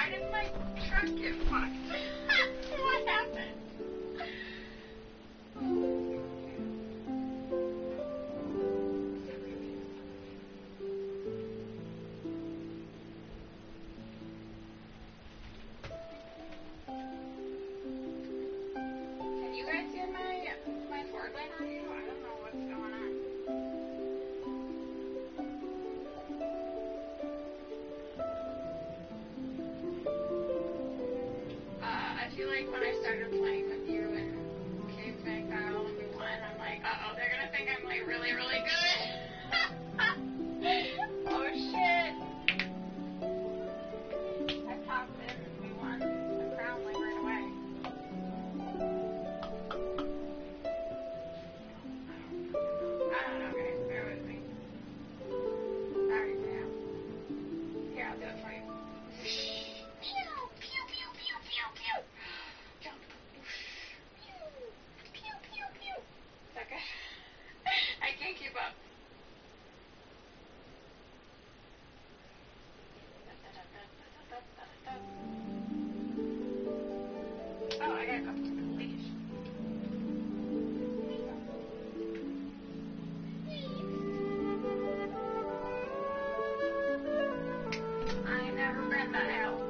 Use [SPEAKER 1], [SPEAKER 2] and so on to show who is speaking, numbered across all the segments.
[SPEAKER 1] Why did my truck get fucked? What happened? Can you guys hear my forward light audio? I don't know what's going on. I feel like when I started playing with you and Cave Bank Isle and we won, I'm like, uh-oh, they're gonna think I'm like really, really good. Oh shit. I popped in and we won the crown like right away. I don't know, guys. Bear with me. Alright, yeah. Here, I'll do it for you. Pew, pew, pew, pew, pew, pew. Jump. Pew, pew, pew, pew. Is that good? I can't keep up. Oh, I gotta go to the leash. I never read that out.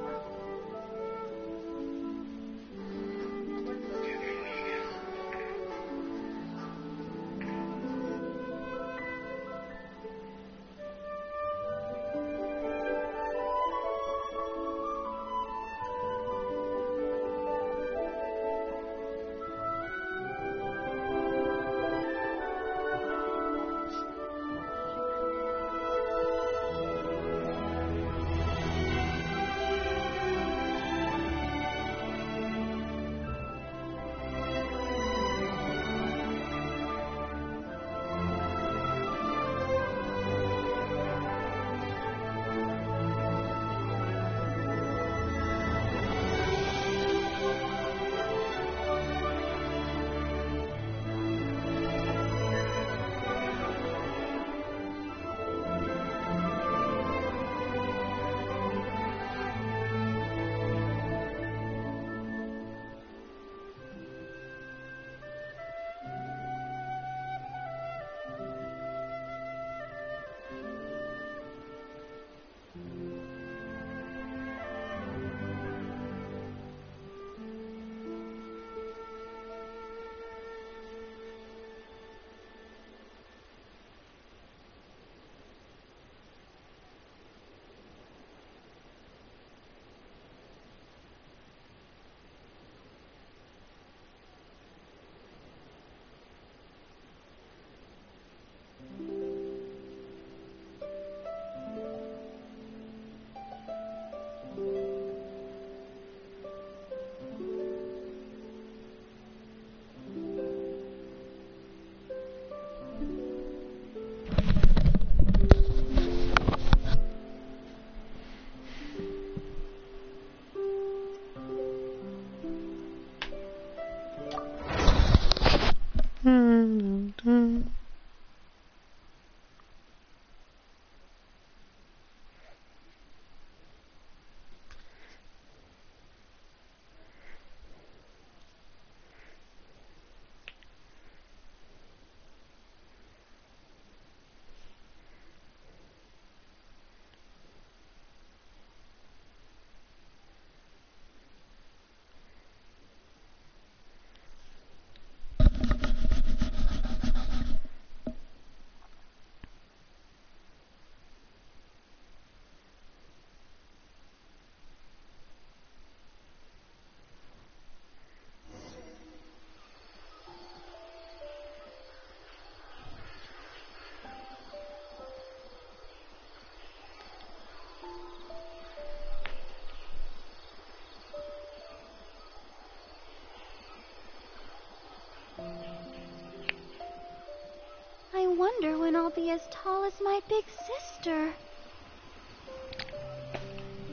[SPEAKER 2] I wonder when I'll be as tall as my big sister.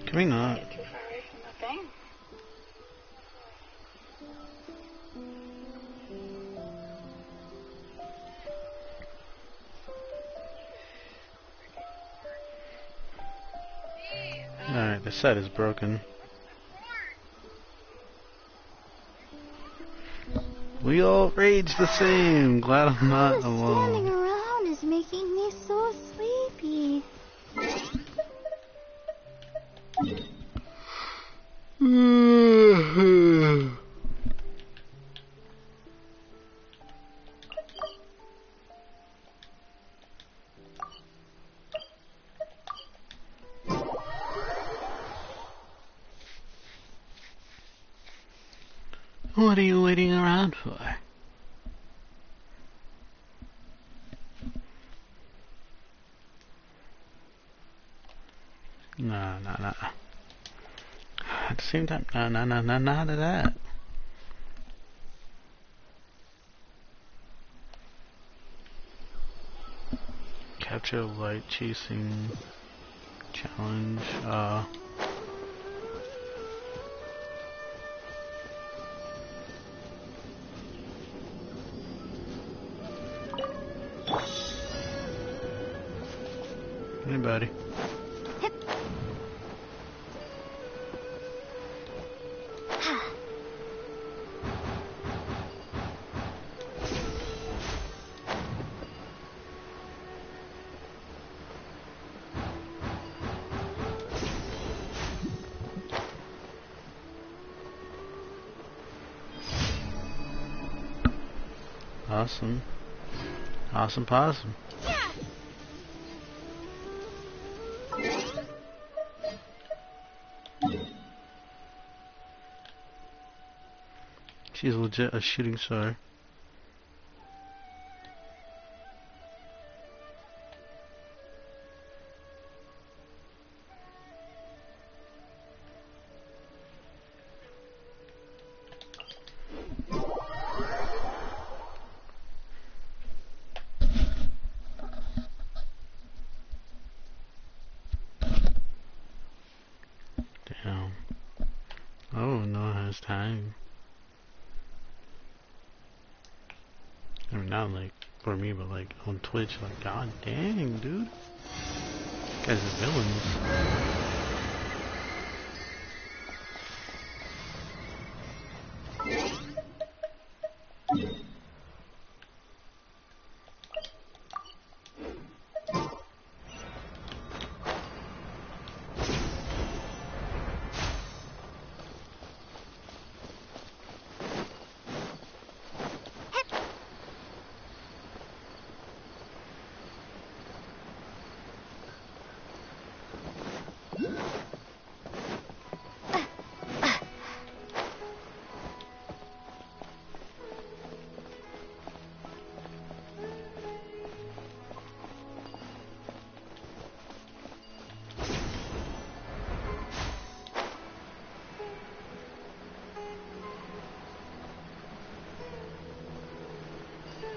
[SPEAKER 3] Can we not?
[SPEAKER 1] Get too far away from the thing.
[SPEAKER 3] Alright, the set is broken. We all rage the same. Glad I'm not
[SPEAKER 2] All the standing
[SPEAKER 3] alone.
[SPEAKER 2] around is making me so sleepy.
[SPEAKER 3] What are you waiting around for? No. At the same time, no, none of that. Capture light chasing challenge. Anybody? Awesome. Awesome possum. She's legit a shooting star. Damn. Oh, no one has time. I mean, not like for me, but like on Twitch, like, god dang, dude. You guys are villains.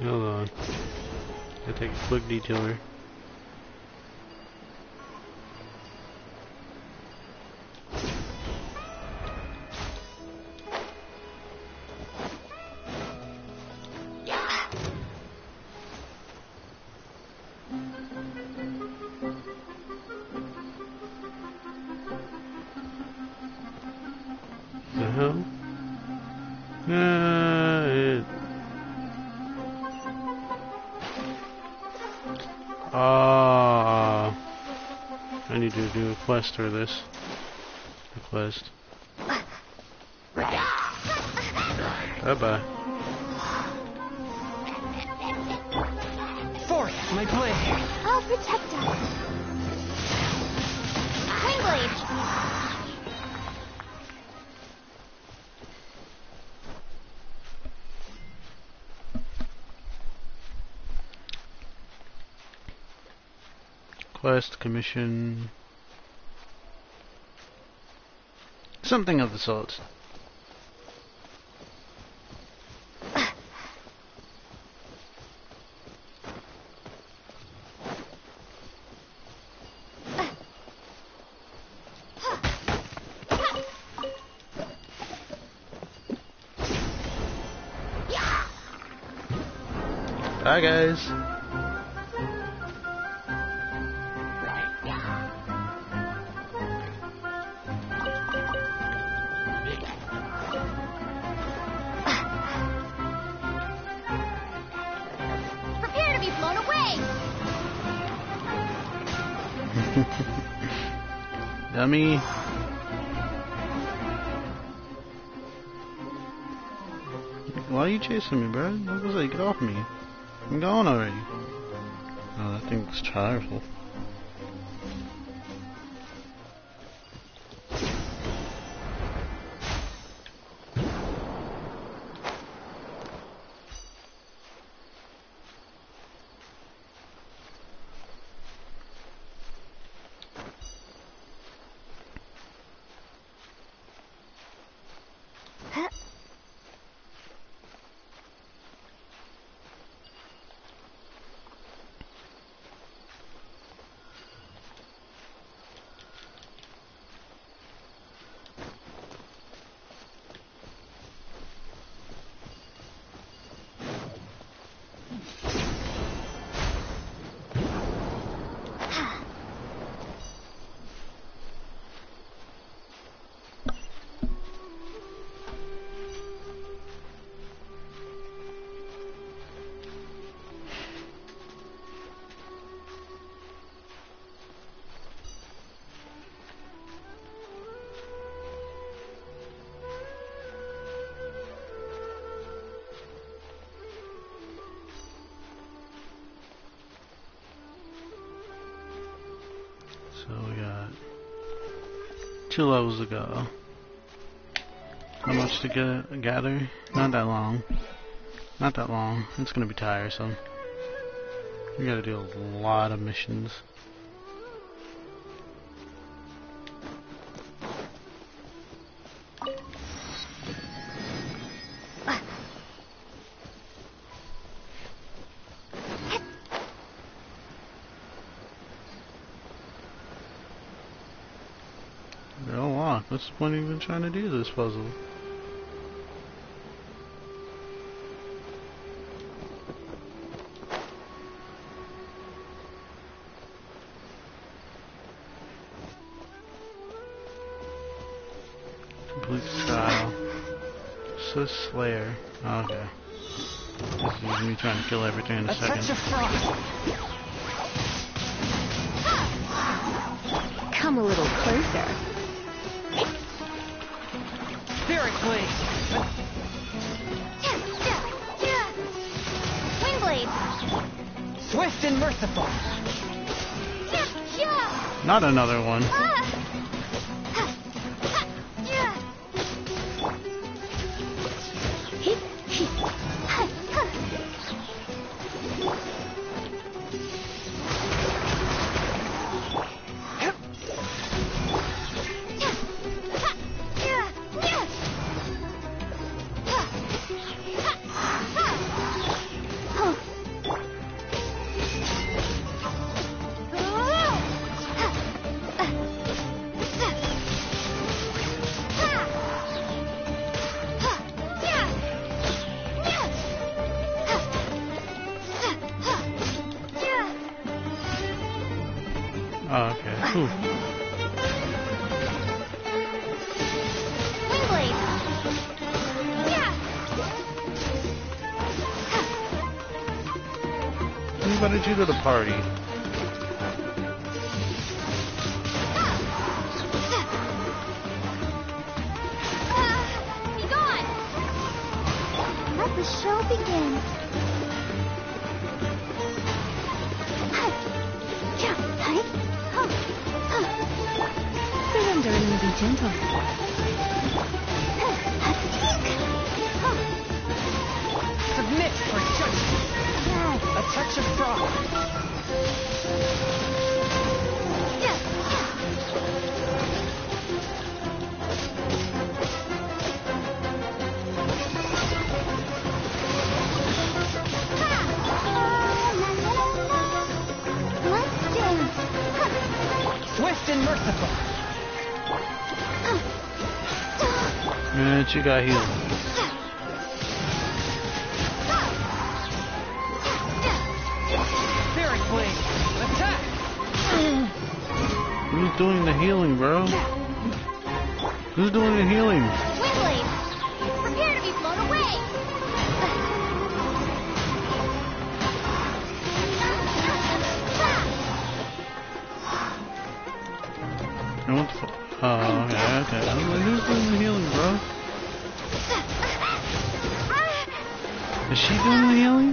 [SPEAKER 3] Hold on. Gotta take a quick detour. The hell? I need to do a quest for this. A quest. Bye-bye.
[SPEAKER 4] Forth, my blade!
[SPEAKER 2] I'll protect us. Wing blade.
[SPEAKER 3] Quest, commission... something of the sort. Bye, guys. Dummy. Why are you chasing me, bro? What was that? Get off me. I'm going already. Oh, that thing's powerful. So we got 2 levels to go. How much to gather? Not that long. Not that long. It's gonna be tiresome. We gotta do a lot of missions. They're all locked. What's the point of even trying to do this puzzle? Complete trial. So Slayer. Oh, okay. This is me trying to kill everything in a second.
[SPEAKER 4] Touch of frost.
[SPEAKER 2] Come a little closer.
[SPEAKER 4] Spirit blade.
[SPEAKER 2] Wind blade.
[SPEAKER 4] Swift and merciful.
[SPEAKER 3] Not another one. Oh, okay. Ooh.
[SPEAKER 2] Wind blade.
[SPEAKER 3] What invited you to the party?
[SPEAKER 2] Be gone. Let the show begin. Surrender and be gentle.
[SPEAKER 4] Submit for judgment. A touch of frost.
[SPEAKER 2] Let's dance.
[SPEAKER 4] Swift and merciful.
[SPEAKER 3] Man, you got healed.
[SPEAKER 4] Spirit blade. Attack.
[SPEAKER 3] Who's doing the healing, bro? Who's doing the healing?
[SPEAKER 2] Wind blade. Prepare to be blown away.
[SPEAKER 3] okay, okay. I was like, who's doing the healing, bro? Is she doing the healing?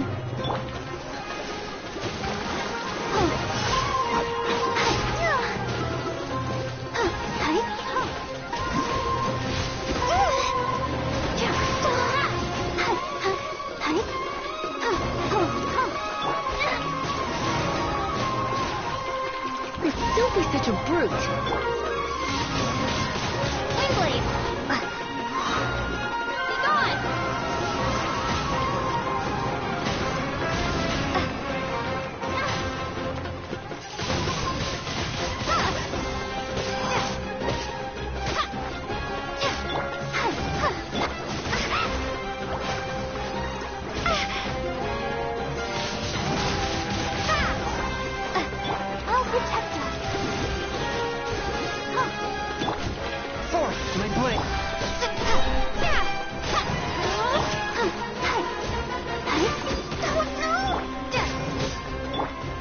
[SPEAKER 2] Don't be such a brute. Windblade! Be gone! I'll protect us.
[SPEAKER 4] Force my blade.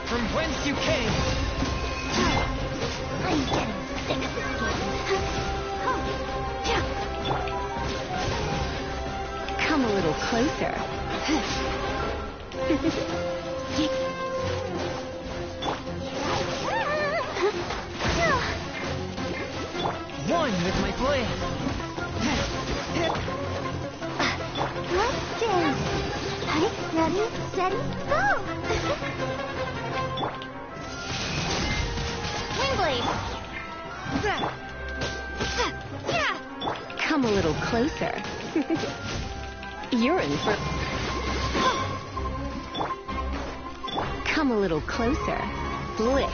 [SPEAKER 4] From whence you came.
[SPEAKER 2] I'm getting sick of this game. Come a little closer.
[SPEAKER 4] One with my blade.
[SPEAKER 2] Let's dance. Ready, steady, go! Windblade! Come a little closer. You're in for... Come a little closer. Blitz.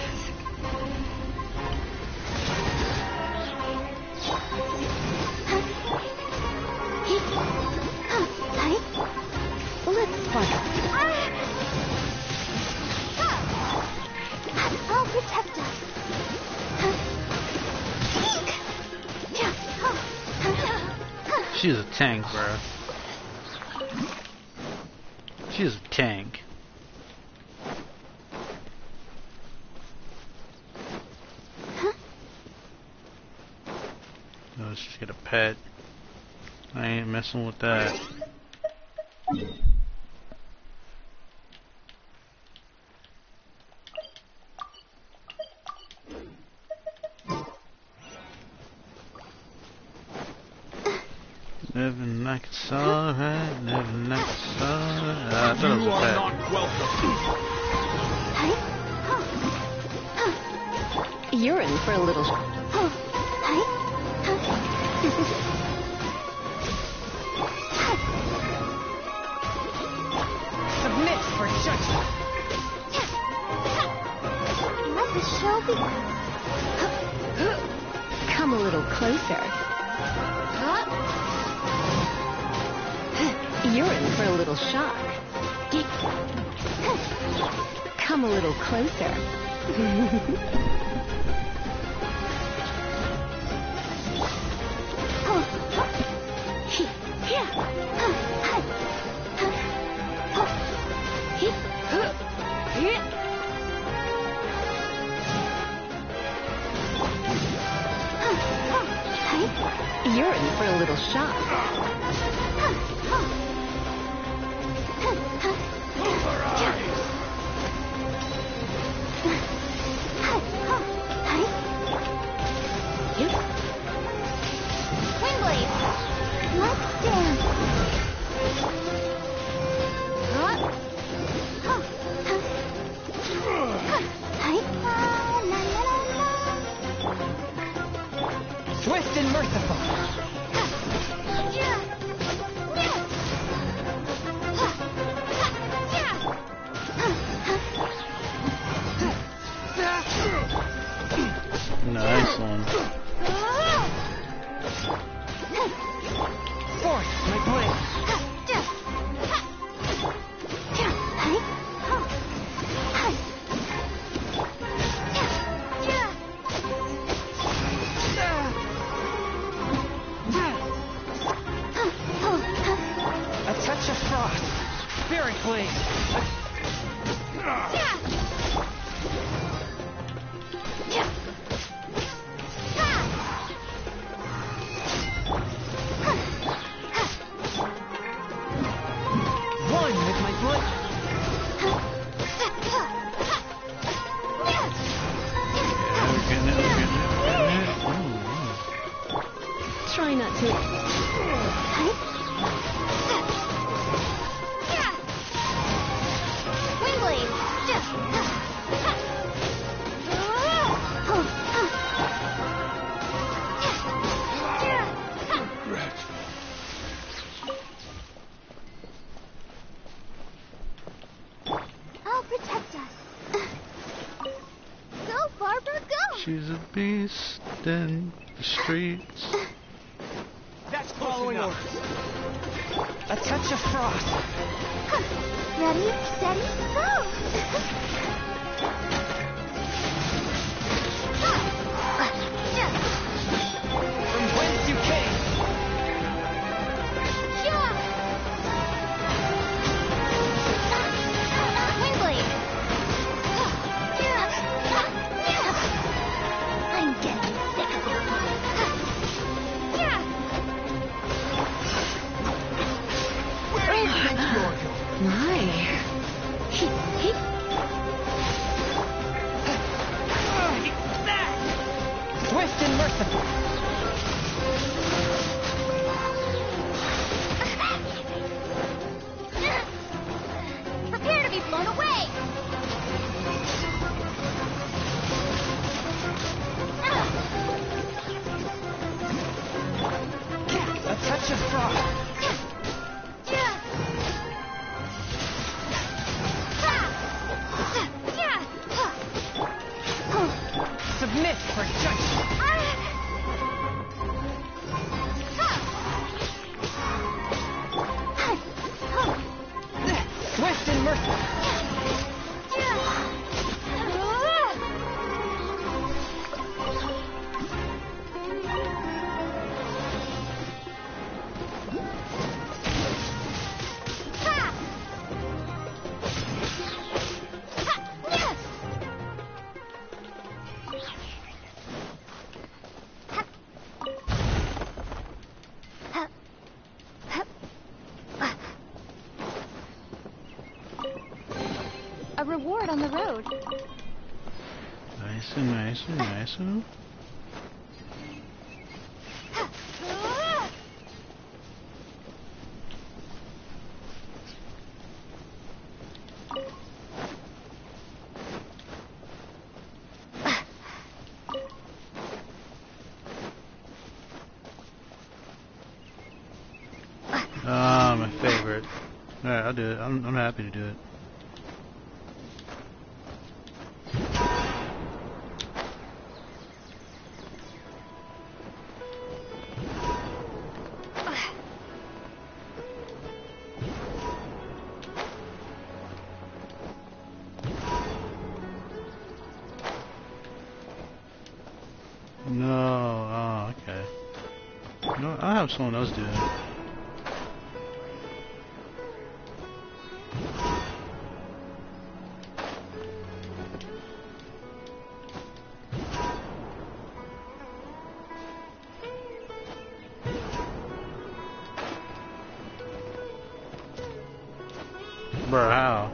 [SPEAKER 2] Let's spark. I'll protect us.
[SPEAKER 3] She's a tank, bro. She's a tank. Let's just get a pet. I ain't messing with that. Never like it's alright, never like it's alright. I thought it was a pet.
[SPEAKER 2] You're in for a little...
[SPEAKER 4] Submit for judgment.
[SPEAKER 2] Let the show begin. Come a little closer. You're in for a little shock. Come a little closer. You're in for a little shock. Windblade, let's dance.
[SPEAKER 4] Swift and merciful.
[SPEAKER 3] Nice one.
[SPEAKER 4] Force my blade. A touch of frost. Spirit blade.
[SPEAKER 2] try not to. Wind blade. I'll protect us. Go, Barbara, go!
[SPEAKER 3] She's a beast in the streets.
[SPEAKER 4] That's following orders. A touch of frost.
[SPEAKER 2] Ready, steady, go!
[SPEAKER 4] From whence you came.
[SPEAKER 2] Wind blade. I'm getting sick of this. My.
[SPEAKER 4] Swift and merciful.
[SPEAKER 2] Prepare to be blown away.
[SPEAKER 4] A touch of frost. Submit for judgment. Swift and merciful.
[SPEAKER 2] A reward on the road.
[SPEAKER 3] Nice and nice and nice and. Ah, my favorite. Alright, I'll do it. I'm happy to do it. No, oh, okay. No, I'll have someone else do it. Bro, how?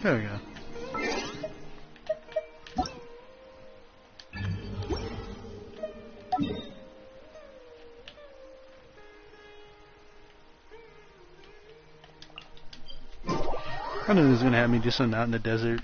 [SPEAKER 3] There we go. I knew he was gonna have me do something out in the desert.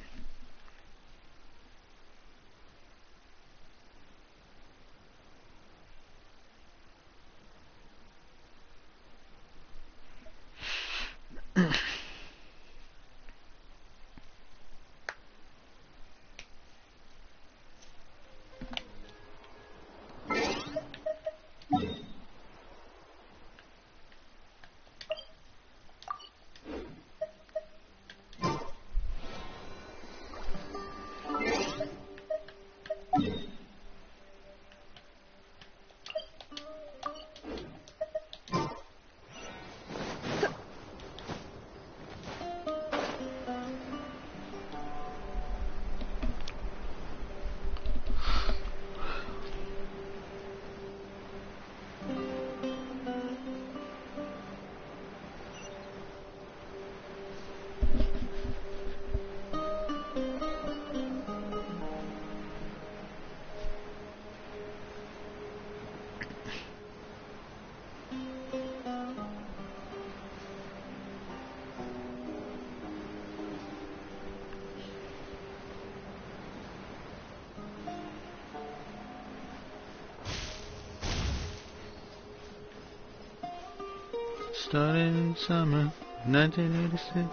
[SPEAKER 3] Started in summer 1986.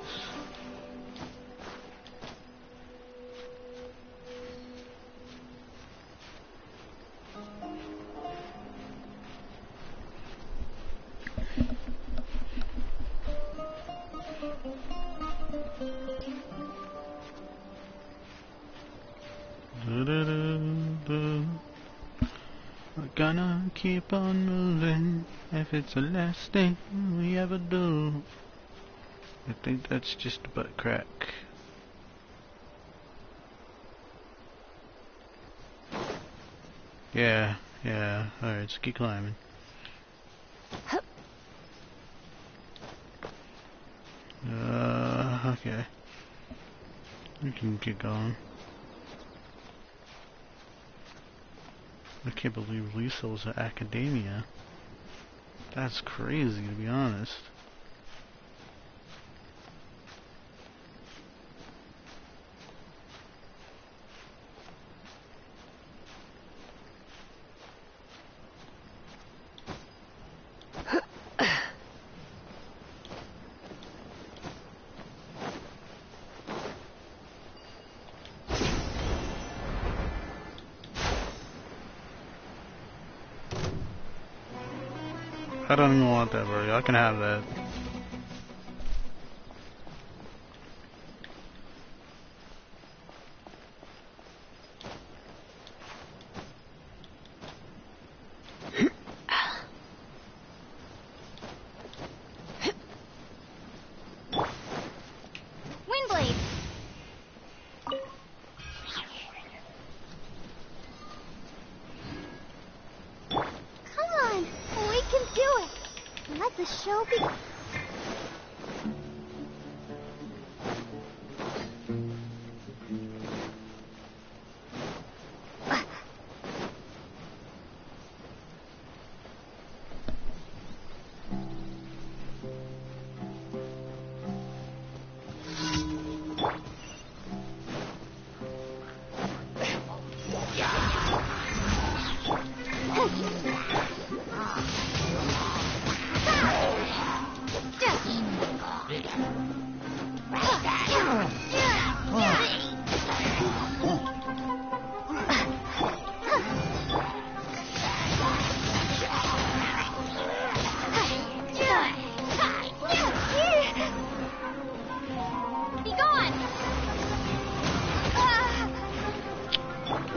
[SPEAKER 3] We're gonna keep on moving if it's the last thing we ever do. I think that's just a butt crack. Yeah, alright, let's keep climbing. Okay. We can keep going. I can't believe Lisa was at academia. That's crazy, to be honest. I don't even want that, bro. Y'all can have that.
[SPEAKER 2] Windblade! Come on! We can do it! Let the show begin.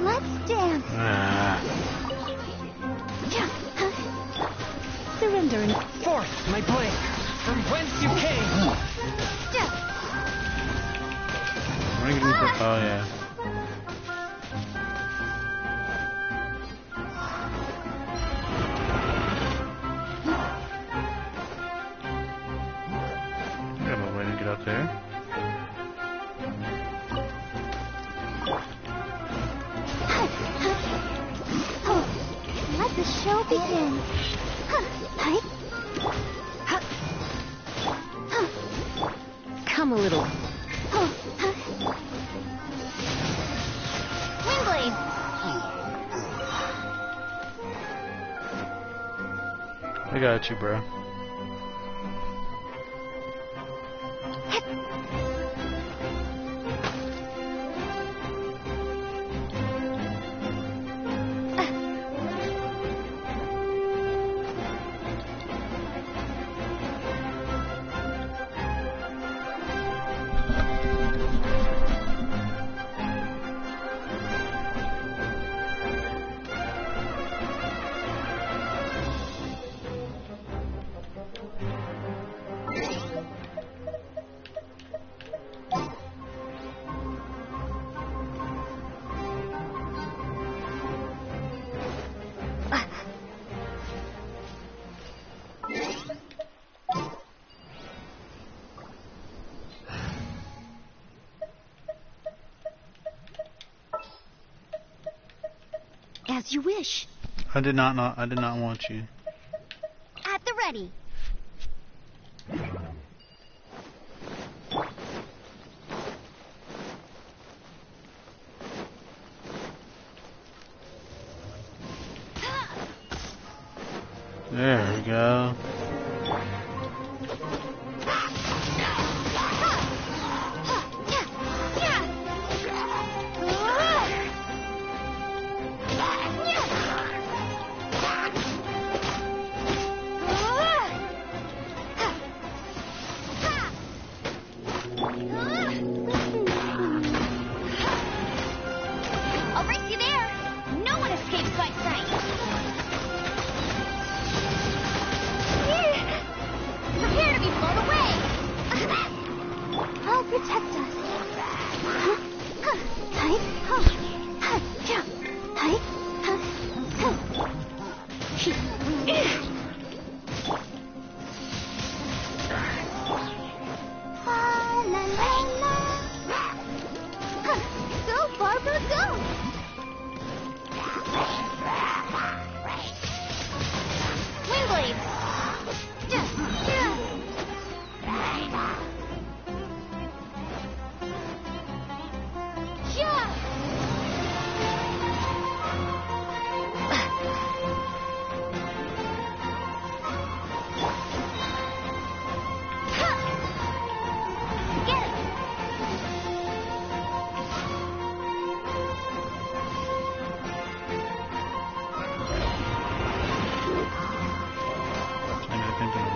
[SPEAKER 2] Let's dance. Surrender and
[SPEAKER 4] Forth, my blade, from whence you came.
[SPEAKER 3] Oh yeah. I have a way to get up there.
[SPEAKER 2] let the show begin.
[SPEAKER 5] Come a little.
[SPEAKER 2] Windblade!
[SPEAKER 3] I got you, bro.
[SPEAKER 2] As you wish.
[SPEAKER 3] I did not want you.
[SPEAKER 2] At the ready.
[SPEAKER 3] There we go.
[SPEAKER 2] Go, Barbara, go! Wing blades!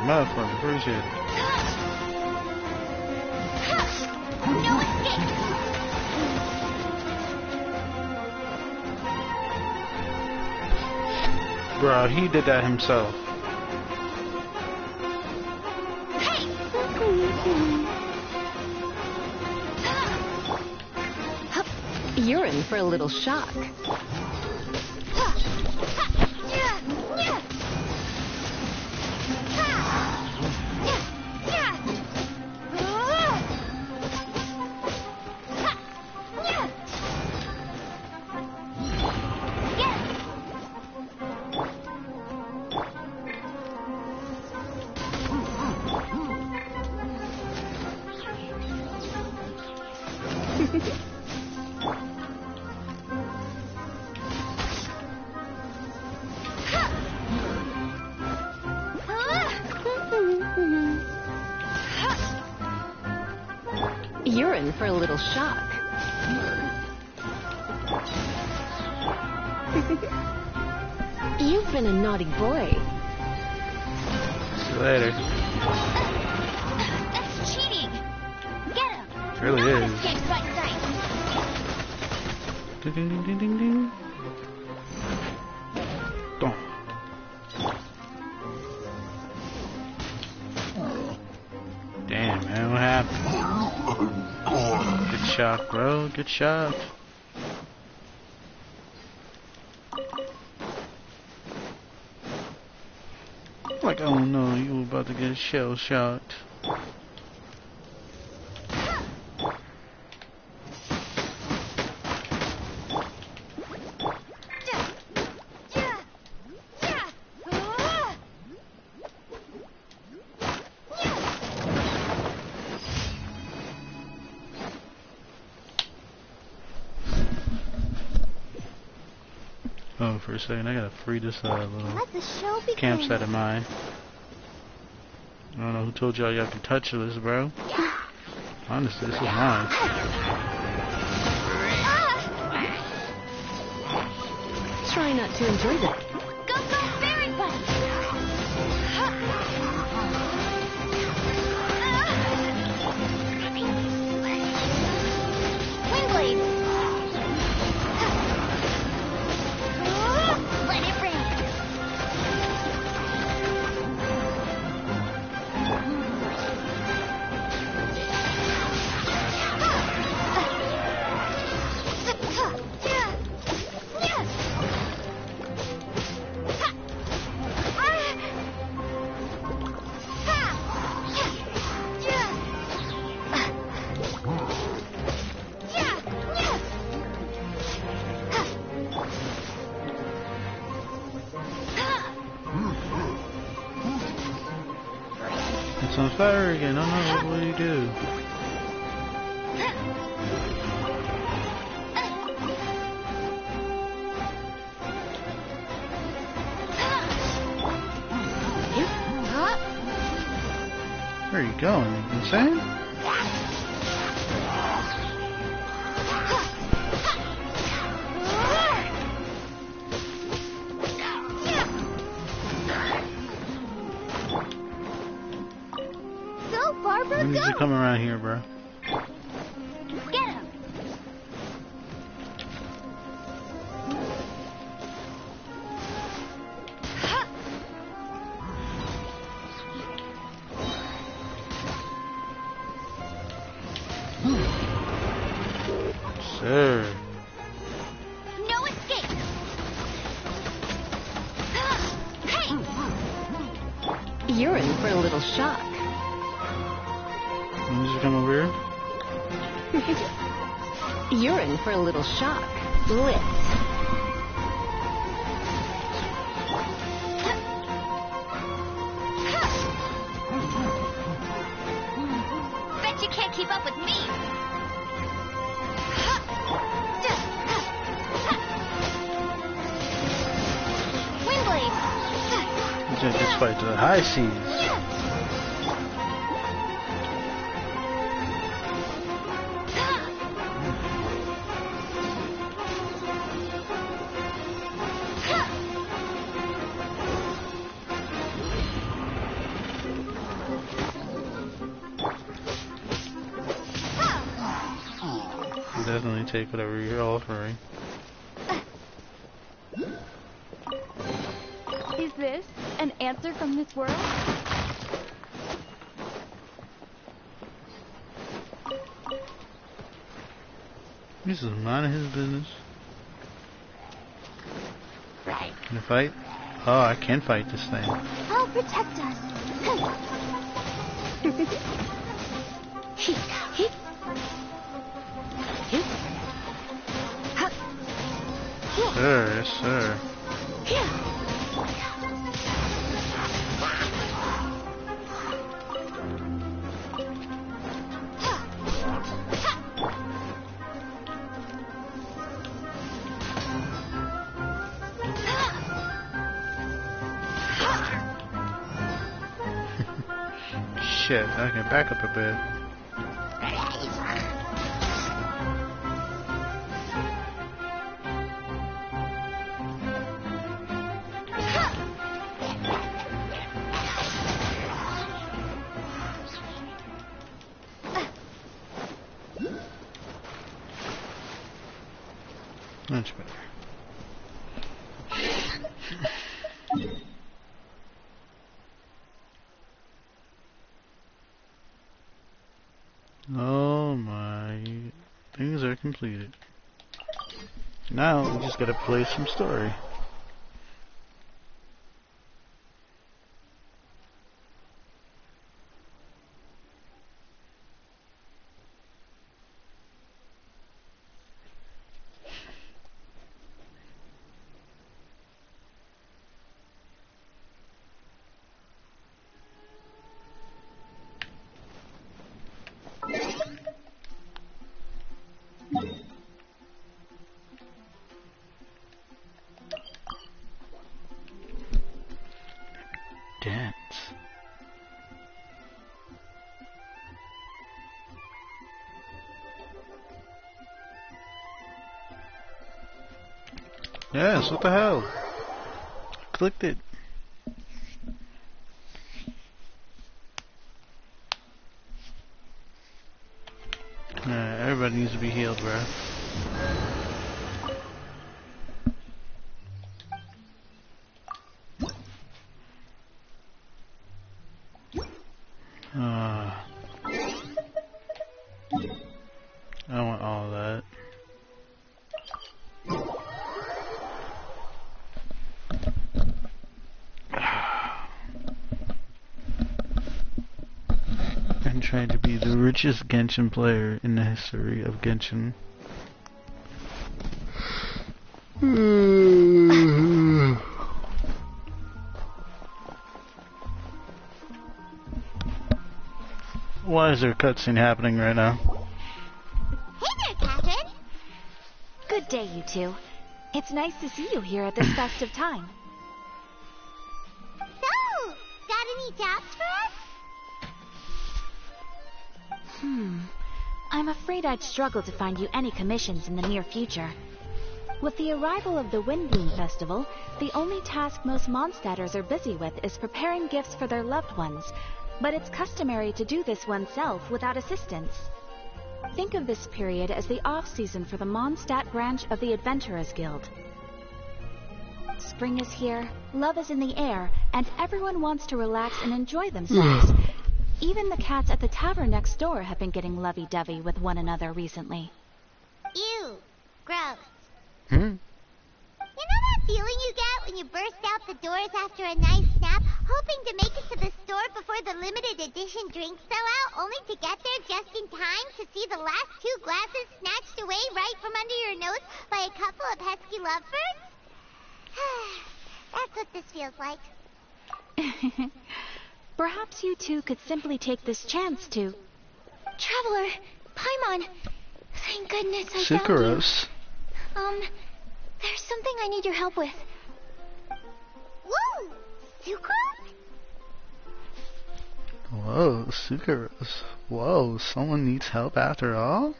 [SPEAKER 3] Motherfucker, where's it?
[SPEAKER 2] No escape!
[SPEAKER 3] Bro, he did that himself.
[SPEAKER 5] You're in for a little shock. You're in for a little shock. You've been a naughty boy.
[SPEAKER 3] See you later.
[SPEAKER 2] That's cheating! Get him!
[SPEAKER 3] It really
[SPEAKER 2] No one
[SPEAKER 3] is.
[SPEAKER 2] escapes by sight!
[SPEAKER 3] Ding ding ding ding ding ding. Don't. Damn, man, what happened? Good shot, bro. Good shot. Like, oh no, you were about to get shell shocked. Oh, for a second, I gotta free this little
[SPEAKER 2] Let the show begin.
[SPEAKER 3] campsite of mine. I don't know who told y'all can touch this, bro. Honestly, this is mine.
[SPEAKER 5] Try not to enjoy that.
[SPEAKER 2] Go, go, fairy bus! Wing blades! Let it rain!
[SPEAKER 3] It's on fire again. Oh no, what do you do? Where are you going? Insane?
[SPEAKER 2] Go, Barbara,
[SPEAKER 3] When did
[SPEAKER 2] go!
[SPEAKER 3] you come around here, bro?
[SPEAKER 2] Get him!
[SPEAKER 3] Sir.
[SPEAKER 2] No escape! Hey!
[SPEAKER 5] You're in for a little shock.
[SPEAKER 3] When did you come over here?
[SPEAKER 5] You're in for a little shock. Lit.
[SPEAKER 2] Bet you can't keep up with me. Windblade.
[SPEAKER 3] You should just fight to the high seas. Definitely take whatever you're offering.
[SPEAKER 2] Is this an answer from this world?
[SPEAKER 3] This is none of his business.
[SPEAKER 2] Right.
[SPEAKER 3] Can I fight? Oh, I can fight this thing.
[SPEAKER 2] I'll protect us.
[SPEAKER 3] Sir, yes, sir. Shit, I can back up a bit. Much better. Oh my, things are completed. Now we just gotta play some story. Dance. Yes, what the hell? Clicked it. Everybody needs to be healed, bro. I don't want all of that. I'm trying to be the richest Genshin player in the history of Genshin. Why is there a cutscene happening right now?
[SPEAKER 2] Hey there, Catherine.
[SPEAKER 6] Good day, you two. It's nice to see you here at this festive time.
[SPEAKER 2] So, got any jobs for us?
[SPEAKER 6] I'm afraid I'd struggle to find you any commissions in the near future. With the arrival of the Windbloom Festival, the only task most Mondstadters are busy with is preparing gifts for their loved ones, but it's customary to do this oneself without assistance. Think of this period as the off-season for the Mondstadt branch of the Adventurers Guild. Spring is here, love is in the air, and everyone wants to relax and enjoy themselves. Even the cats at the tavern next door have been getting lovey-dovey with one another recently.
[SPEAKER 2] Ew. Gross.
[SPEAKER 3] Hmm?
[SPEAKER 2] You know that feeling you get when you burst out the doors after a nice nap, hoping to make it to the store before the limited edition drinks sell out, only to get there just in time to see the last 2 glasses snatched away right from under your nose by a couple of pesky lovebirds? That's what this feels like.
[SPEAKER 6] Perhaps you two could simply take this chance to...
[SPEAKER 2] Traveler, Paimon, thank goodness I
[SPEAKER 3] Sucrose.
[SPEAKER 2] found you. There's something I need your help with. Whoa! Sucrose?
[SPEAKER 3] Whoa, Sucrose. Whoa, someone needs help after all?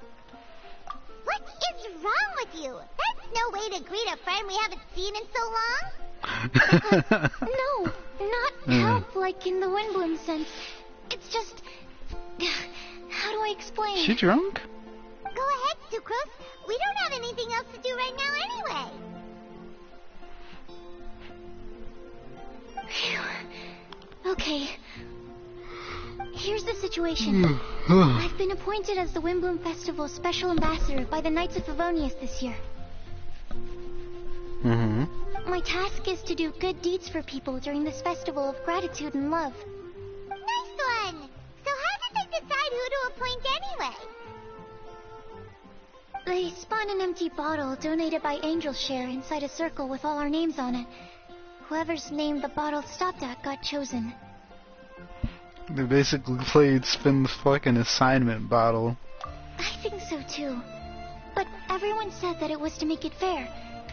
[SPEAKER 2] What is wrong with you? That's no way to greet a friend we haven't seen in so long. No, not help like in the Windbloom sense. It's just... How do I explain?
[SPEAKER 3] She drunk?
[SPEAKER 2] Go ahead, Sucrose. We don't have anything else to do right now anyway. Phew. Okay. Here's the situation. I've been appointed as the Windbloom Festival's special ambassador by the Knights of Favonius this year.
[SPEAKER 3] Mm-hmm.
[SPEAKER 2] My task is to do good deeds for people during this festival of gratitude and love. Nice one! So how did they decide who to appoint anyway? They spun an empty bottle donated by Angel's Share inside a circle with all our names on it. Whoever's name the bottle stopped at got chosen.
[SPEAKER 3] They basically played spin the fucking assignment bottle.
[SPEAKER 2] I think so too. But everyone said that it was to make it fair,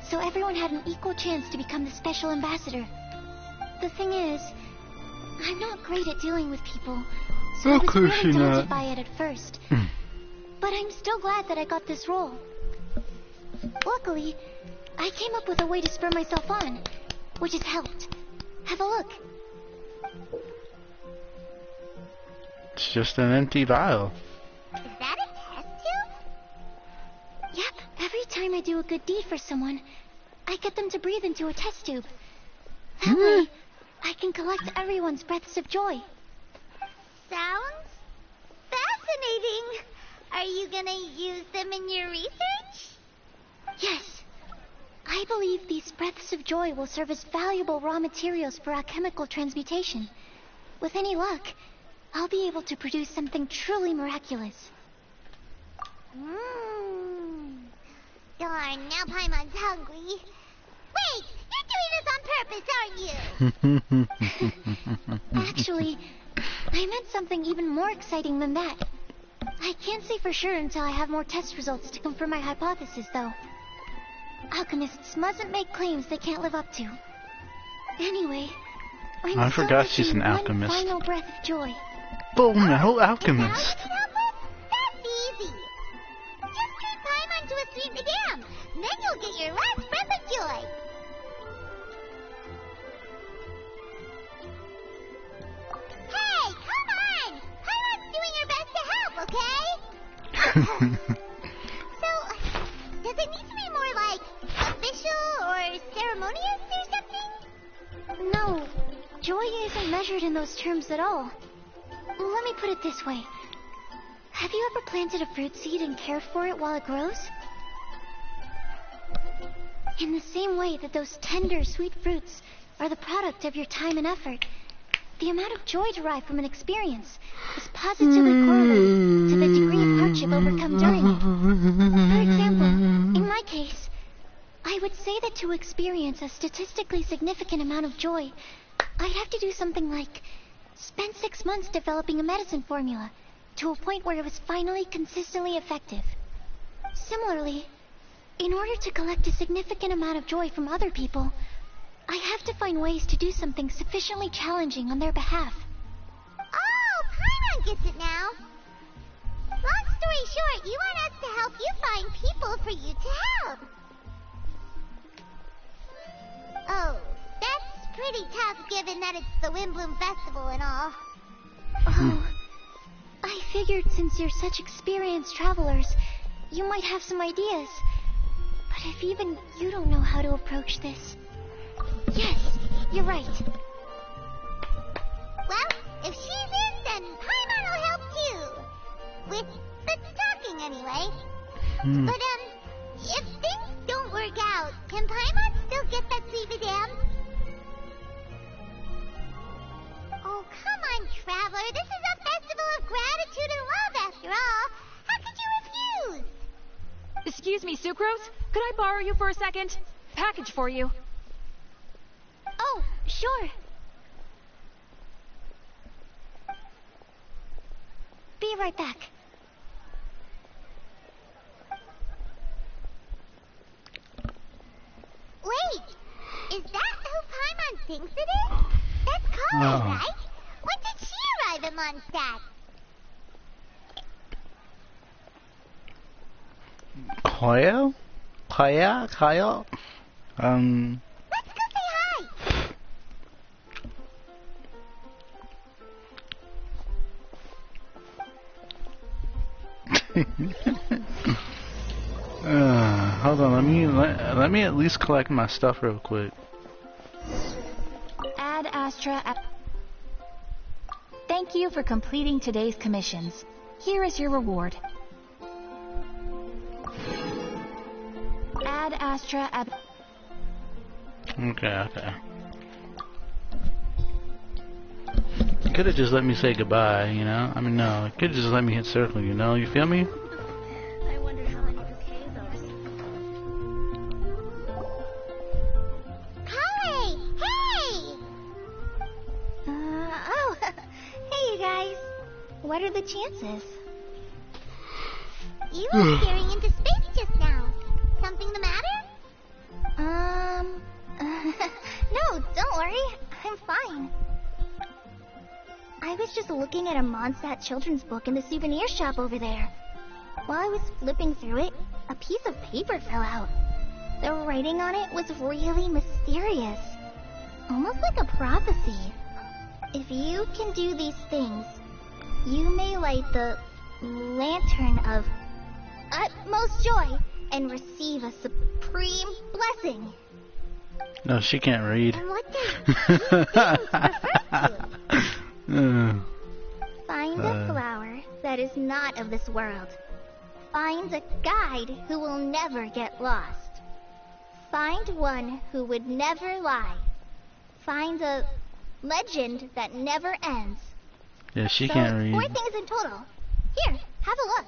[SPEAKER 2] so everyone had an equal chance to become the special ambassador. The thing is, I'm not great at dealing with people, so I was really daunted by it at first. But I'm still glad that I got this role. Luckily, I came up with a way to spur myself on, which has helped. Have a look.
[SPEAKER 3] It's just an empty vial.
[SPEAKER 2] Is that a test tube? Yep, every time I do a good deed for someone, I get them to breathe into a test tube. That way, I can collect everyone's breaths of joy. Sounds fascinating. Are you gonna use them in your research? Yes. I believe these breaths of joy will serve as valuable raw materials for alchemical transmutation. With any luck, I'll be able to produce something truly miraculous. Darn, now Paimon's hungry. Wait, you're doing this on purpose, aren't you? Actually, I meant something even more exciting than that. I can't say for sure until I have more test results to confirm my hypothesis, though. Alchemists mustn't make claims they can't live up to. Anyway,
[SPEAKER 3] I forgot she's an alchemist.
[SPEAKER 2] Final breath of joy.
[SPEAKER 3] Full Metal Alchemist.
[SPEAKER 2] That's easy. Just turn Paimon to a sweet madame. Then you'll get your last breath of joy. Hey, come on! Paimon's doing her best to help, okay? So, does it need to be more like official or ceremonious or something? No, joy isn't measured in those terms at all. Let me put it this way. Have you ever planted a fruit seed and cared for it while it grows? In the same way that those tender, sweet fruits are the product of your time and effort, the amount of joy derived from an experience is positively correlated to the degree of hardship overcome during it. For example, in my case, I would say that to experience a statistically significant amount of joy, I'd have to do something like spend 6 months developing a medicine formula to a point where it was finally consistently effective. Similarly, in order to collect a significant amount of joy from other people, I have to find ways to do something sufficiently challenging on their behalf. Oh, Paimon gets it now. Long story short, you want us to help you find people for you to help. Oh, that's pretty tough given that it's the Windbloom Festival and all. Oh, I figured since you're such experienced travelers, you might have some ideas. But if even you don't know how to approach this... Yes, you're right. Well, if she's in, then Paimon will help too. With the talking, anyway. But, if things don't work out, can Paimon still get that sweet madame?
[SPEAKER 6] Excuse me, Sucrose? Could I borrow you for a second? Package for you.
[SPEAKER 2] Oh, sure. Be right back. Wait! Is that who Paimon thinks it is? That's Chloe, right? When did she arrive at Mondstadt?
[SPEAKER 3] Kyle? Kyle?
[SPEAKER 2] Let's go say hi!
[SPEAKER 3] Hold on, let me at least collect my stuff real quick.
[SPEAKER 6] Ad Astra. Thank you for completing today's commissions. Here is your reward. Ad Astra.
[SPEAKER 3] Okay. You could have just let me say goodbye, you know? I mean, no, you could have just let me hit circle, you know? You feel me?
[SPEAKER 2] I wonder how many bouquets those. Hi! Hey! Oh, hey you guys. What are the chances? You were staring into space just now. Something the matter? No, don't worry. I'm fine. I was just looking at a Mondstadt children's book in the souvenir shop over there. While I was flipping through it, a piece of paper fell out. The writing on it was really mysterious. Almost like a prophecy. If you can do these things, you may light the lantern of utmost joy and receive a supreme blessing.
[SPEAKER 3] No, she can't read.
[SPEAKER 2] And what does these things refer to? Find a flower that is not of this world. Find a guide who will never get lost. Find one who would never lie. Find a legend that never ends.
[SPEAKER 3] Yeah, she
[SPEAKER 2] So,
[SPEAKER 3] can't read.
[SPEAKER 2] 4 things in total. Here, have a look.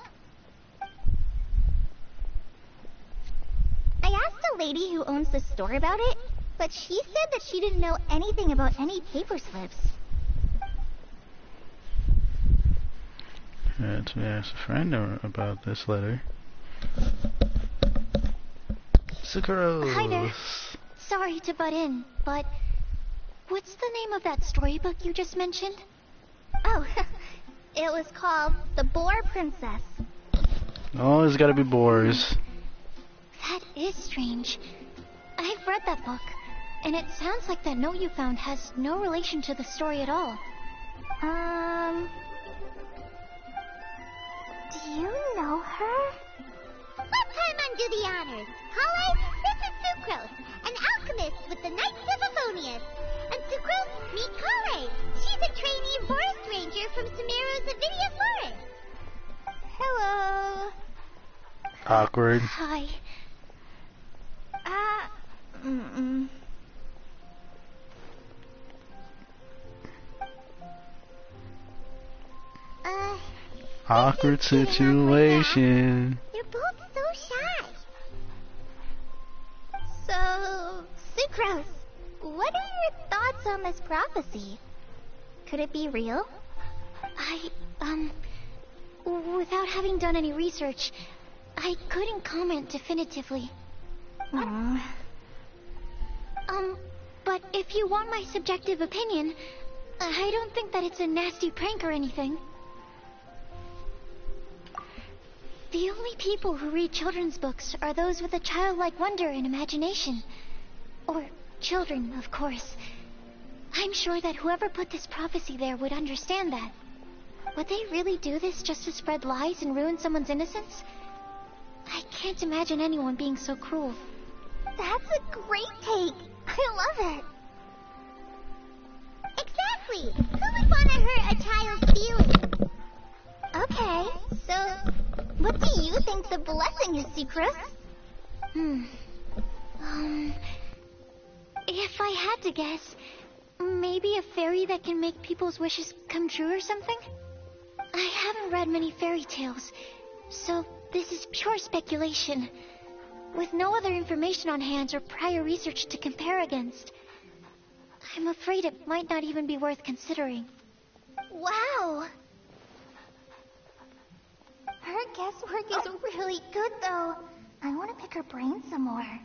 [SPEAKER 2] I asked a lady who owns the store about it, but she said that she didn't know anything about any paper slips.
[SPEAKER 3] Let's ask a friend about this letter. Sakura.
[SPEAKER 2] Hi there. Sorry to butt in, but what's the name of that storybook you just mentioned? Oh, it was called The Boar Princess.
[SPEAKER 3] Oh, it's gotta be boars.
[SPEAKER 2] That is strange. I've read that book, and it sounds like that note you found has no relation to the story at all. Do you know her? Let Paimon do the honors. Holly, this is Sucrose, an alchemist with the Knights of Favonius. And Sucrose, meet Kale. She's a trainee forest ranger from Sumeru's Avidia Forest. Hello.
[SPEAKER 3] Awkward.
[SPEAKER 2] Hi.
[SPEAKER 3] Awkward situation.
[SPEAKER 2] You're both so shy. So, Sucrose, what are your thoughts on this prophecy? Could it be real? Without having done any research, I couldn't comment definitively. But if you want my subjective opinion, I don't think that it's a nasty prank or anything. The only people who read children's books are those with a childlike wonder and imagination. Or children, of course. I'm sure that whoever put this prophecy there would understand that. Would they really do this just to spread lies and ruin someone's innocence? I can't imagine anyone being so cruel. That's a great take. I love it. Exactly. Who would want to hurt a child's feelings? Okay, so what do you think the blessing is, Sucrose? If I had to guess, maybe a fairy that can make people's wishes come true or something? I haven't read many fairy tales, so this is pure speculation. with no other information on hand or prior research to compare against, I'm afraid it might not even be worth considering.
[SPEAKER 7] Wow! Her guesswork is really good, though. I want to pick her brain some more.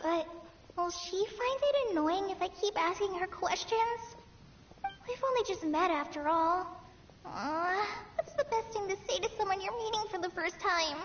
[SPEAKER 7] But will she find it annoying if I keep asking her questions? We've only just met after all. What's the best thing to say to someone you're meeting for the first time?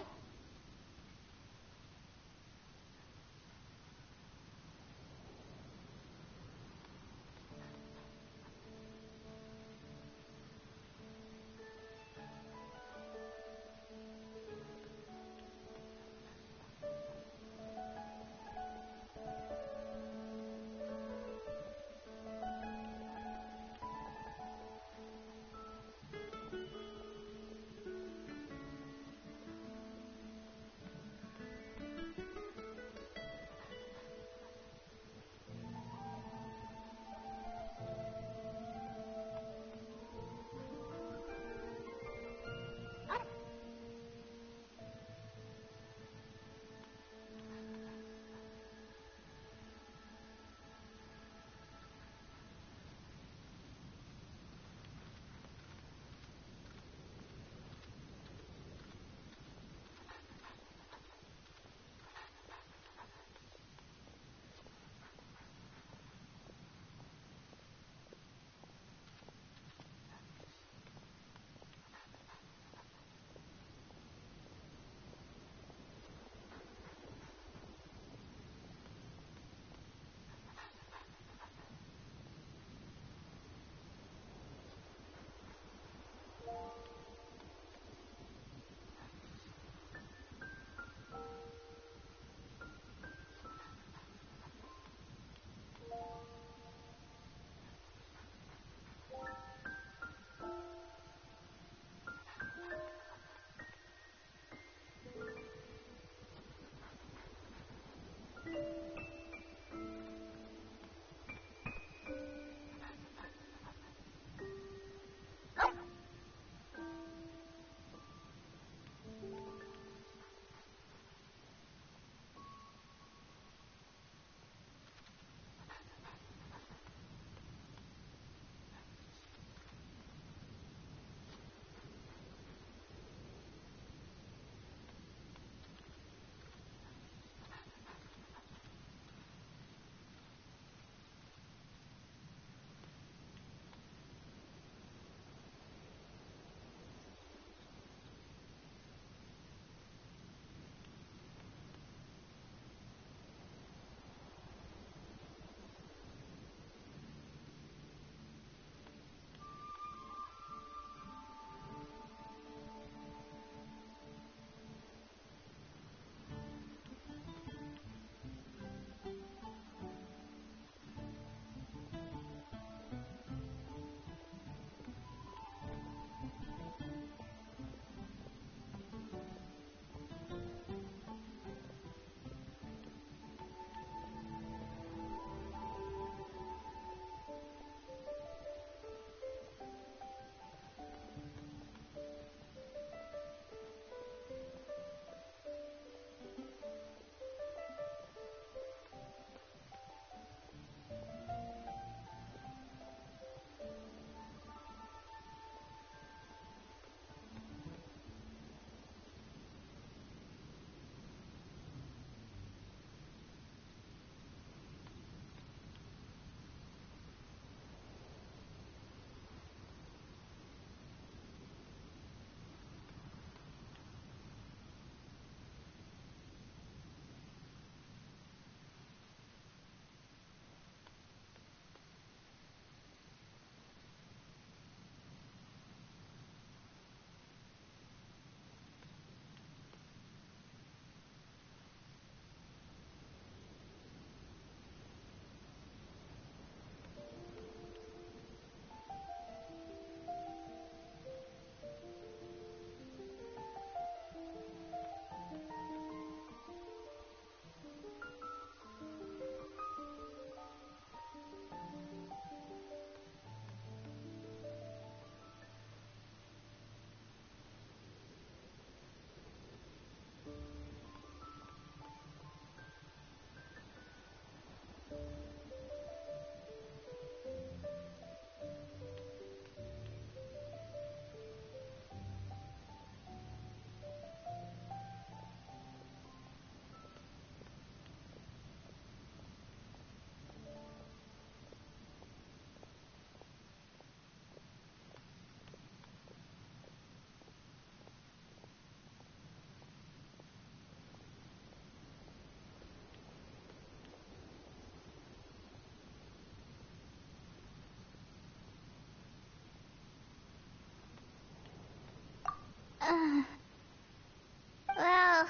[SPEAKER 7] Well,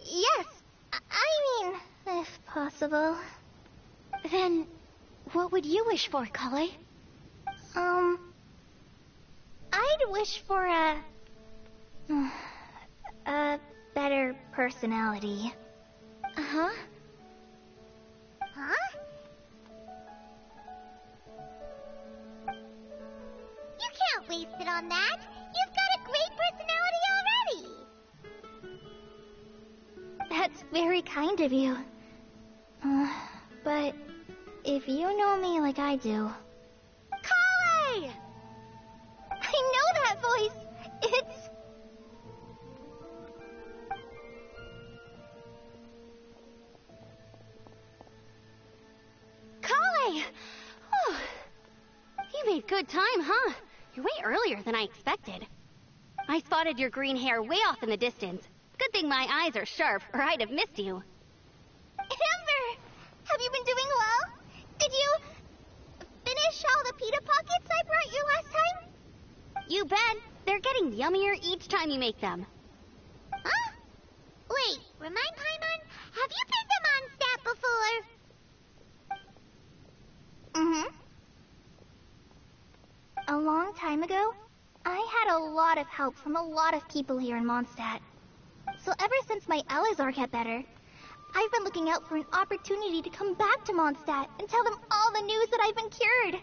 [SPEAKER 7] yes. I mean, if possible.
[SPEAKER 2] Then, what would you wish for, Kale?
[SPEAKER 7] I'd wish for a better personality.
[SPEAKER 2] Uh-huh.
[SPEAKER 7] Huh? You can't waste it on that. You've got a great personality already. That's very kind of you. But if you know me like I do... Kale! I know that voice. It's...
[SPEAKER 8] Kale! Oh, you made good time, huh? You're way earlier than I expected. I spotted your green hair way off in the distance. Good thing my eyes are sharp, or I'd have missed you.
[SPEAKER 7] Amber! Have you been doing well? Did you finish all the pita pockets I brought you last time?
[SPEAKER 8] You bet. They're getting yummier each time you make them.
[SPEAKER 7] Huh? Wait, remind Paimon, have you been to Mondstadt before? Mm-hmm. A long time ago, I had a lot of help from a lot of people here in Mondstadt. So ever since my Elizar got better, I've been looking out for an opportunity to come back to Mondstadt and tell them all the news that I've been cured.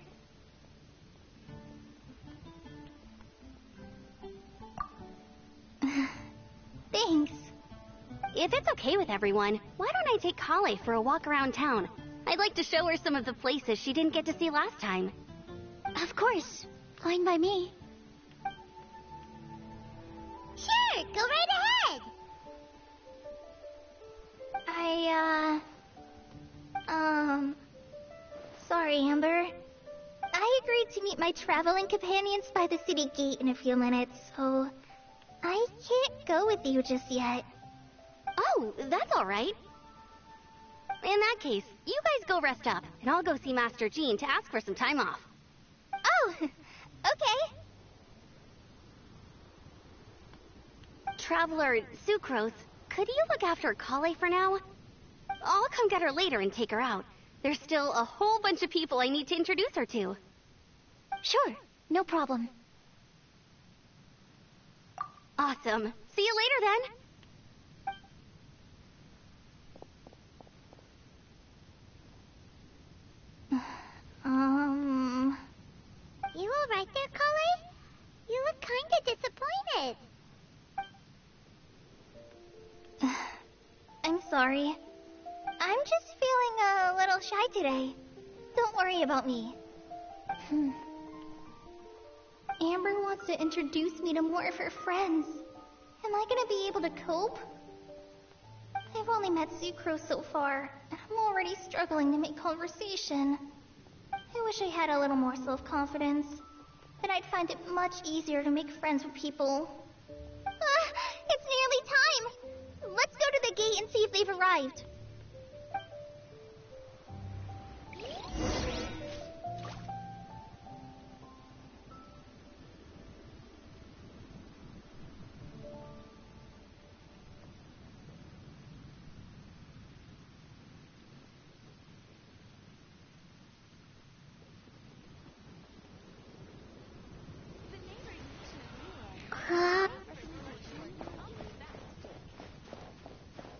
[SPEAKER 7] Thanks.
[SPEAKER 8] If it's okay with everyone, why don't I take Kale for a walk around town? I'd like to show her some of the places she didn't get to see last time.
[SPEAKER 2] Of course. Fine by me.
[SPEAKER 7] Sure, go right ahead. Sorry, Amber. I agreed to meet my traveling companions by the city gate in a few minutes, so I can't go with you just yet.
[SPEAKER 8] Oh, that's all right. In that case, you guys go rest up, and I'll go see Master Jean to ask for some time off.
[SPEAKER 7] Oh, okay.
[SPEAKER 8] Traveler Sucrose, could you look after Kale for now? I'll come get her later and take her out. There's still a whole bunch of people I need to introduce her to.
[SPEAKER 2] Sure, no problem.
[SPEAKER 8] Awesome. See you later then.
[SPEAKER 7] You alright there, Kale? You look kinda disappointed. I'm sorry. I'm just feeling a little shy today. Don't worry about me. Amber wants to introduce me to more of her friends. Am I gonna be able to cope? I've only met Sucrose so far, and I'm already struggling to make conversation. I wish I had a little more self-confidence. Then I'd find it much easier to make friends with people. It's nearly time! Let's go to the gate and see if they've arrived.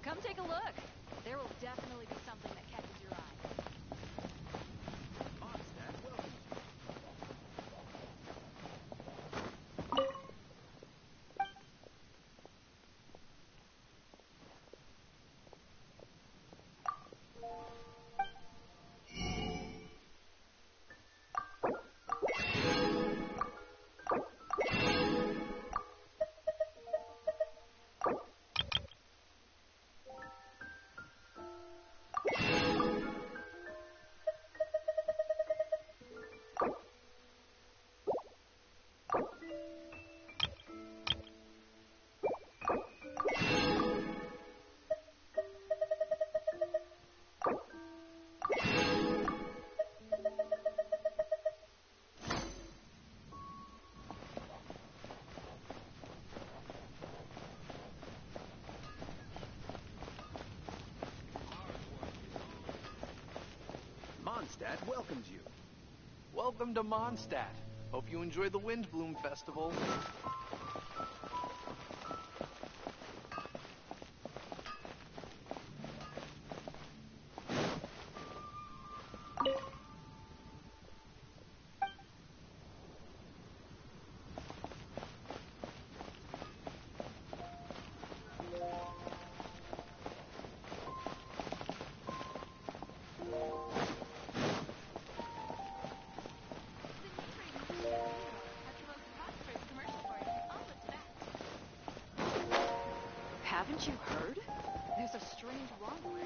[SPEAKER 9] Come take a look. There will definitely be something that catches your eye. Mondstadt welcomes you. Welcome to Mondstadt. Hope you enjoy the Windbloom Festival.
[SPEAKER 10] Haven't you heard? There's a strange wanderer.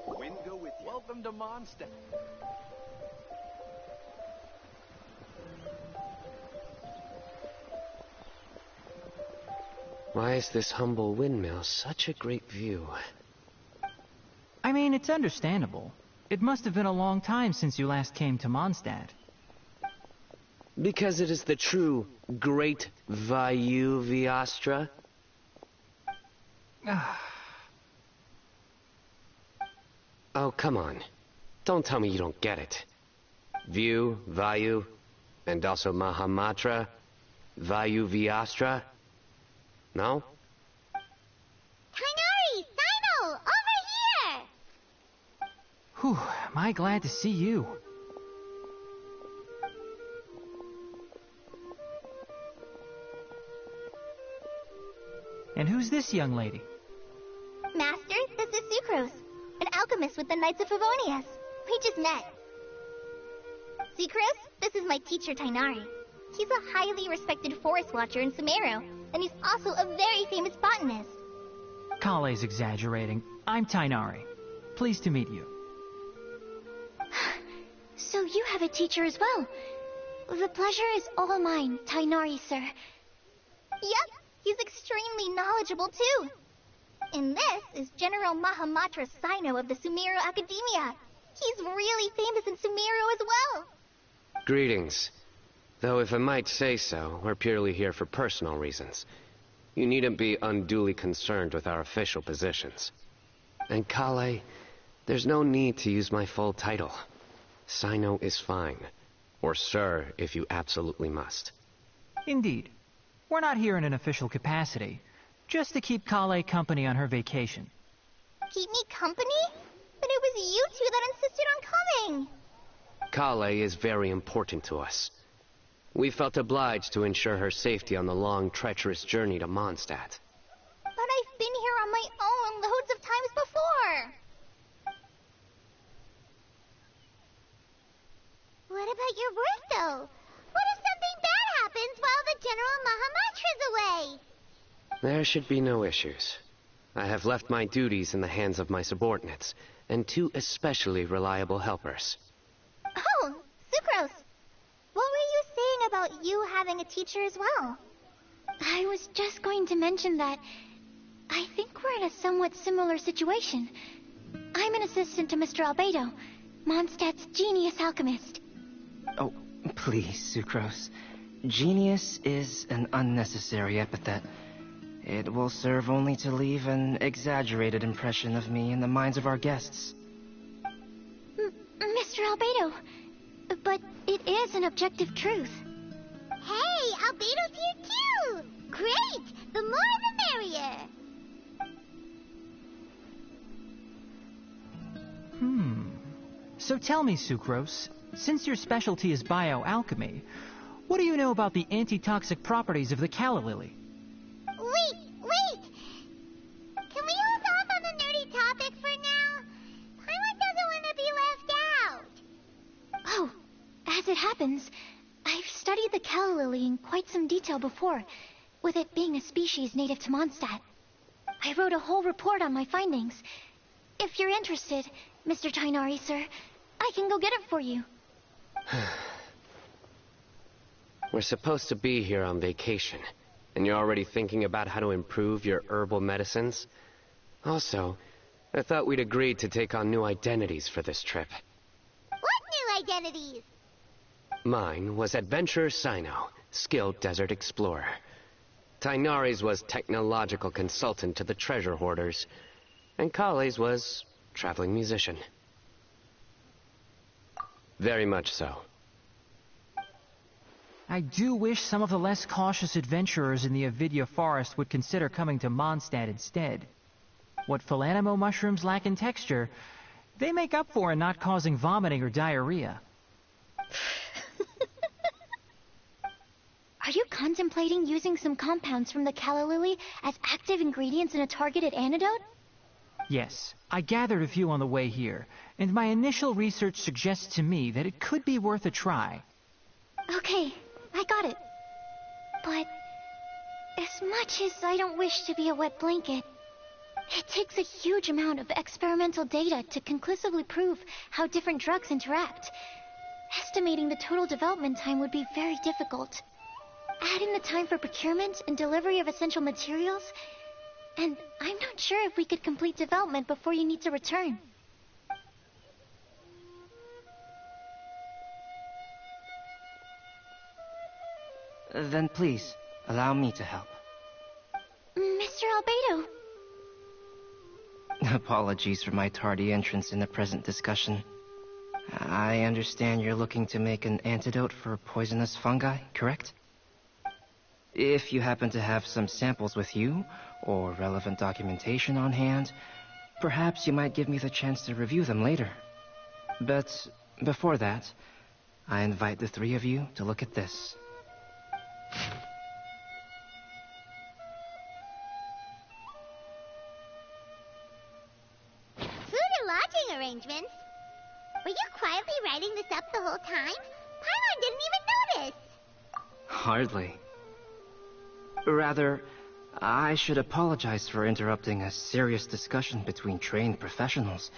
[SPEAKER 9] Wind go with you. Welcome to Mondstadt.
[SPEAKER 11] Why is this humble windmill such a great view?
[SPEAKER 4] I mean, it's understandable. It must have been a long time since you last came to Mondstadt.
[SPEAKER 11] Because it is the true Great Vayu Viastra? Oh, come on. Don't tell me you don't get it. View, Vayu, and also Mahamatra, Vayu Viastra. No?
[SPEAKER 7] Kainari! Sino! Over here!
[SPEAKER 4] Whew, am I glad to see you. And who's this young lady?
[SPEAKER 7] Master, this is Sucrose, an alchemist with the Knights of Favonius. We just met. Sucrose, this is my teacher Tainari. He's a highly respected forest watcher in Sumeru, and he's also a very famous botanist.
[SPEAKER 4] Kale's exaggerating. I'm Tainari. Pleased to meet you.
[SPEAKER 2] So you have a teacher as well. The pleasure is all mine, Tainari, sir.
[SPEAKER 7] Yep, he's extremely knowledgeable too. And this is General Mahamatra Sino of the Sumeru Academia. He's really famous in Sumeru as well.
[SPEAKER 11] Greetings. Though if I might say so, we're purely here for personal reasons. You needn't be unduly concerned with our official positions. And Kale, there's no need to use my full title. Sino is fine. Or sir, if you absolutely must.
[SPEAKER 4] Indeed. We're not here in an official capacity. Just to keep Kale company on her vacation.
[SPEAKER 7] Keep me company? But it was you two that insisted on coming.
[SPEAKER 11] Kale is very important to us. We felt obliged to ensure her safety on the long, treacherous journey to Mondstadt.
[SPEAKER 7] But I've been here on my own loads of times before. What about your work, though? What if something bad happens while the General Mahamatra's away?
[SPEAKER 11] There should be no issues. I have left my duties in the hands of my subordinates, and two especially reliable helpers.
[SPEAKER 7] Oh, Sucrose. What were you saying about you having a teacher as well?
[SPEAKER 2] I was just going to mention that I think we're in a somewhat similar situation. I'm an assistant to Mr. Albedo, Mondstadt's genius alchemist.
[SPEAKER 12] Oh, please, Sucrose. Genius is an unnecessary epithet. It will serve only to leave an exaggerated impression of me in the minds of our guests.
[SPEAKER 2] Mr. Albedo, but it is an objective truth.
[SPEAKER 7] Hey, Albedo's here too! Great! The more the merrier!
[SPEAKER 4] So tell me, Sucrose, since your specialty is bioalchemy, what do you know about the antitoxic properties of the calla lily?
[SPEAKER 7] Wait! Can we hold off on the nerdy topic for now? Paimon doesn't want to be left out.
[SPEAKER 2] Oh, as it happens, I've studied the calla lily in quite some detail before, with it being a species native to Mondstadt. I wrote a whole report on my findings. If you're interested, Mr. Tainari, sir, I can go get it for you.
[SPEAKER 11] We're supposed to be here on vacation, and you're already thinking about how to improve your herbal medicines? Also, I thought we'd agreed to take on new identities for this trip.
[SPEAKER 7] What new identities?
[SPEAKER 11] Mine was Adventurer Sino, skilled desert explorer. Tainari's was technological consultant to the treasure hoarders. And Kale's was traveling musician. Very much so.
[SPEAKER 4] I do wish some of the less cautious adventurers in the Avidya forest would consider coming to Mondstadt instead. What Philanimo mushrooms lack in texture, they make up for in not causing vomiting or diarrhea.
[SPEAKER 2] Are you contemplating using some compounds from the calla lily as active ingredients in a targeted antidote?
[SPEAKER 4] Yes, I gathered a few on the way here, and my initial research suggests to me that it could be worth a try.
[SPEAKER 2] Okay, I got it. But as much as I don't wish to be a wet blanket, it takes a huge amount of experimental data to conclusively prove how different drugs interact. Estimating the total development time would be very difficult. Add in the time for procurement and delivery of essential materials, and I'm not sure if we could complete development before you need to return.
[SPEAKER 12] Then please, allow me to help.
[SPEAKER 2] Mr. Albedo.
[SPEAKER 12] Apologies for my tardy entrance in the present discussion. I understand you're looking to make an antidote for poisonous fungi, correct? If you happen to have some samples with you, or relevant documentation on hand, perhaps you might give me the chance to review them later. But before that, I invite the three of you to look at this.
[SPEAKER 7] Food and lodging arrangements? Were you quietly writing this up the whole time? Paimon didn't even notice!
[SPEAKER 12] Hardly. Rather, I should apologize for interrupting a serious discussion between trained professionals,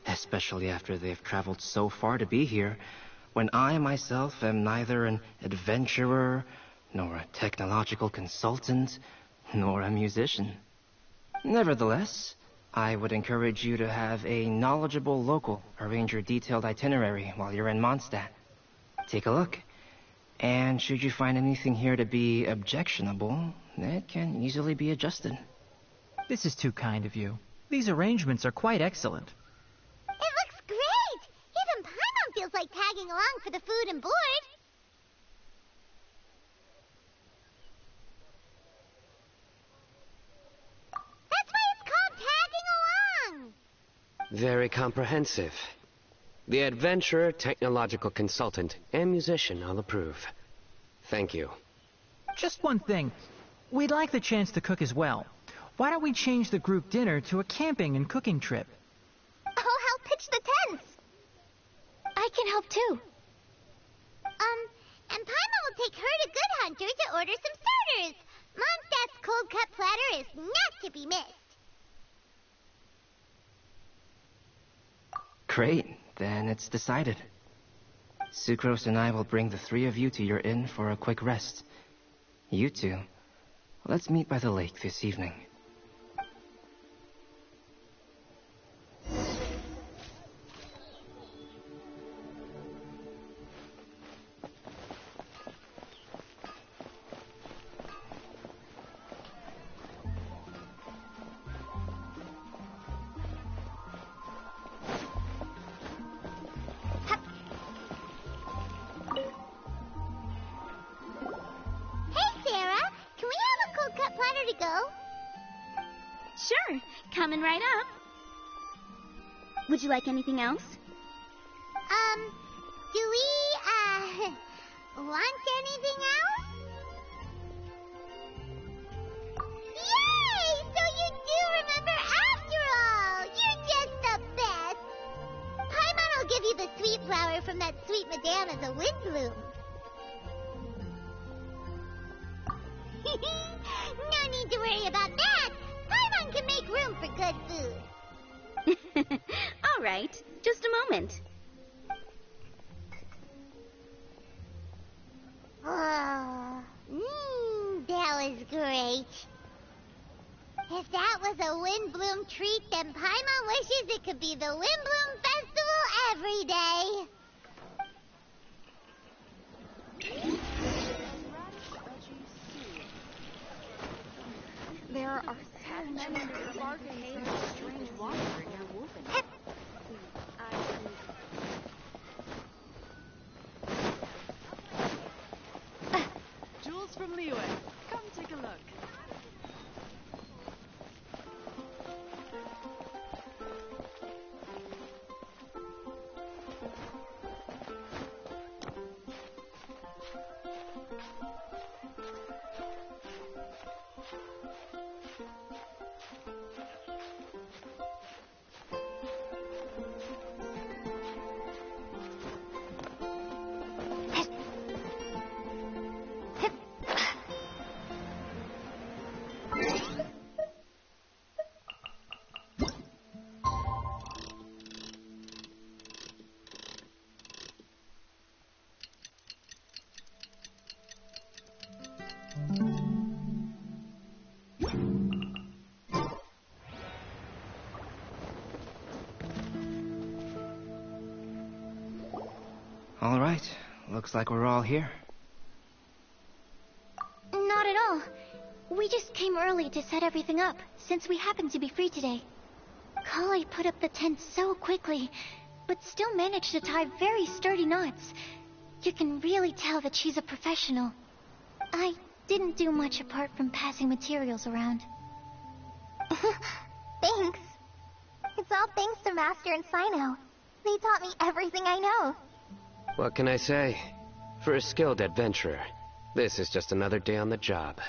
[SPEAKER 12] especially after they've traveled so far to be here, when I myself am neither an adventurer, nor a technological consultant, nor a musician. Nevertheless, I would encourage you to have a knowledgeable local arrange your detailed itinerary while you're in Mondstadt. Take a look. And should you find anything here to be objectionable, it can easily be adjusted.
[SPEAKER 4] This is too kind of you. These arrangements are quite excellent.
[SPEAKER 7] It looks great! Even Paimon feels like tagging along for the food and board. That's why it's called tagging along!
[SPEAKER 11] Very comprehensive. The adventurer, technological consultant, and musician all approve. Thank you.
[SPEAKER 4] Just one thing. We'd like the chance to cook as well. Why don't we change the group dinner to a camping and cooking trip?
[SPEAKER 7] I'll help pitch the tents.
[SPEAKER 2] I can help too.
[SPEAKER 7] And Paimon will take her to Good Hunter to order some starters. Mondstadt's cold-cut platter is not to be missed.
[SPEAKER 12] Great, then it's decided. Sucrose and I will bring the three of you to your inn for a quick rest. You two, let's meet by the lake this evening.
[SPEAKER 8] Sure, coming right up. Would you like anything else?
[SPEAKER 7] Do we, want anything else? Yay! So you do remember after all! You're just the best! Paimon will give you the sweet flower from that sweet madame as a wind bloom. No need to worry about that! Paimon can make room for good food.
[SPEAKER 8] All right, just a moment.
[SPEAKER 7] Oh, that was great. If that was a Windbloom treat, then Paimon wishes it could be the Windbloom Festival every day.
[SPEAKER 10] There are captured large haze of strange water near Wolfen. Jewels from Liyue. Come take a look.
[SPEAKER 12] All right, looks like we're all here.
[SPEAKER 2] Not at all. We just came early to set everything up, since we happen to be free today. Kale put up the tent so quickly, but still managed to tie very sturdy knots. You can really tell that she's a professional. I didn't do much apart from passing materials around.
[SPEAKER 7] Thanks. It's all thanks to Master and Sino. They taught me everything I know.
[SPEAKER 11] What can I say? For a skilled adventurer, this is just another day on the job.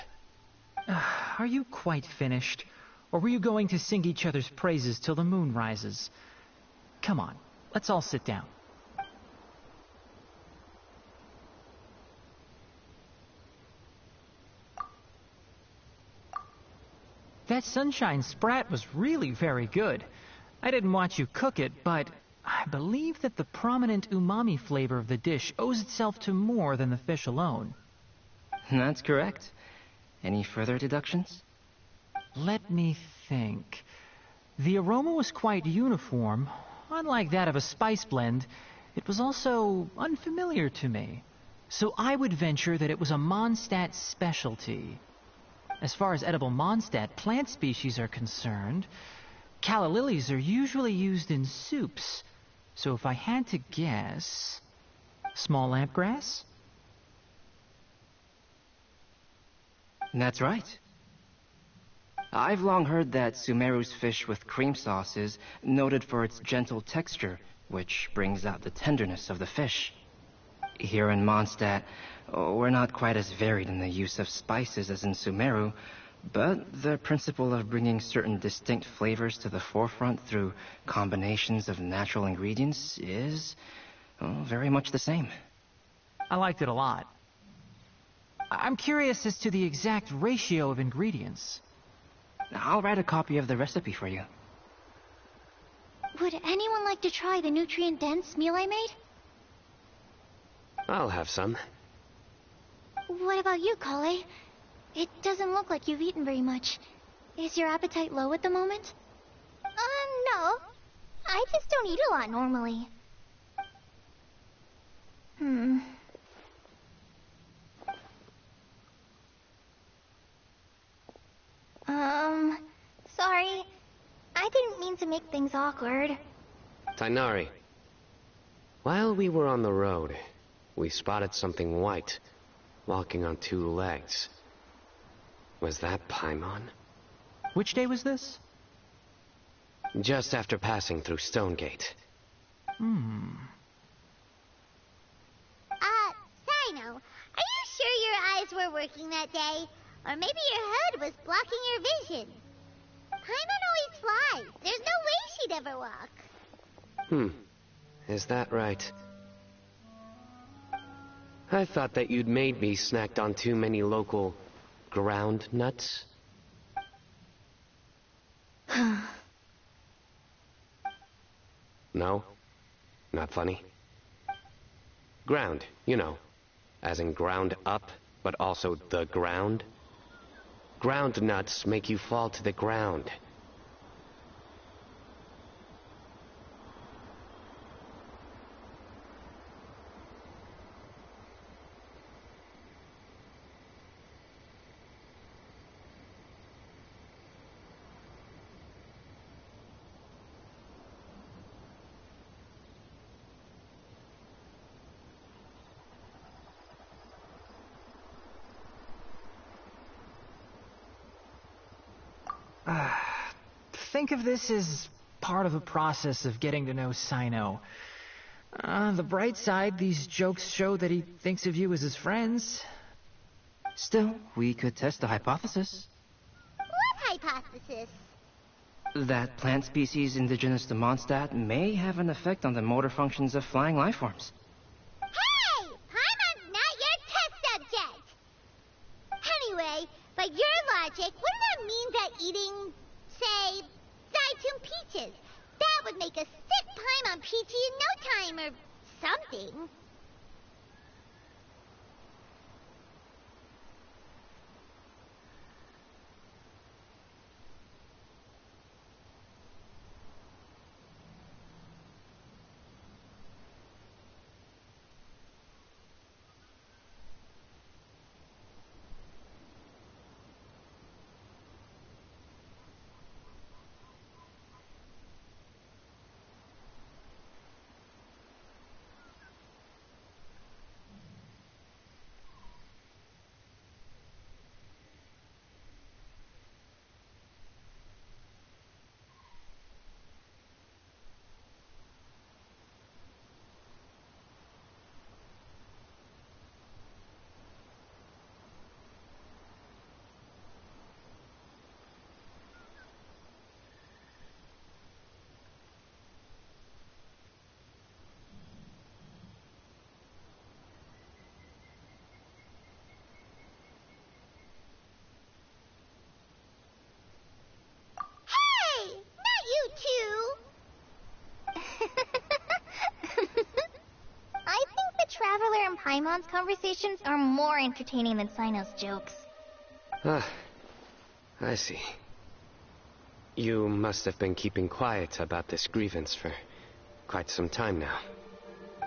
[SPEAKER 4] Are you quite finished? Or were you going to sing each other's praises till the moon rises? Come on, let's all sit down. That sunshine sprat was really very good. I didn't watch you cook it, but I believe that the prominent umami flavor of the dish owes itself to more than the fish alone.
[SPEAKER 12] That's correct. Any further deductions?
[SPEAKER 4] Let me think. The aroma was quite uniform. Unlike that of a spice blend, it was also unfamiliar to me. So I would venture that it was a Mondstadt specialty. As far as edible Mondstadt plant species are concerned, calla lilies are usually used in soups. So if I had to guess... small lampgrass?
[SPEAKER 12] That's right. I've long heard that Sumeru's fish with cream sauce is noted for its gentle texture, which brings out the tenderness of the fish. Here in Mondstadt, we're not quite as varied in the use of spices as in Sumeru, but the principle of bringing certain distinct flavors to the forefront through combinations of natural ingredients is very much the same.
[SPEAKER 4] I liked it a lot. I'm curious as to the exact ratio of ingredients.
[SPEAKER 12] I'll write a copy of the recipe for you.
[SPEAKER 2] Would anyone like to try the nutrient-dense meal I made?
[SPEAKER 11] I'll have some.
[SPEAKER 2] What about you, Kale? It doesn't look like you've eaten very much. Is your appetite low at the moment?
[SPEAKER 7] No. I just don't eat a lot normally. Sorry. I didn't mean to make things awkward.
[SPEAKER 11] Tainari, while we were on the road, we spotted something white, walking on two legs. Was that Paimon?
[SPEAKER 4] Which day was this?
[SPEAKER 11] Just after passing through Stonegate.
[SPEAKER 7] Sino, are you sure your eyes were working that day? Or maybe your hood was blocking your vision? Paimon always flies. There's no way she'd ever walk.
[SPEAKER 11] Is that right? I thought that you'd made me snacked on too many local ground nuts. No? Not funny? Ground, you know. As in ground up, but also the ground. ground nuts make you fall to the ground.
[SPEAKER 4] Think of this as part of the process of getting to know Sino. On the bright side, these jokes show that he thinks of you as his friends.
[SPEAKER 12] Still, we could test the hypothesis.
[SPEAKER 7] What hypothesis?
[SPEAKER 12] That plant species indigenous to Mondstadt may have an effect on the motor functions of flying lifeforms.
[SPEAKER 7] Hey! Paimon's not your test subject! Anyway, by your logic, wouldn't that mean that eating, say, Zaitun peaches, that would make a sick Paimon peachy in no time or something? Traveler and Paimon's conversations are more entertaining than Sino's jokes.
[SPEAKER 11] Ah, I see. You must have been keeping quiet about this grievance for quite some time now.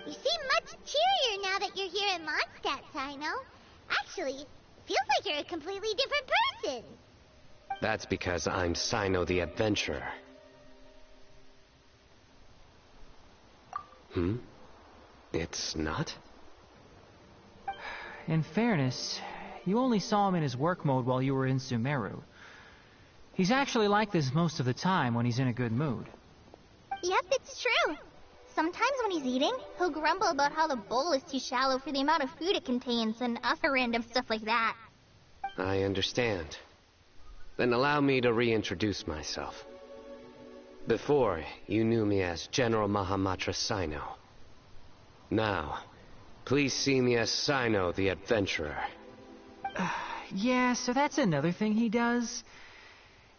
[SPEAKER 7] You seem much cheerier now that you're here in Mondstadt, Sino. Actually, feels like you're a completely different person.
[SPEAKER 11] That's because I'm Sino the Adventurer. It's not?
[SPEAKER 4] In fairness, you only saw him in his work mode while you were in Sumeru. He's actually like this most of the time when he's in a good mood.
[SPEAKER 7] Yep, it's true. Sometimes when he's eating, he'll grumble about how the bowl is too shallow for the amount of food it contains and other random stuff like that.
[SPEAKER 11] I understand. Then allow me to reintroduce myself. Before, you knew me as General Mahamatra Sino. Now, please see me as Sino the Adventurer.
[SPEAKER 4] Yeah, so that's another thing he does.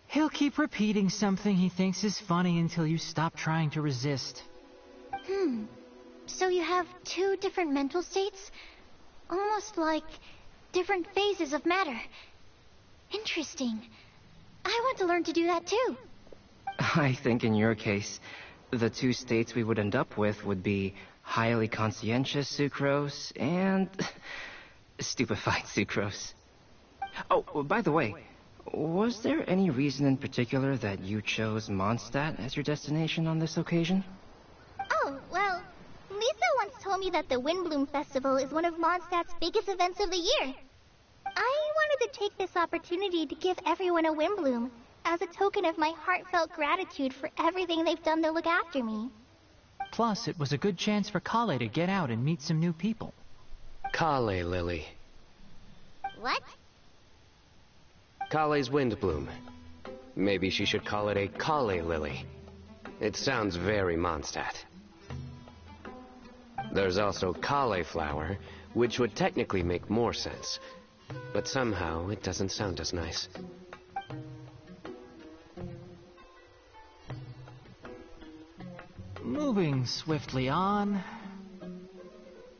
[SPEAKER 4] He'll keep repeating something he thinks is funny until you stop trying to resist.
[SPEAKER 2] So you have two different mental states? Almost like different phases of matter. Interesting. I want to learn to do that too.
[SPEAKER 12] I think in your case, the two states we would end up with would be highly conscientious sucrose and stupefied sucrose. Oh, by the way, was there any reason in particular that you chose Mondstadt as your destination on this occasion?
[SPEAKER 7] Oh, well, Lisa once told me that the Windbloom Festival is one of Mondstadt's biggest events of the year. I wanted to take this opportunity to give everyone a Windbloom as a token of my heartfelt gratitude for everything they've done to look after me.
[SPEAKER 4] Plus, it was a good chance for Kale to get out and meet some new people.
[SPEAKER 11] Kale Lily.
[SPEAKER 7] What?
[SPEAKER 11] Kale's Windbloom. Maybe she should call it a Kale Lily. It sounds very Mondstadt. There's also cauliflower, which would technically make more sense. But somehow, it doesn't sound as nice.
[SPEAKER 4] Moving swiftly on.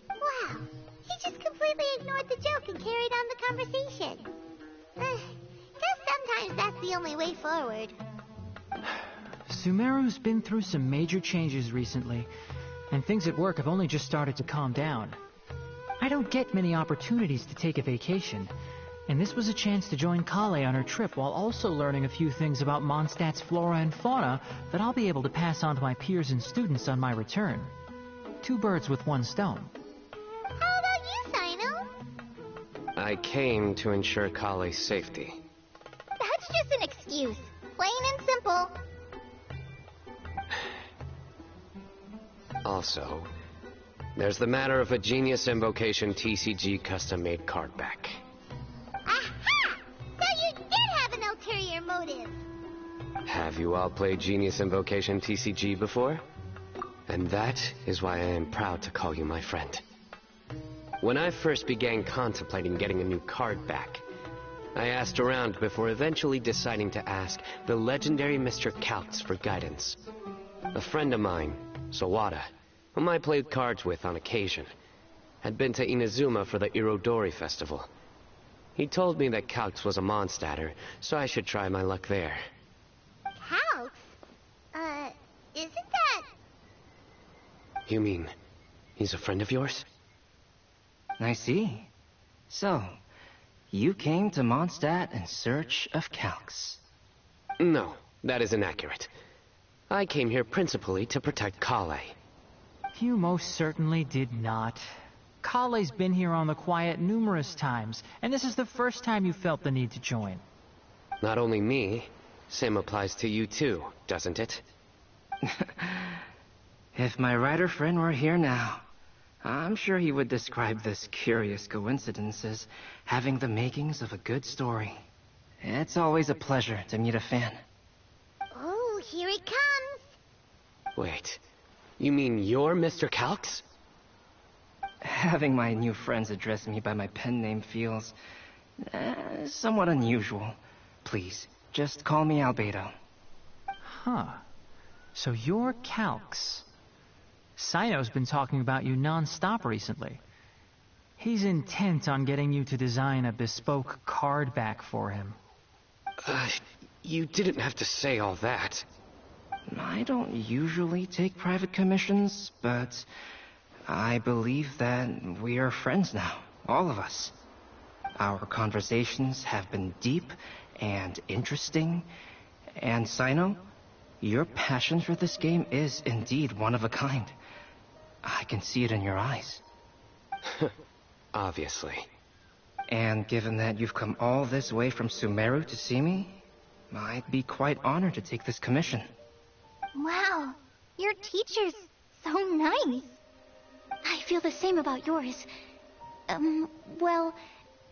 [SPEAKER 7] Wow, he just completely ignored the joke and carried on the conversation. Guess only way forward.
[SPEAKER 4] Sumeru's been through some major changes recently, and things at work have only just started to calm down. I don't get many opportunities to take a vacation, and this was a chance to join Kale on her trip while also learning a few things about Mondstadt's flora and fauna that I'll be able to pass on to my peers and students on my return. 2 birds with 1 stone.
[SPEAKER 7] How about you, Sino?
[SPEAKER 11] I came to ensure Kale's safety.
[SPEAKER 7] That's just an excuse. Plain and simple.
[SPEAKER 11] Also, there's the matter of a Genius Invocation TCG custom-made card back.
[SPEAKER 7] Aha! So you did have an ulterior motive.
[SPEAKER 11] Have you all played Genius Invocation TCG before? And that is why I am proud to call you my friend. When I first began contemplating getting a new card back, I asked around before eventually deciding to ask the legendary Mr. Calx for guidance. A friend of mine, Sawada, whom I played cards with on occasion, had been to Inazuma for the Irodori festival. He told me that Calx was a Mondstadter, so I should try my luck there.
[SPEAKER 7] Calx? Isn't that...
[SPEAKER 11] You mean, he's a friend of yours?
[SPEAKER 12] I see. So, you came to Mondstadt in search of Calx.
[SPEAKER 11] No, that is inaccurate. I came here principally to protect Kale.
[SPEAKER 4] You most certainly did not. Kale's been here on the quiet numerous times, and this is the first time you felt the need to join.
[SPEAKER 11] Not only me, same applies to you too, doesn't it?
[SPEAKER 12] If my writer friend were here now, I'm sure he would describe this curious coincidence as having the makings of a good story. It's always a pleasure to meet a fan.
[SPEAKER 7] Oh, here it comes.
[SPEAKER 11] Wait, you mean you're Mr. Calx?
[SPEAKER 12] Having my new friends address me by my pen name feels somewhat unusual. Please, just call me Albedo.
[SPEAKER 4] Huh. So you're Calx. Sino's been talking about you non-stop recently. He's intent on getting you to design a bespoke card back for him.
[SPEAKER 11] You didn't have to say all that.
[SPEAKER 12] I don't usually take private commissions, but I believe that we are friends now, all of us. Our conversations have been deep and interesting, and Sino, your passion for this game is indeed one of a kind. I can see it in your eyes.
[SPEAKER 11] Obviously.
[SPEAKER 12] And given that you've come all this way from Sumeru to see me, I'd be quite honored to take this commission.
[SPEAKER 7] Wow, your teacher's so nice.
[SPEAKER 2] I feel the same about yours. Well,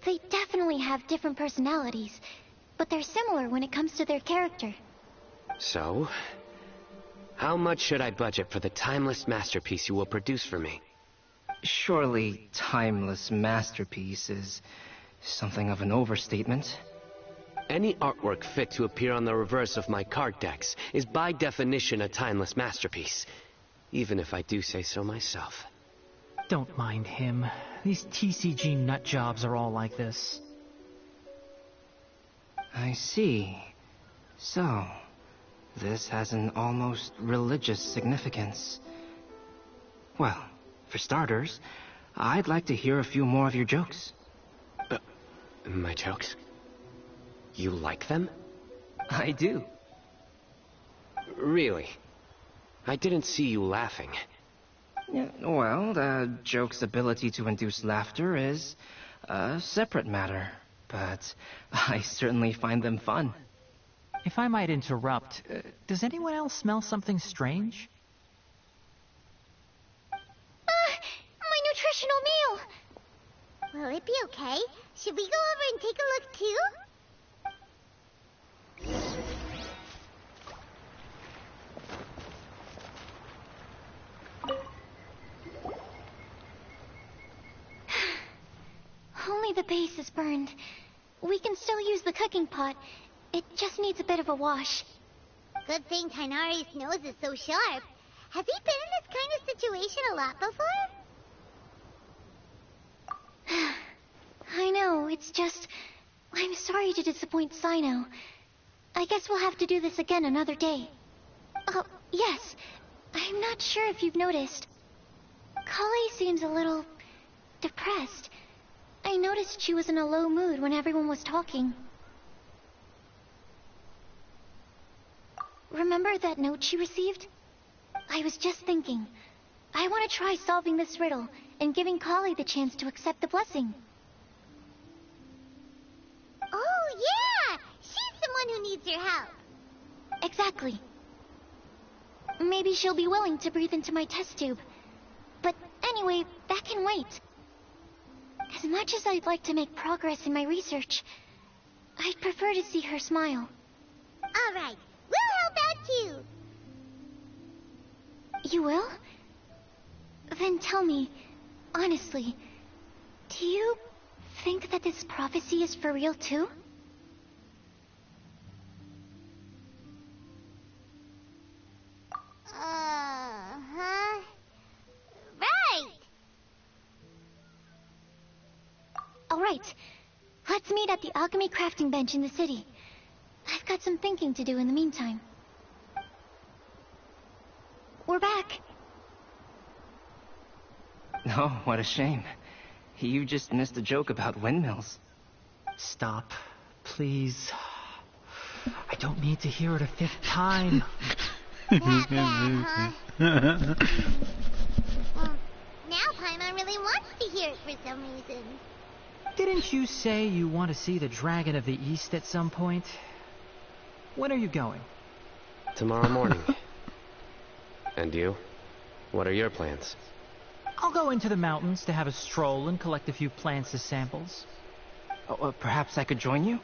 [SPEAKER 2] they definitely have different personalities, but they're similar when it comes to their character.
[SPEAKER 11] So, how much should I budget for the timeless masterpiece you will produce for me?
[SPEAKER 12] Surely, timeless masterpiece is something of an overstatement.
[SPEAKER 11] Any artwork fit to appear on the reverse of my card decks is by definition a timeless masterpiece, even if I do say so myself.
[SPEAKER 4] Don't mind him. These TCG nut jobs are all like this.
[SPEAKER 12] I see. So, this has an almost religious significance. Well, for starters, I'd like to hear a few more of your jokes.
[SPEAKER 11] My jokes? You like them?
[SPEAKER 12] I do.
[SPEAKER 11] Really? I didn't see you laughing.
[SPEAKER 12] Yeah, well, the joke's ability to induce laughter is a separate matter, but I certainly find them fun.
[SPEAKER 4] If I might interrupt, does anyone else smell something strange?
[SPEAKER 7] My nutritional meal! Will it be okay? Should we go over and take a look too?
[SPEAKER 2] Only the base is burned. We can still use the cooking pot. It just needs a bit of a wash.
[SPEAKER 7] Good thing Tainari's nose is so sharp. Has he been in this kind of situation a lot before?
[SPEAKER 2] I know, it's just... I'm sorry to disappoint Sino. I guess we'll have to do this again another day. Oh, yes. I'm not sure if you've noticed. Kale seems a little depressed. I noticed she was in a low mood when everyone was talking. Remember that note she received? I was just thinking. I want to try solving this riddle and giving Kale the chance to accept the blessing.
[SPEAKER 7] Oh, yeah! She's the one who needs your help.
[SPEAKER 2] Exactly. Maybe she'll be willing to breathe into my test tube. But anyway, that can wait. As much as I'd like to make progress in my research, I'd prefer to see her smile.
[SPEAKER 7] All right, we'll help out too.
[SPEAKER 2] You will? Then tell me, honestly, do you think that this prophecy is for real too?
[SPEAKER 7] Huh? Right!
[SPEAKER 2] Alright, let's meet at the alchemy crafting bench in the city. I've got some thinking to do in the meantime. We're back.
[SPEAKER 12] Oh, what a shame. You just missed a joke about windmills.
[SPEAKER 4] Stop, please. I don't need to hear it a fifth time.
[SPEAKER 7] Well, now Paimon really wants to hear it for some reason.
[SPEAKER 4] Didn't you say you want to see the Dragon of the East at some point? When are you going?
[SPEAKER 11] Tomorrow morning. And you? What are your plans?
[SPEAKER 4] I'll go into the mountains to have a stroll and collect a few plants as samples.
[SPEAKER 12] Oh, perhaps I could join you?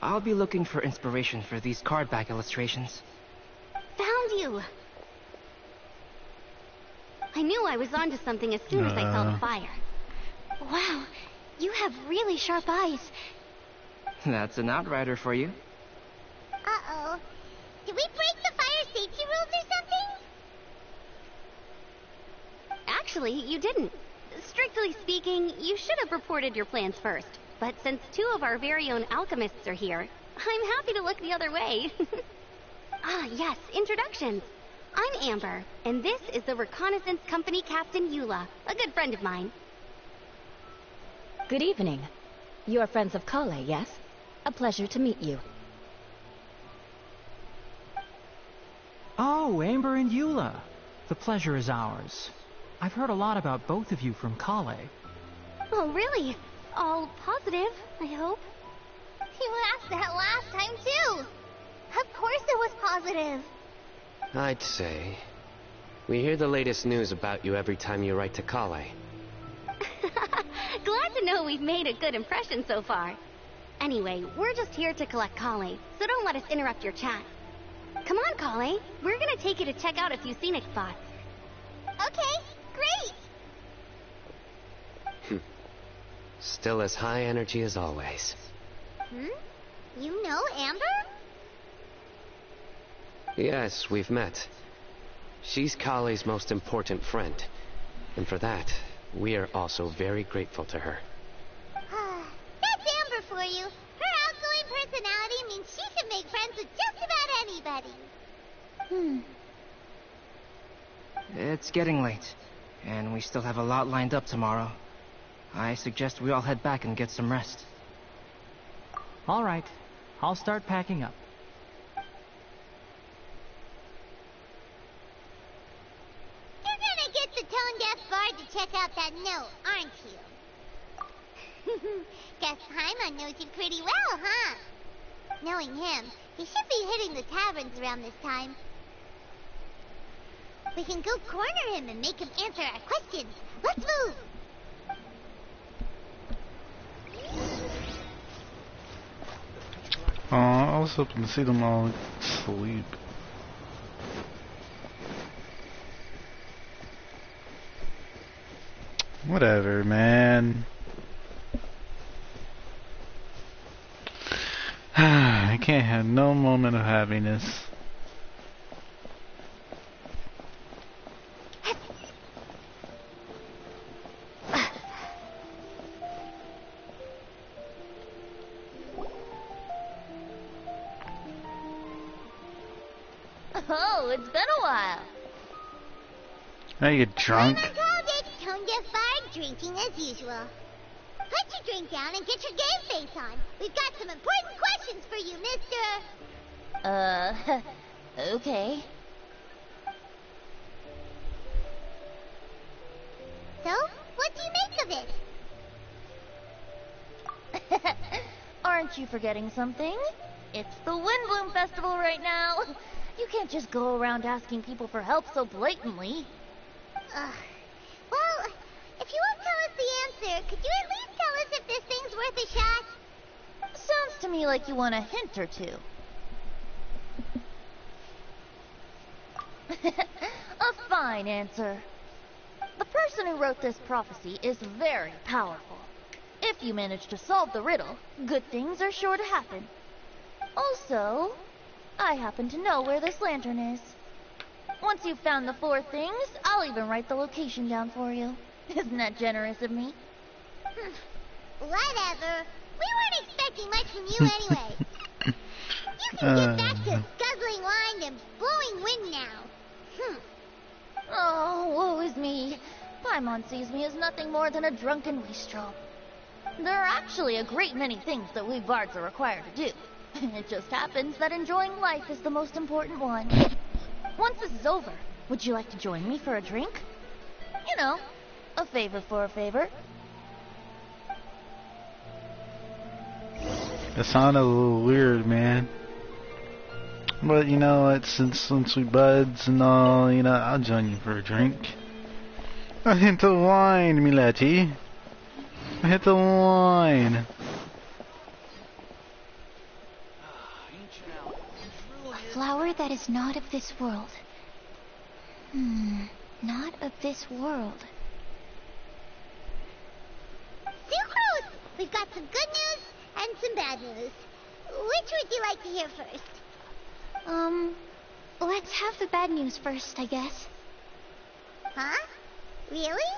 [SPEAKER 12] I'll be looking for inspiration for these card back illustrations.
[SPEAKER 8] Found you! I knew I was onto something as soon as I saw the fire.
[SPEAKER 2] Wow, you have really sharp eyes.
[SPEAKER 12] That's an outrider for you.
[SPEAKER 7] Uh-oh. Did we break the fire safety rules or something?
[SPEAKER 8] Actually, you didn't. Strictly speaking, you should have reported your plans first. But since two of our very own alchemists are here, I'm happy to look the other way. Ah, yes, introductions. I'm Amber, and this is the Reconnaissance Company Captain Eula, a good friend of mine.
[SPEAKER 5] Good evening. You're friends of Kale, yes? A pleasure to meet you.
[SPEAKER 4] Oh, Amber and Eula. The pleasure is ours. I've heard a lot about both of you from Kale.
[SPEAKER 8] Oh, really? All positive, I hope.
[SPEAKER 7] You asked that last time, too. Of course it was positive.
[SPEAKER 11] I'd say. We hear the latest news about you every time you write to Kale.
[SPEAKER 8] Glad to know we've made a good impression so far. Anyway, we're just here to collect Kale, so don't let us interrupt your chat. Come on, Kale. We're gonna take you to check out a few scenic spots.
[SPEAKER 7] Okay, great.
[SPEAKER 11] Still as high energy as always.
[SPEAKER 7] You know Amber?
[SPEAKER 11] Yes, we've met. She's Kale's most important friend. And for that, we are also very grateful to her.
[SPEAKER 7] That's Amber for you. Her outgoing personality means she can make friends with just about anybody.
[SPEAKER 12] It's getting late, and we still have a lot lined up tomorrow. I suggest we all head back and get some rest.
[SPEAKER 4] All right, I'll start packing up.
[SPEAKER 7] You're gonna get the tone-deaf bard to check out that note, aren't you? Guess Paimon knows you pretty well, huh? Knowing him, he should be hitting the taverns around this time. We can go corner him and make him answer our questions. Let's move!
[SPEAKER 3] I was hoping to see them all sleep. Whatever, man. I can't have no moment of happiness.
[SPEAKER 13] Oh, it's been a while.
[SPEAKER 3] Are you drunk?
[SPEAKER 7] Timer called it. Tone deaf bar, drinking as usual. Put your drink down and get your game face on. We've got some important questions for you, mister.
[SPEAKER 13] Okay.
[SPEAKER 7] So, what do you make of it?
[SPEAKER 13] Aren't you forgetting something? It's the Windbloom Festival right now. You can't just go around asking people for help so blatantly.
[SPEAKER 7] Well, if you won't tell us the answer, could you at least tell us if this thing's worth a shot?
[SPEAKER 13] Sounds to me like you want a hint or two. A fine answer. The person who wrote this prophecy is very powerful. If you manage to solve the riddle, good things are sure to happen. Also, I happen to know where this lantern is. Once you've found the 4 things, I'll even write the location down for you. Isn't that generous of me?
[SPEAKER 7] Whatever. We weren't expecting much from you anyway. You can get back to guzzling wine and blowing wind now.
[SPEAKER 13] Oh, woe is me. Paimon sees me as nothing more than a drunken wastrel. There are actually a great many things that we bards are required to do. It just happens that enjoying life is the most important one. Once this is over, would you like to join me for a drink? You know, a favor for a favor.
[SPEAKER 3] It sounded a little weird, man. But you know what, since we buds and all, you know, I'll join you for a drink. A hint of wine, milady. A hint of wine.
[SPEAKER 2] A flower that is not of this world. Not of this world.
[SPEAKER 7] Sucrose! We've got some good news and some bad news. Which would you like to hear first?
[SPEAKER 2] Let's have the bad news first, I guess.
[SPEAKER 7] Huh? Really?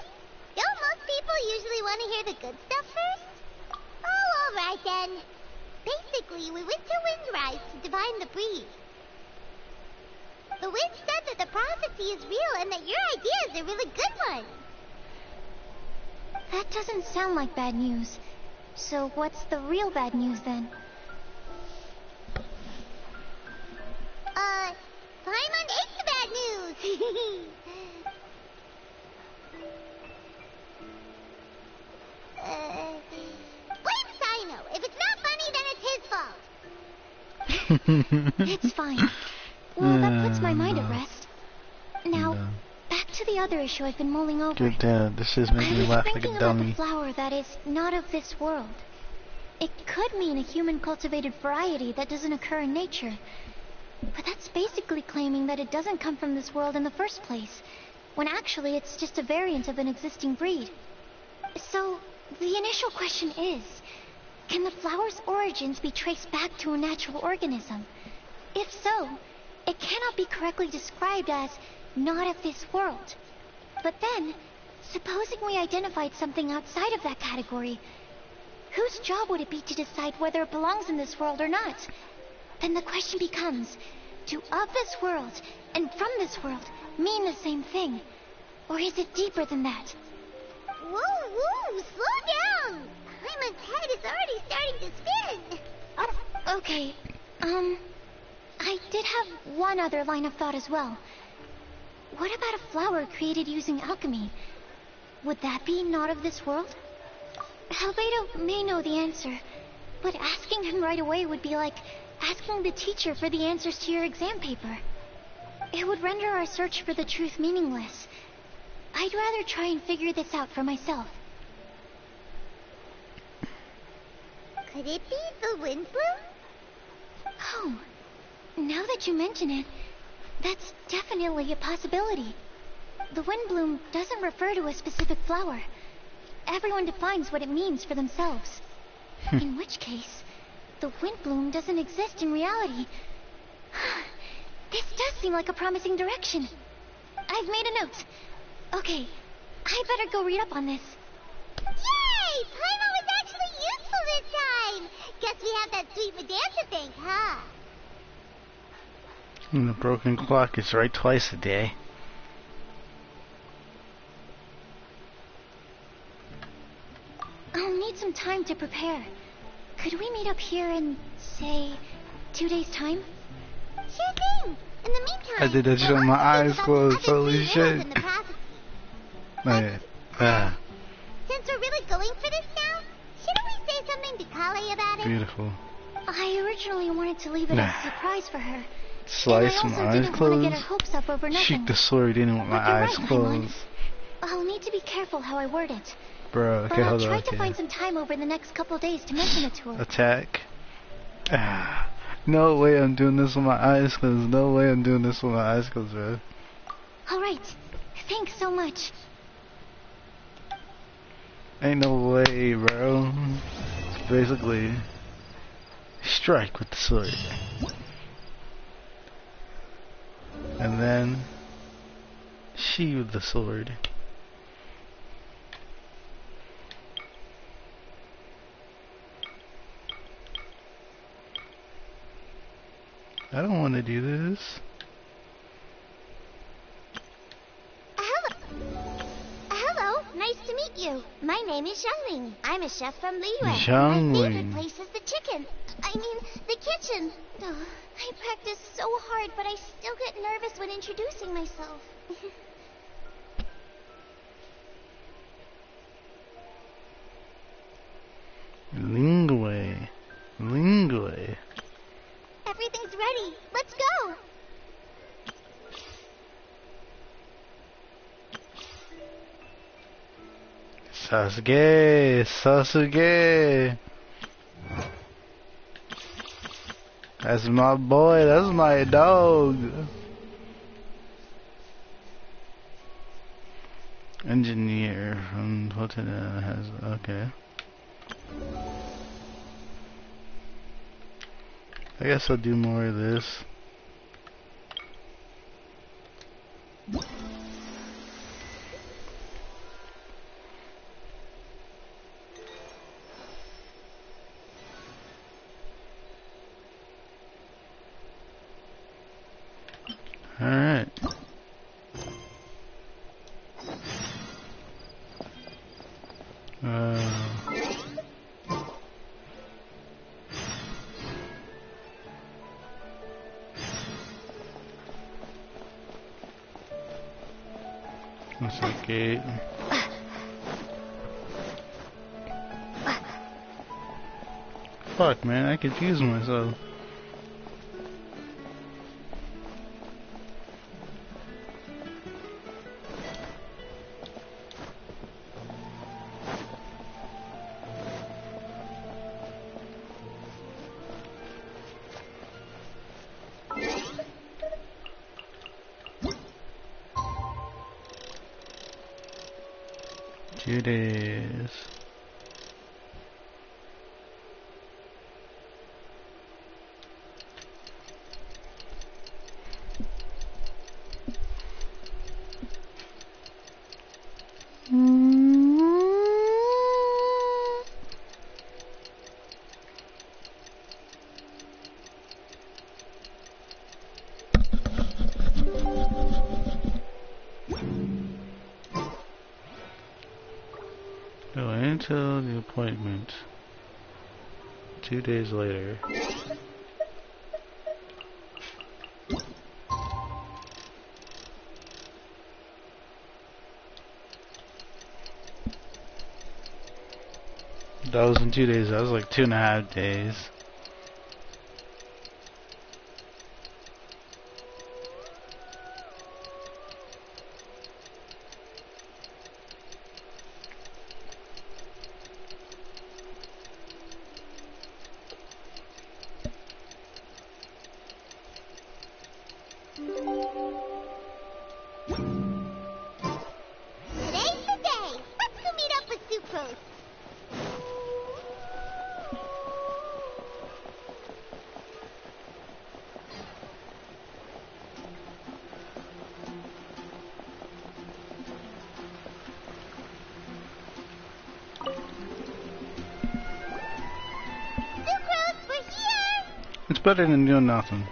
[SPEAKER 7] Don't most people usually want to hear the good stuff first? Oh, alright then. Basically, we went to Windrise to divine the breeze. The wind said that the prophecy is real and that your idea is a really good one.
[SPEAKER 2] That doesn't sound like bad news. So what's the real bad news then?
[SPEAKER 7] Paimon ate the bad news. Blame Sino. If it's not funny, then it's his fault.
[SPEAKER 2] It's fine. Well, that puts my mind at rest. Now, back to the other issue I've been mulling over.
[SPEAKER 3] Good dad, this is making me laugh like a
[SPEAKER 2] About
[SPEAKER 3] dummy.
[SPEAKER 2] the flower that is not of this world. It could mean a human-cultivated variety that doesn't occur in nature. But that's basically claiming that it doesn't come from this world in the first place, when actually it's just a variant of an existing breed. So, the initial question is, can the flower's origins be traced back to a natural organism? If so, it cannot be correctly described as not of this world. But then, supposing we identified something outside of that category, whose job would it be to decide whether it belongs in this world or not? Then the question becomes, do of this world and from this world mean the same thing? Or is it deeper than that?
[SPEAKER 7] Whoa, slow down! Paimon's head is already starting to spin.
[SPEAKER 2] Okay, I did have one other line of thought as well. What about a flower created using alchemy? Would that be not of this world? Albedo may know the answer, but asking him right away would be like asking the teacher for the answers to your exam paper. It would render our search for the truth meaningless. I'd rather try and figure this out for myself.
[SPEAKER 7] Could it be the Windbloom?
[SPEAKER 2] Oh, now that you mention it, that's definitely a possibility. The Windbloom doesn't refer to a specific flower. Everyone defines what it means for themselves. In which case, the Windbloom doesn't exist in reality. This does seem like a promising direction. I've made a note. Okay, I better go read up on this.
[SPEAKER 7] Yay! Paimon was actually useful this time! Guess we have that sweet Medea to thank, huh?
[SPEAKER 3] And the broken clock is right twice a day.
[SPEAKER 2] I'll need some time to prepare. Could we meet up here in, say, 2 days' time?
[SPEAKER 7] Sure thing. In the meantime,
[SPEAKER 3] I did that shit with my eyes closed. Holy shit.
[SPEAKER 7] Since we're really going for this now, shouldn't we say something to Kale about it?
[SPEAKER 3] Beautiful.
[SPEAKER 2] I originally wanted to leave it as a surprise for her.
[SPEAKER 3] Slice my eyes
[SPEAKER 2] didn't want to get her
[SPEAKER 3] closed.
[SPEAKER 2] hopes up over nothing.
[SPEAKER 3] Shoot the sword in with my
[SPEAKER 2] But you're
[SPEAKER 3] eyes
[SPEAKER 2] right,
[SPEAKER 3] closed.
[SPEAKER 2] Paimon. I'll need to be careful how I word it.
[SPEAKER 3] Bro, okay,
[SPEAKER 2] But I'll
[SPEAKER 3] hold
[SPEAKER 2] try
[SPEAKER 3] on.
[SPEAKER 2] to find some time over the next couple days to mention it to her.
[SPEAKER 3] Attack. No way I'm doing this with my eyes closed. No way I'm doing this with my eyes closed, bro.
[SPEAKER 2] Alright. Thanks so much.
[SPEAKER 3] Ain't no way, bro. It's basically strike with the sword. And then sheathe the sword. I don't want to do this.
[SPEAKER 7] Hello, nice to meet you. My name is Xiangling. I'm a chef from Liyue.
[SPEAKER 3] Xiangling.
[SPEAKER 7] My favorite place is the chicken. The kitchen. Ugh, I practice so hard, but I still get nervous when introducing myself.
[SPEAKER 3] Lingue. Lingue.
[SPEAKER 7] Everything's ready. Let's go.
[SPEAKER 3] Sasuke. Sasuke. That's my boy. That's my dog. Engineer from Hotena has okay. I guess I'll do more of this. Alright. That's the gate. Fuck, man, I confuse myself. It is. Go until the appointment. 2 days later. That wasn't 2 days, that was like 2.5 days.
[SPEAKER 7] Today's the day. Let's go meet up with Sucrose. Sucrose, we're here.
[SPEAKER 3] It's better than doing nothing.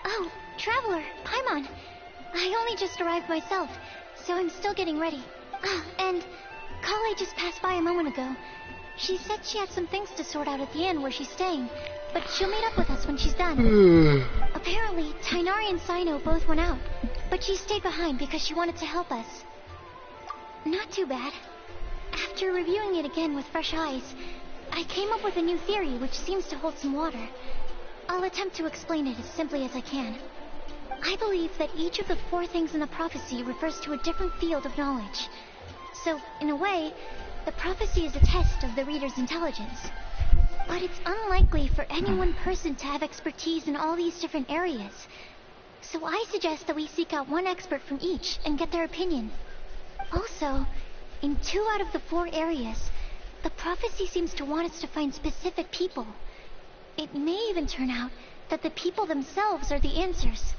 [SPEAKER 2] Oh, I only just arrived myself, so I'm still getting ready. And Kale just passed by a moment ago. She said she had some things to sort out at the inn where she's staying, but she'll meet up with us when she's done. Apparently, Tainari and Sino both went out, but she stayed behind because she wanted to help us. Not too bad. After reviewing it again with fresh eyes, I came up with a new theory which seems to hold some water. I'll attempt to explain it as simply as I can. I believe that each of the 4 things in the prophecy refers to a different field of knowledge. So, in a way, the prophecy is a test of the reader's intelligence. But it's unlikely for any one person to have expertise in all these different areas. So I suggest that we seek out one expert from each and get their opinion. Also, in 2 out of the 4 areas, the prophecy seems to want us to find specific people. It may even turn out that the people themselves are the answers.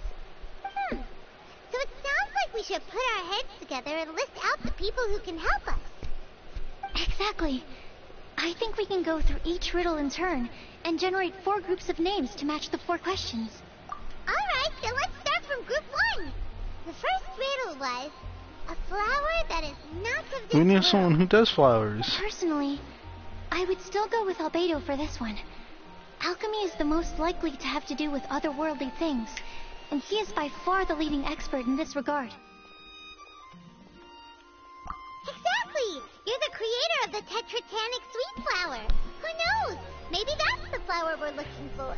[SPEAKER 7] So it sounds like we should put our heads together and list out the people who can help us.
[SPEAKER 2] Exactly. I think we can go through each riddle in turn and generate 4 groups of names to match the 4 questions.
[SPEAKER 7] Alright, so let's start from group 1. The first riddle was, a flower that is not of this
[SPEAKER 3] We need
[SPEAKER 7] world.
[SPEAKER 3] someone who does flowers.
[SPEAKER 2] Personally, I would still go with Albedo for this one. Alchemy is the most likely to have to do with otherworldly things, and he is by far the leading expert in this regard.
[SPEAKER 7] Exactly! You're the creator of the Tetratanic sweet flower. Who knows? Maybe that's the flower we're looking for.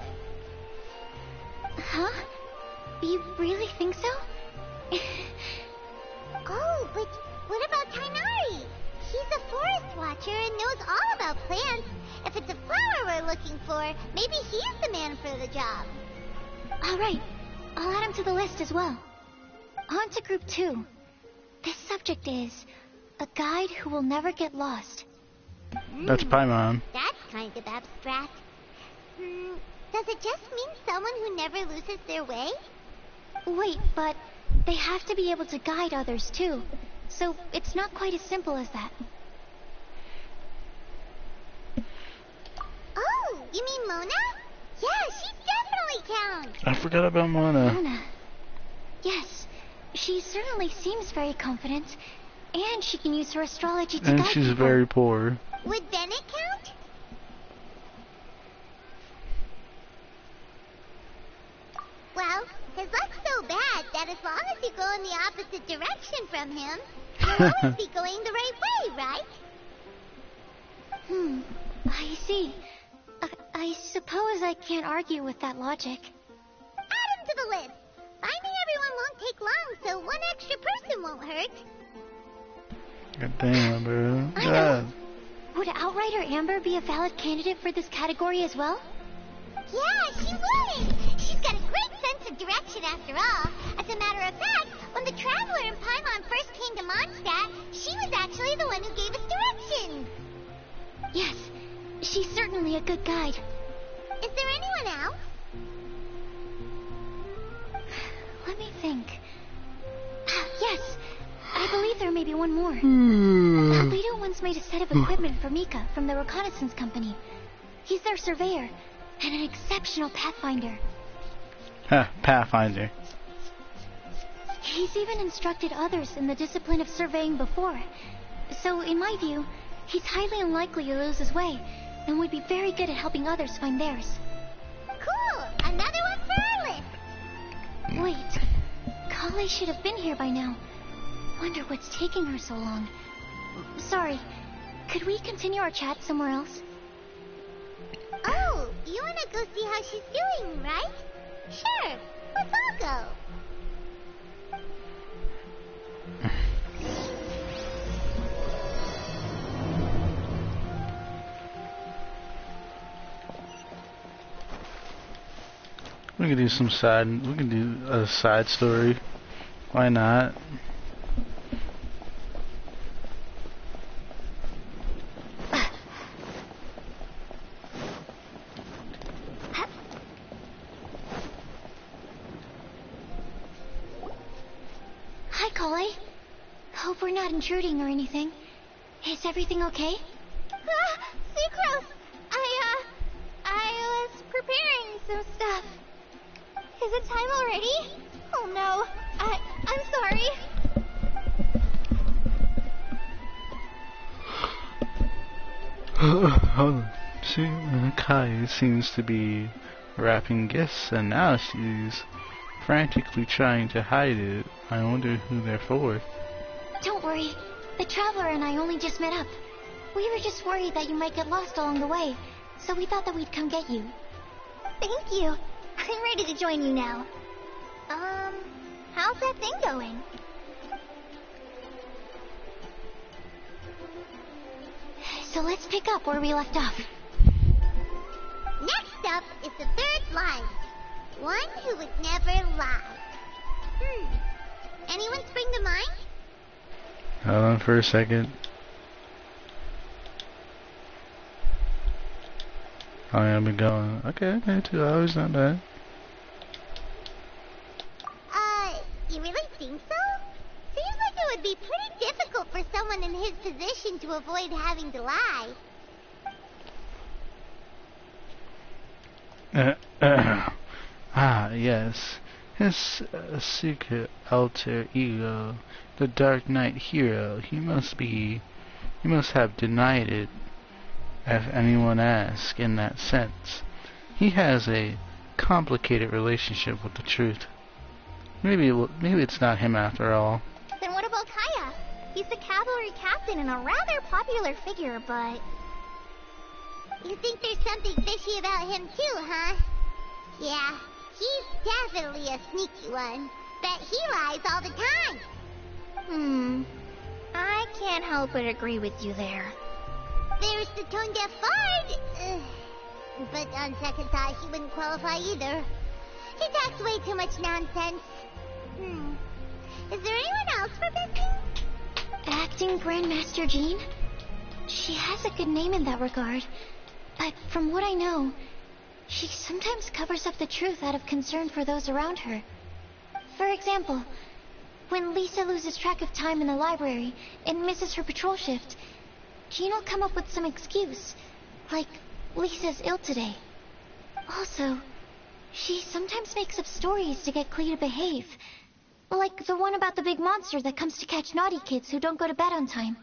[SPEAKER 2] Huh? You really think so?
[SPEAKER 7] Oh, but what about Tainari? He's a forest watcher and knows all about plants. If it's a flower we're looking for, maybe he's the man for the job.
[SPEAKER 2] Alright, I'll add him to the list as well. On to group 2. This subject is a guide who will never get lost.
[SPEAKER 3] That's Paimon.
[SPEAKER 7] That's kind of abstract. Does it just mean someone who never loses their way?
[SPEAKER 2] Wait, but they have to be able to guide others too, so it's not quite as simple as that.
[SPEAKER 7] Oh, you mean Mona? Yeah, she definitely counts.
[SPEAKER 3] I forgot about Mona.
[SPEAKER 2] Mona. Yes, she certainly seems very confident, and she can use her astrology to
[SPEAKER 3] And
[SPEAKER 2] guide
[SPEAKER 3] she's
[SPEAKER 2] people.
[SPEAKER 3] very poor.
[SPEAKER 7] Would Bennett count? Well, his luck's so bad that as long as you go in the opposite direction from him, you'll always be going the right way, right?
[SPEAKER 2] I see. I suppose I can't argue with that logic.
[SPEAKER 7] Add him to the list. Finding everyone won't take long, so one extra person won't hurt.
[SPEAKER 3] God damn, bro.
[SPEAKER 2] I
[SPEAKER 3] God.
[SPEAKER 2] know. Would Outrider Amber be a valid candidate for this category as well?
[SPEAKER 7] Yeah, she would! She's got a great sense of direction after all. As a matter of fact, when the Traveler and Paimon first came to Mondstadt, she was actually the one who gave us directions.
[SPEAKER 2] Yes, she's certainly a good guide.
[SPEAKER 7] Is there anyone else?
[SPEAKER 2] Let me think. Yes, I believe there may be one more. Albedo once made a set of equipment for Mika from the reconnaissance company. He's their surveyor and an exceptional pathfinder.
[SPEAKER 3] Pathfinder.
[SPEAKER 2] He's even instructed others in the discipline of surveying before. So, in my view, he's highly unlikely to lose his way, and would be very good at helping others find theirs.
[SPEAKER 7] Cool! Another one for our list!
[SPEAKER 2] Wait, Kale should have been here by now. Wonder what's taking her so long. Sorry, could we continue our chat somewhere else?
[SPEAKER 7] Oh, you wanna go see how she's doing, right? Sure, let's all go.
[SPEAKER 3] We could do some side. We can do a side story. Why not?
[SPEAKER 2] Hi, Kale. Hope we're not intruding or anything. Is everything okay?
[SPEAKER 7] Sucrose! I was preparing some stuff. Is it time already? Oh no, I'm
[SPEAKER 3] See, Kai seems to be wrapping gifts, and now she's frantically trying to hide it. I wonder who they're for.
[SPEAKER 2] Don't worry. The Traveler and I only just met up. We were just worried that you might get lost along the way, so we thought that we'd come get you.
[SPEAKER 7] Thank you. I'm ready to join you now. How's that thing going?
[SPEAKER 2] So let's pick up where we left off.
[SPEAKER 14] Next up is the third line. One who would never lie. Anyone spring to mind?
[SPEAKER 3] Hold on for a second. I am going. Okay, 2 hours, not bad.
[SPEAKER 14] You really think so? Seems like it would be pretty difficult for someone in his position to avoid having to lie.
[SPEAKER 3] Yes. His secret alter ego, the Dark Knight hero, he must have denied it, if anyone asks, in that sense. He has a complicated relationship with the truth. Maybe it's not him after all.
[SPEAKER 7] Then what about Kaya? He's the cavalry captain and a rather popular figure, but...
[SPEAKER 14] You think there's something fishy about him too, huh? Yeah, he's definitely a sneaky one. Bet he lies all the time.
[SPEAKER 7] I can't help but agree with you there.
[SPEAKER 14] There's the tone-deaf bard. But on second thought, he wouldn't qualify either. He talks way too much nonsense. Is there anyone else for picking?
[SPEAKER 2] Acting Grandmaster Jean? She has a good name in that regard. But from what I know, she sometimes covers up the truth out of concern for those around her. For example, when Lisa loses track of time in the library and misses her patrol shift, Jean will come up with some excuse, like Lisa's ill today. Also, she sometimes makes up stories to get Klee to behave, like the one about the big monster that comes to catch naughty kids who don't go to bed on time.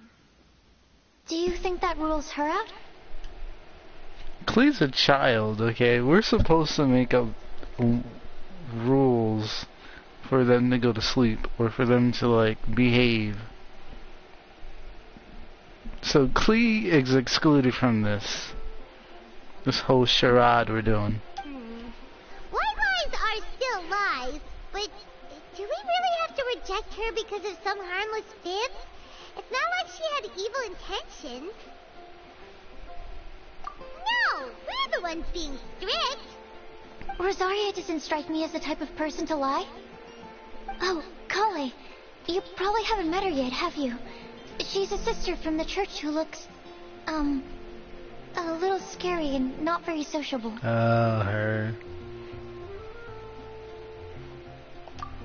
[SPEAKER 2] Do you think that rules her out?
[SPEAKER 3] Klee's a child, okay? We're supposed to make up rules for them to go to sleep, or for them to, like, behave. So Klee is excluded from this whole charade we're doing.
[SPEAKER 14] White lies are still lies, but do we really have to reject her because of some harmless fib? It's not like she had evil intentions. No, we're the ones being strict.
[SPEAKER 2] Rosaria doesn't strike me as the type of person to lie. Oh, Kale, you probably haven't met her yet, have you? She's a sister from the church who looks, a little scary and not very sociable.
[SPEAKER 3] Oh, her.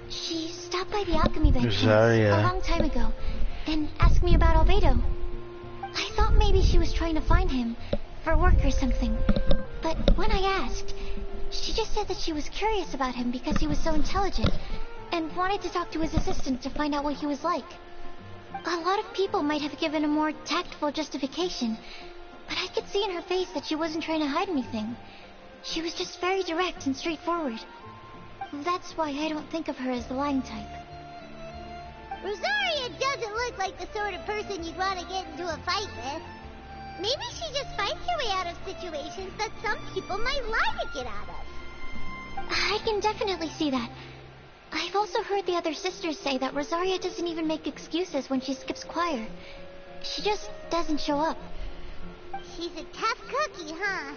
[SPEAKER 2] She stopped by the alchemy bench
[SPEAKER 3] Rosaria.
[SPEAKER 2] a long time ago and asked me about Albedo. I thought maybe she was trying to find him for work or something, but when I asked, she just said that she was curious about him because he was so intelligent and wanted to talk to his assistant to find out what he was like. A lot of people might have given a more tactful justification, but I could see in her face that she wasn't trying to hide anything. She was just very direct and straightforward. That's why I don't think of her as the lying type.
[SPEAKER 14] Rosaria doesn't look like the sort of person you'd want to get into a fight with. Maybe she just fights her way out of situations that some people might lie to get out of.
[SPEAKER 2] I can definitely see that. I've also heard the other sisters say that Rosaria doesn't even make excuses when she skips choir. She just doesn't show up.
[SPEAKER 14] She's a tough cookie, huh?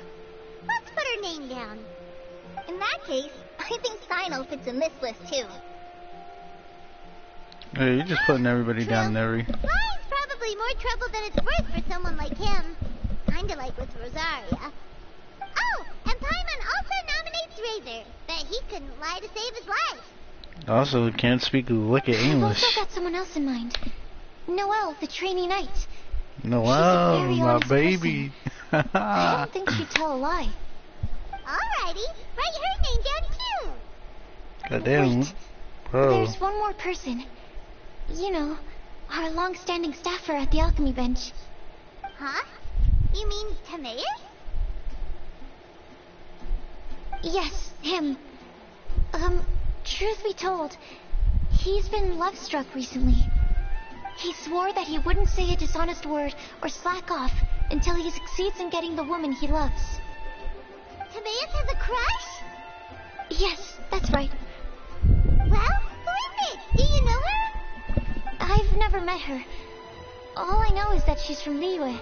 [SPEAKER 14] Let's put her name down.
[SPEAKER 7] In that case, I think Sino fits in this list too.
[SPEAKER 3] Hey, you're just putting everybody down there.
[SPEAKER 14] Lying's probably more trouble than it's worth for someone like him. Kinda like with Rosaria. Oh, and Paimon also nominates Razor. Bet he couldn't lie to save his life.
[SPEAKER 3] Also, can't speak a lick of English.
[SPEAKER 2] I've also got someone else in mind. Noelle, the trainee knight.
[SPEAKER 3] Noelle, my baby.
[SPEAKER 2] I don't think she'd tell a lie.
[SPEAKER 14] Alrighty, write her name down too.
[SPEAKER 3] Goddamn.
[SPEAKER 2] Wait, there's one more person. You know, our long-standing staffer at the alchemy bench.
[SPEAKER 14] Huh? You mean Timaeus?
[SPEAKER 2] Yes, him. Truth be told, he's been love-struck recently. He swore that he wouldn't say a dishonest word or slack off until he succeeds in getting the woman he loves.
[SPEAKER 14] Timaeus has a crush?
[SPEAKER 2] Yes, that's right.
[SPEAKER 14] Well, who is it? Do you know her?
[SPEAKER 2] I've never met her. All I know is that she's from Liyue.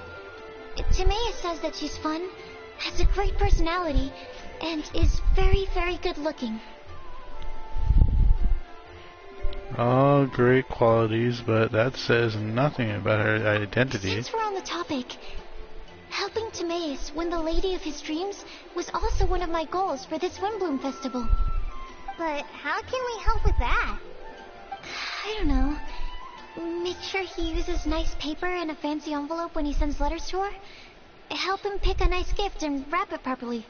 [SPEAKER 2] Timaeus says that she's fun, has a great personality, and is very, very good looking.
[SPEAKER 3] All great qualities, but that says nothing about her identity.
[SPEAKER 2] Since we're on the topic, helping Timaeus win the lady of his dreams was also one of my goals for this Windbloom Festival.
[SPEAKER 14] But how can we help with that?
[SPEAKER 2] I don't know. Make sure he uses nice paper and a fancy envelope when he sends letters to her. Help him pick a nice gift and wrap it properly.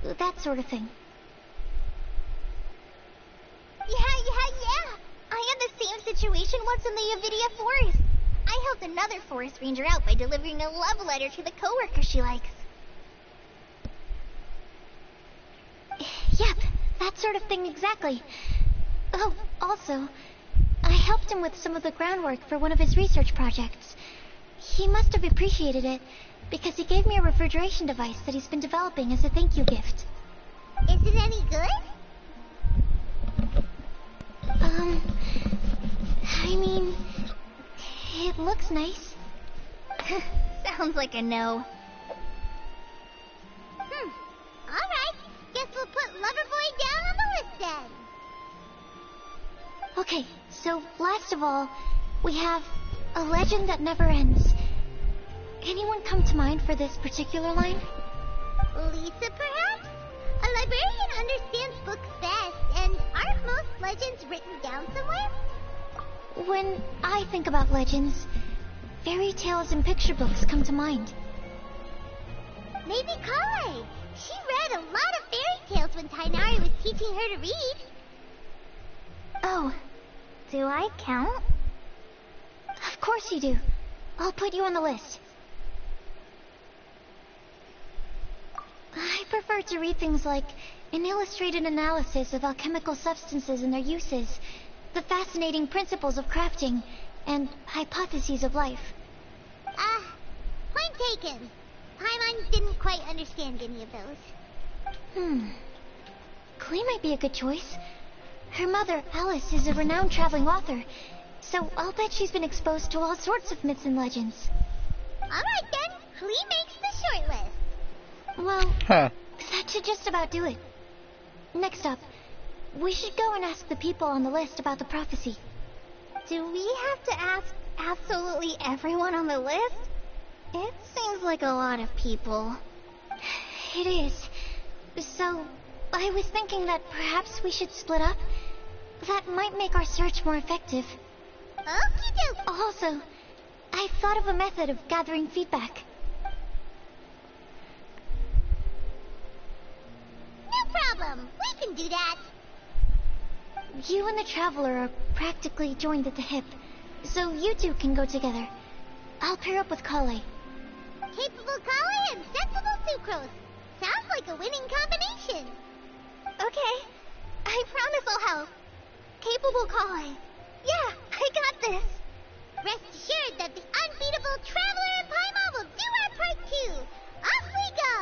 [SPEAKER 2] That sort of thing.
[SPEAKER 14] Yeah. I had the same situation once in the Avidia Forest. I helped another forest ranger out by delivering a love letter to the coworker she likes.
[SPEAKER 2] Yep, that sort of thing exactly. Oh, also, I helped him with some of the groundwork for one of his research projects. He must have appreciated it, because he gave me a refrigeration device that he's been developing as a thank you gift.
[SPEAKER 14] Is it any good?
[SPEAKER 2] I mean, it looks nice.
[SPEAKER 14] Sounds like a no. Alright, guess we'll put Loverboy down on the list then.
[SPEAKER 2] Okay, so last of all, we have a legend that never ends. Anyone come to mind for this particular line?
[SPEAKER 14] Lisa, perhaps? A librarian understands books best, and aren't most legends written down somewhere?
[SPEAKER 2] When I think about legends, fairy tales and picture books come to mind.
[SPEAKER 14] Maybe Kale. She read a lot of fairy tales when Tainari was teaching her to read.
[SPEAKER 2] Oh,
[SPEAKER 14] do I count?
[SPEAKER 2] Of course you do. I'll put you on the list. I prefer to read things like an illustrated analysis of alchemical substances and their uses, the fascinating principles of crafting, and hypotheses of life.
[SPEAKER 14] Point taken. Paimon didn't quite understand any of those.
[SPEAKER 2] Klee might be a good choice. Her mother, Alice, is a renowned traveling author, so I'll bet she's been exposed to all sorts of myths and legends.
[SPEAKER 14] Alright then, Klee makes the short list.
[SPEAKER 2] Well, that should just about do it. Next up, we should go and ask the people on the list about the prophecy.
[SPEAKER 14] Do we have to ask absolutely everyone on the list? It seems like a lot of people.
[SPEAKER 2] It is. So, I was thinking that perhaps we should split up. That might make our search more effective.
[SPEAKER 14] Okie doke.
[SPEAKER 2] Also, I've thought of a method of gathering feedback.
[SPEAKER 14] No problem. We can do that.
[SPEAKER 2] You and the Traveler are practically joined at the hip, so you two can go together. I'll pair up with Kale.
[SPEAKER 14] Capable Kale and sensible Sucrose. Sounds like a winning combination. Okay. I promise I'll help. Capable Kale. Yeah, I got this. Rest assured that the unbeatable Traveler and Paimon will do our part too. Off we go.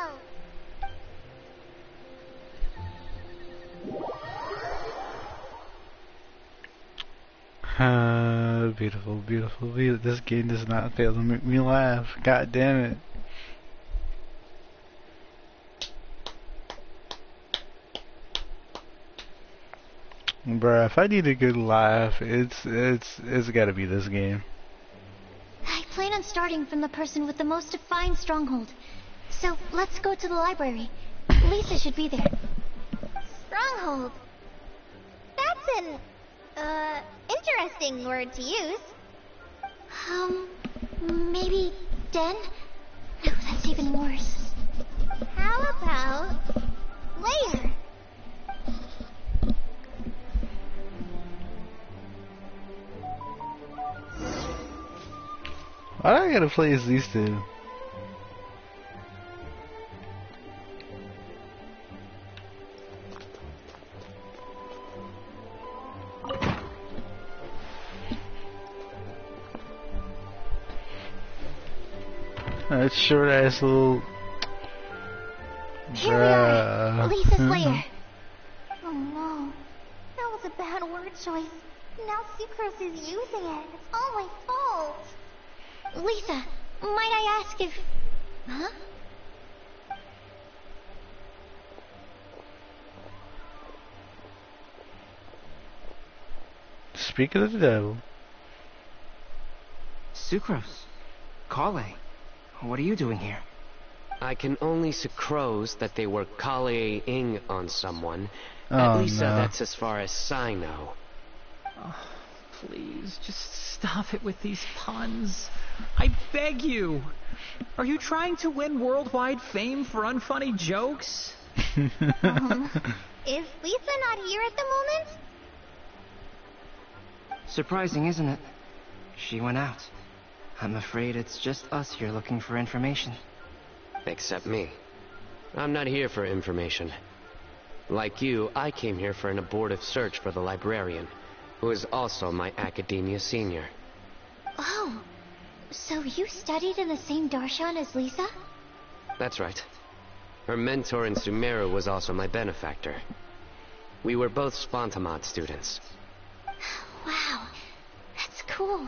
[SPEAKER 3] Beautiful, beautiful, beautiful. This game does not fail to make me laugh. God damn it. Bruh, if I need a good laugh, it's gotta be this game.
[SPEAKER 2] I plan on starting from the person with the most defined stronghold. So let's go to the library. Lisa should be there.
[SPEAKER 14] Stronghold. That's an, interesting word to use.
[SPEAKER 2] Maybe den? No, that's even worse.
[SPEAKER 14] How about lair?
[SPEAKER 3] Why do I gotta play as these two? That short ass little.
[SPEAKER 7] Here we are, Lisa's
[SPEAKER 3] Mhm.
[SPEAKER 7] lair. Oh no, that was a bad word choice. Now Sucrose is using it. It's all my fault.
[SPEAKER 2] Lisa, might I ask if... Huh?
[SPEAKER 3] Speaking of the devil.
[SPEAKER 12] Sucrose. Kale. What are you doing here?
[SPEAKER 11] I can only sucrose that they were Kale-ing on someone.
[SPEAKER 3] Oh,
[SPEAKER 11] At least
[SPEAKER 3] no.
[SPEAKER 11] that's as far as I know.
[SPEAKER 4] Oh, please, just stop it with these puns. I beg you. Are you trying to win worldwide fame for unfunny jokes?
[SPEAKER 7] Is Lisa not here at the moment?
[SPEAKER 12] Surprising, isn't it? She went out. I'm afraid it's just us here looking for information.
[SPEAKER 11] Except me. I'm not here for information. Like you, I came here for an abortive search for the librarian, who is also my academia senior.
[SPEAKER 2] Oh, so you studied in the same darshan as Lisa?
[SPEAKER 11] That's right. Her mentor in Sumeru was also my benefactor. We were both Spontamod students.
[SPEAKER 2] Wow, that's cool.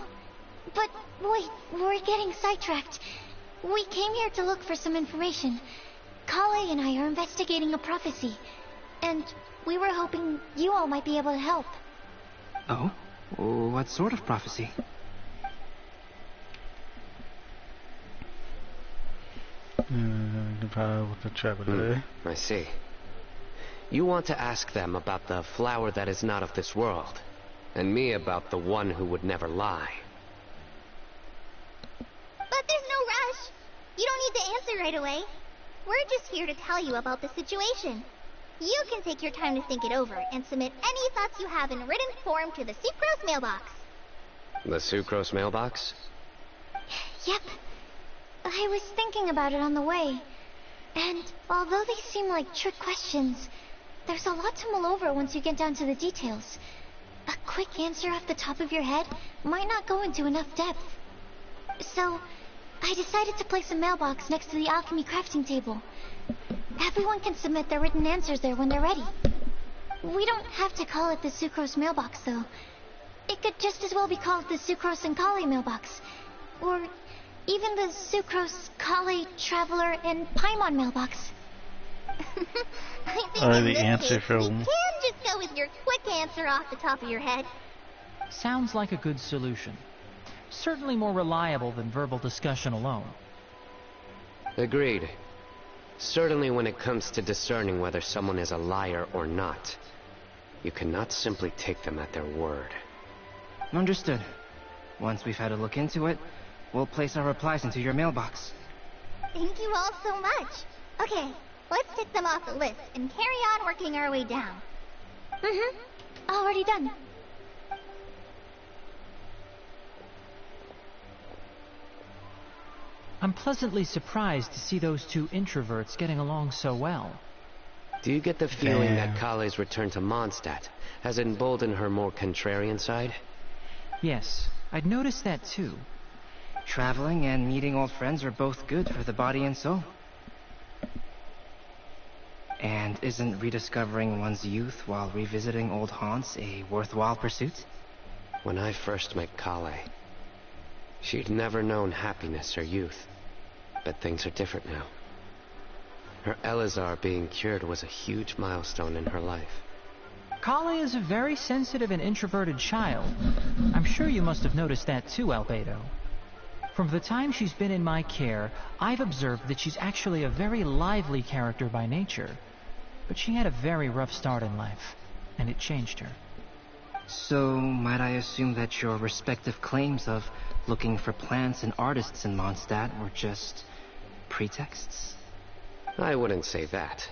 [SPEAKER 2] But wait, we're getting sidetracked. We came here to look for some information. Kale and I are investigating a prophecy, and we were hoping you all might be able to help.
[SPEAKER 12] Oh? What sort of prophecy?
[SPEAKER 3] Compatible with the traveler.
[SPEAKER 11] I see. You want to ask them about the flower that is not of this world, and me about the one who would never lie.
[SPEAKER 7] But there's no rush. You don't need to answer right away. We're just here to tell you about the situation. You can take your time to think it over and submit any thoughts you have in written form to the Sucrose mailbox.
[SPEAKER 11] The Sucrose mailbox?
[SPEAKER 2] Yep. I was thinking about it on the way. And although they seem like trick questions, there's a lot to mull over once you get down to the details. A quick answer off the top of your head might not go into enough depth. So, I decided to place a mailbox next to the alchemy crafting table. Everyone can submit their written answers there when they're ready. We don't have to call it the Sucrose mailbox, though. It could just as well be called the Sucrose and Kale mailbox. Or even the Sucrose, Kale, Traveler, and Paimon mailbox.
[SPEAKER 7] I think
[SPEAKER 3] Or
[SPEAKER 7] in
[SPEAKER 3] the
[SPEAKER 7] this
[SPEAKER 3] answer
[SPEAKER 7] case,
[SPEAKER 3] for...
[SPEAKER 7] we can just go with your quick answer off the top of your head.
[SPEAKER 4] Sounds like a good solution. Certainly more reliable than verbal discussion alone.
[SPEAKER 11] Agreed. Certainly when it comes to discerning whether someone is a liar or not, you cannot simply take them at their word.
[SPEAKER 12] Understood. Once we've had a look into it, we'll place our replies into your mailbox.
[SPEAKER 7] Thank you all so much. Okay, let's tick them off the list and carry on working our way down.
[SPEAKER 2] Already done.
[SPEAKER 4] I'm pleasantly surprised to see those two introverts getting along so well.
[SPEAKER 11] Do you get the feeling
[SPEAKER 3] Damn.
[SPEAKER 11] that Kale's return to Mondstadt has emboldened her more contrarian side?
[SPEAKER 4] Yes, I'd noticed that too.
[SPEAKER 12] Traveling and meeting old friends are both good for the body and soul. And isn't rediscovering one's youth while revisiting old haunts a worthwhile pursuit?
[SPEAKER 11] When I first met Kale, she'd never known happiness or youth. But things are different now. Her Elazar being cured was a huge milestone in her life.
[SPEAKER 4] Kale is a very sensitive and introverted child. I'm sure you must have noticed that too, Albedo. From the time she's been in my care, I've observed that she's actually a very lively character by nature. But she had a very rough start in life, and it changed her.
[SPEAKER 12] So, might I assume that your respective claims of looking for plants and artists in Mondstadt were just pretexts?
[SPEAKER 11] I wouldn't say that.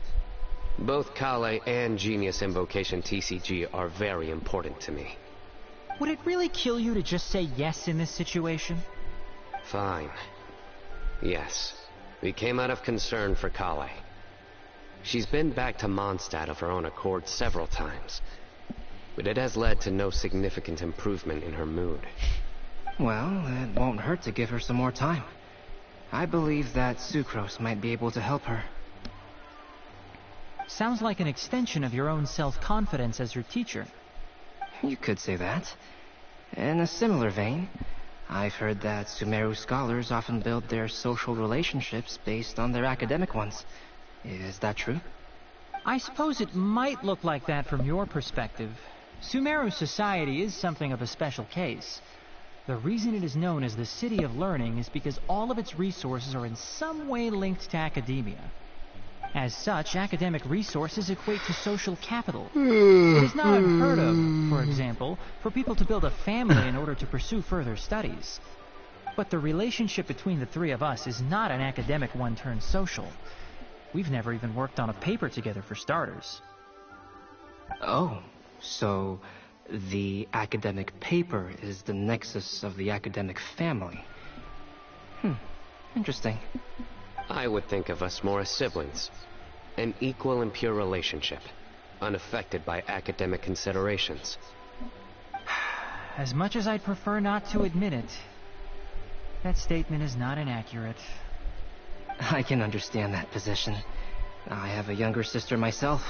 [SPEAKER 11] Both Kale and Genius Invocation TCG are very important to me.
[SPEAKER 4] Would it really kill you to just say yes in this situation?
[SPEAKER 11] Fine. Yes, we came out of concern for Kale. She's been back to Mondstadt of her own accord several times, but it has led to no significant improvement in her mood.
[SPEAKER 12] Well, it won't hurt to give her some more time. I believe that Sucrose might be able to help her.
[SPEAKER 4] Sounds like an extension of your own self-confidence as your teacher.
[SPEAKER 12] You could say that. In a similar vein, I've heard that Sumeru scholars often build their social relationships based on their academic ones. Is that true?
[SPEAKER 4] I suppose it might look like that from your perspective. Sumeru society is something of a special case. The reason it is known as the City of Learning is because all of its resources are in some way linked to academia. As such, academic resources equate to social capital. It is not unheard of, for example, for people to build a family in order to pursue further studies. But the relationship between the three of us is not an academic one turned social. We've never even worked on a paper together for starters.
[SPEAKER 12] Oh, so the academic paper is the nexus of the academic family. Interesting.
[SPEAKER 11] I would think of us more as siblings. An equal and pure relationship, unaffected by academic considerations.
[SPEAKER 4] As much as I'd prefer not to admit it, that statement is not inaccurate.
[SPEAKER 12] I can understand that position. I have a younger sister myself,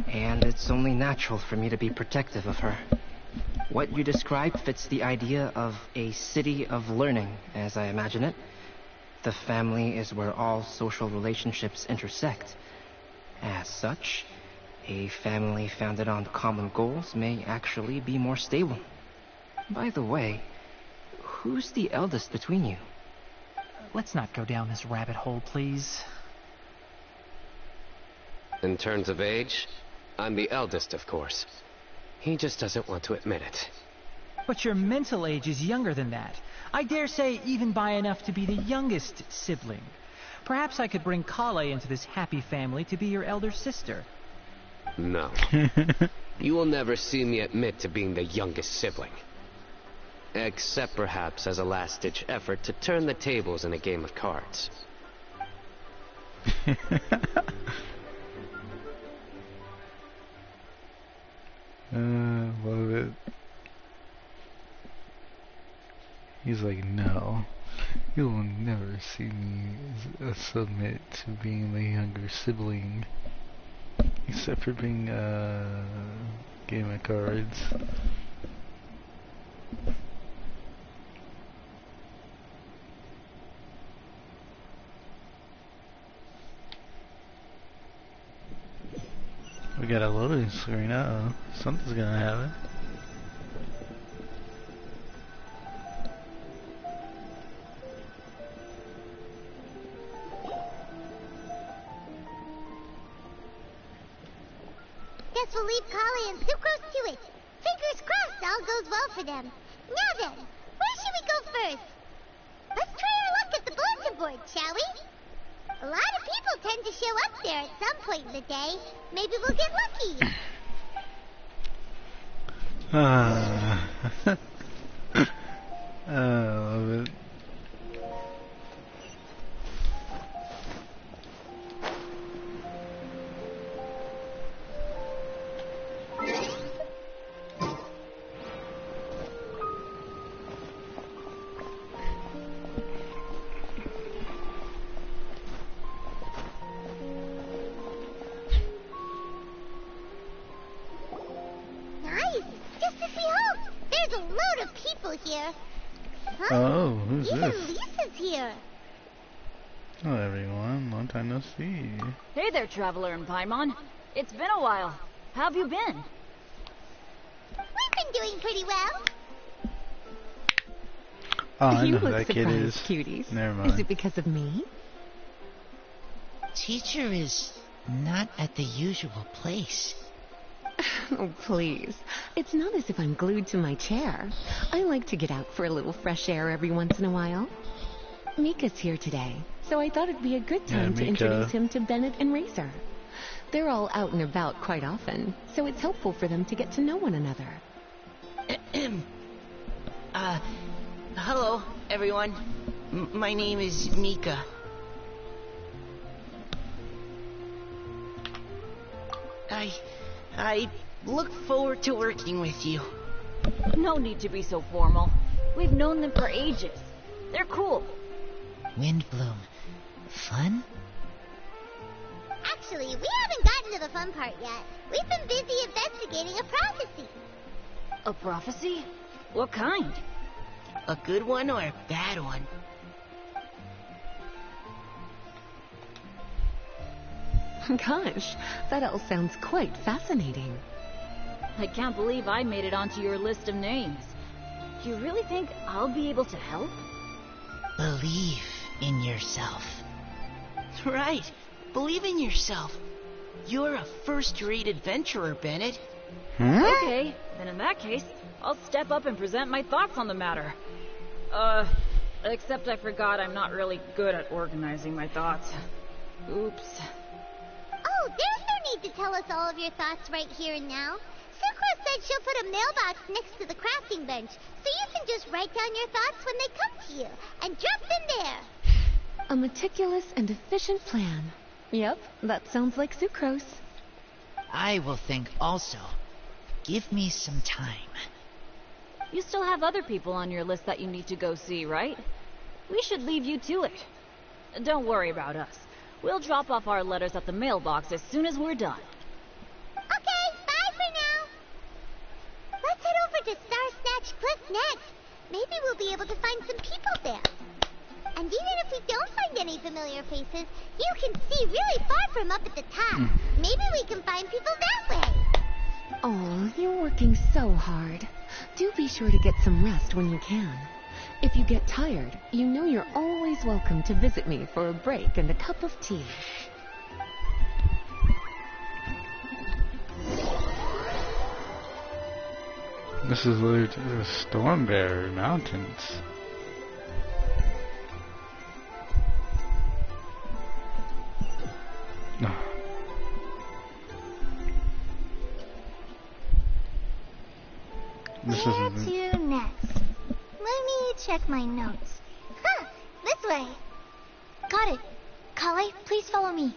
[SPEAKER 12] and it's only natural for me to be protective of her. What you describe fits the idea of a city of learning, as I imagine it. The family is where all social relationships intersect. As such, a family founded on common goals may actually be more stable. By the way, who's the eldest between you?
[SPEAKER 4] Let's not go down this rabbit hole, please.
[SPEAKER 11] In terms of age, I'm the eldest, of course. He just doesn't want to admit it.
[SPEAKER 4] But your mental age is younger than that. I dare say even by enough to be the youngest sibling. Perhaps I could bring Kale into this happy family to be your elder sister.
[SPEAKER 11] No. You will never see me admit to being the youngest sibling. Except perhaps as a last-ditch effort to turn the tables in a game of cards.
[SPEAKER 3] Love it. He's like, no, you will never see me submit to being the younger sibling, except for being a game of cards. We got a loading screen. Uh-oh, something's gonna happen.
[SPEAKER 14] Guess we'll leave Kale and Sucrose to it. Fingers crossed all goes well for them. Now then, where should we go first? Let's try our luck at the bulletin board, shall we? A lot of people tend to show up there at some point in the day. Maybe we'll get lucky.
[SPEAKER 3] I love it.
[SPEAKER 14] Nice. Just to see Hope. There's a load of people here. Huh?
[SPEAKER 3] Oh, who's
[SPEAKER 14] Even
[SPEAKER 3] this?
[SPEAKER 14] Lisa's here.
[SPEAKER 3] Hello everyone, long time no see.
[SPEAKER 10] Hey there, Traveler in Paimon. It's been a while. How have you been?
[SPEAKER 14] We've been doing pretty well.
[SPEAKER 3] Oh, I
[SPEAKER 15] You
[SPEAKER 3] know who
[SPEAKER 15] look
[SPEAKER 3] that kid is.
[SPEAKER 15] surprised, cuties.
[SPEAKER 3] Never
[SPEAKER 15] Is
[SPEAKER 3] mind.
[SPEAKER 15] it because of me?
[SPEAKER 16] Teacher is not at the usual place.
[SPEAKER 15] Oh, please. It's not as if I'm glued to my chair. I like to get out for a little fresh air every once in a while. Mika's here today, so I thought it'd be a good time to
[SPEAKER 3] Mika.
[SPEAKER 15] introduce him to Bennett and Razor. They're all out and about quite often, so it's helpful for them to get to know one another.
[SPEAKER 16] Hello, everyone. My name is Mika. I look forward to working with you.
[SPEAKER 10] No need to be so formal. We've known them for ages. They're cool.
[SPEAKER 16] Windbloom. Fun?
[SPEAKER 14] Actually, we haven't gotten to the fun part yet. We've been busy investigating a prophecy.
[SPEAKER 10] A prophecy? What kind?
[SPEAKER 16] A good one or a bad one?
[SPEAKER 15] Gosh, that all sounds quite fascinating.
[SPEAKER 10] I can't believe I made it onto your list of names. You really think I'll be able to help?
[SPEAKER 16] Believe in yourself. Right. Believe in yourself. You're a first-rate adventurer, Bennett.
[SPEAKER 10] Okay, then in that case, I'll step up and present my thoughts on the matter. Except I forgot I'm not really good at organizing my thoughts. Oops.
[SPEAKER 14] Oh, there's no need to tell us all of your thoughts right here and now. Sucrose said she'll put a mailbox next to the crafting bench, so you can just write down your thoughts when they come to you, and drop them there.
[SPEAKER 15] A meticulous and efficient plan. Yep, that sounds like Sucrose.
[SPEAKER 16] I will think also. Give me some time.
[SPEAKER 10] You still have other people on your list that you need to go see, right? We should leave you to it. Don't worry about us. We'll drop off our letters at the mailbox as soon as we're done.
[SPEAKER 14] Okay, bye for now. Let's head over to Star Snatch Cliff next. Maybe we'll be able to find some people there. And even if we don't find any familiar faces, you can see really far from up at the top. Maybe we can find people that way.
[SPEAKER 15] Oh, you're working so hard. Do be sure to get some rest when you can. If you get tired, you know you're always welcome to visit me for a break and a cup of tea.
[SPEAKER 3] This is literally the Stormbearer Mountains.
[SPEAKER 7] Where to next? Let me check my notes. Huh, this way.
[SPEAKER 2] Got it. Kale, please follow me.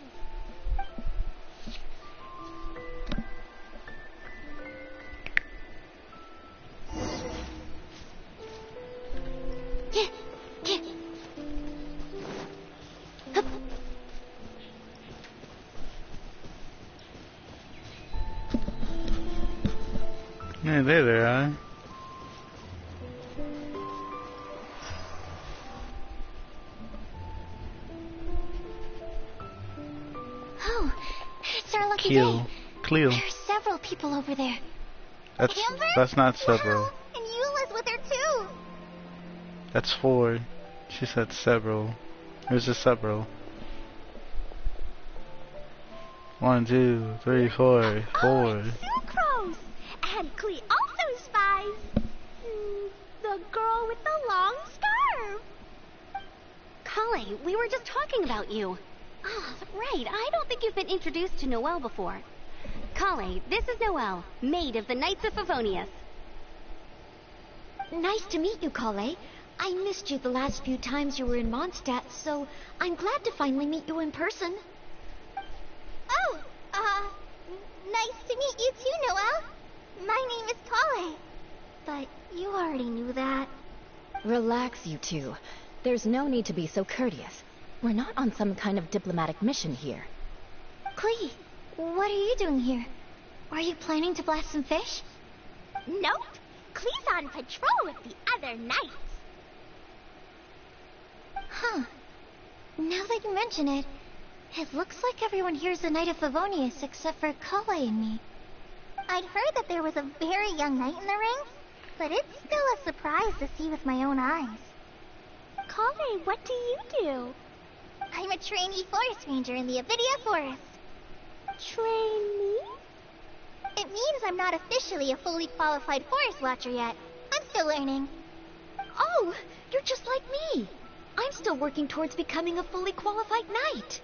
[SPEAKER 3] Hey, there, huh?
[SPEAKER 2] Oh, it's our lucky
[SPEAKER 3] Cleo.
[SPEAKER 2] day.
[SPEAKER 3] Cleo.
[SPEAKER 2] There's several people over there.
[SPEAKER 3] That's not several.
[SPEAKER 7] Wow, and Eula's with her too.
[SPEAKER 3] That's 4. She said several. There's just several. 1, 2, 3, 4, 4.
[SPEAKER 14] Sucrose! And Klee also spies. The girl with the long scarf.
[SPEAKER 8] Kale, we were just talking about you. Ah, right. I don't think you've been introduced to Noelle before. Kale, this is Noelle, maid of the Knights of Favonius.
[SPEAKER 2] Nice to meet you, Kale. I missed you the last few times you were in Mondstadt, so I'm glad to finally meet you in person.
[SPEAKER 7] Oh, nice to meet you too, Noelle. My name is Kale. But you already knew that.
[SPEAKER 5] Relax, you two. There's no need to be so courteous. We're not on some kind of diplomatic mission here.
[SPEAKER 2] Klee, what are you doing here? Are you planning to blast some fish?
[SPEAKER 14] Nope. Klee's on patrol with the other knights.
[SPEAKER 2] Huh. Now that you mention it, it looks like everyone here's a Knight of Favonius except for Kale and me.
[SPEAKER 7] I'd heard that there was a very young knight in the ranks, but it's still a surprise to see with my own eyes.
[SPEAKER 14] Kale, what do you do?
[SPEAKER 7] I'm a trainee forest ranger in the Avidia Forest.
[SPEAKER 14] Trainee?
[SPEAKER 7] It means I'm not officially a fully qualified forest watcher yet. I'm still learning.
[SPEAKER 2] Oh, you're just like me. I'm still working towards becoming a fully qualified knight.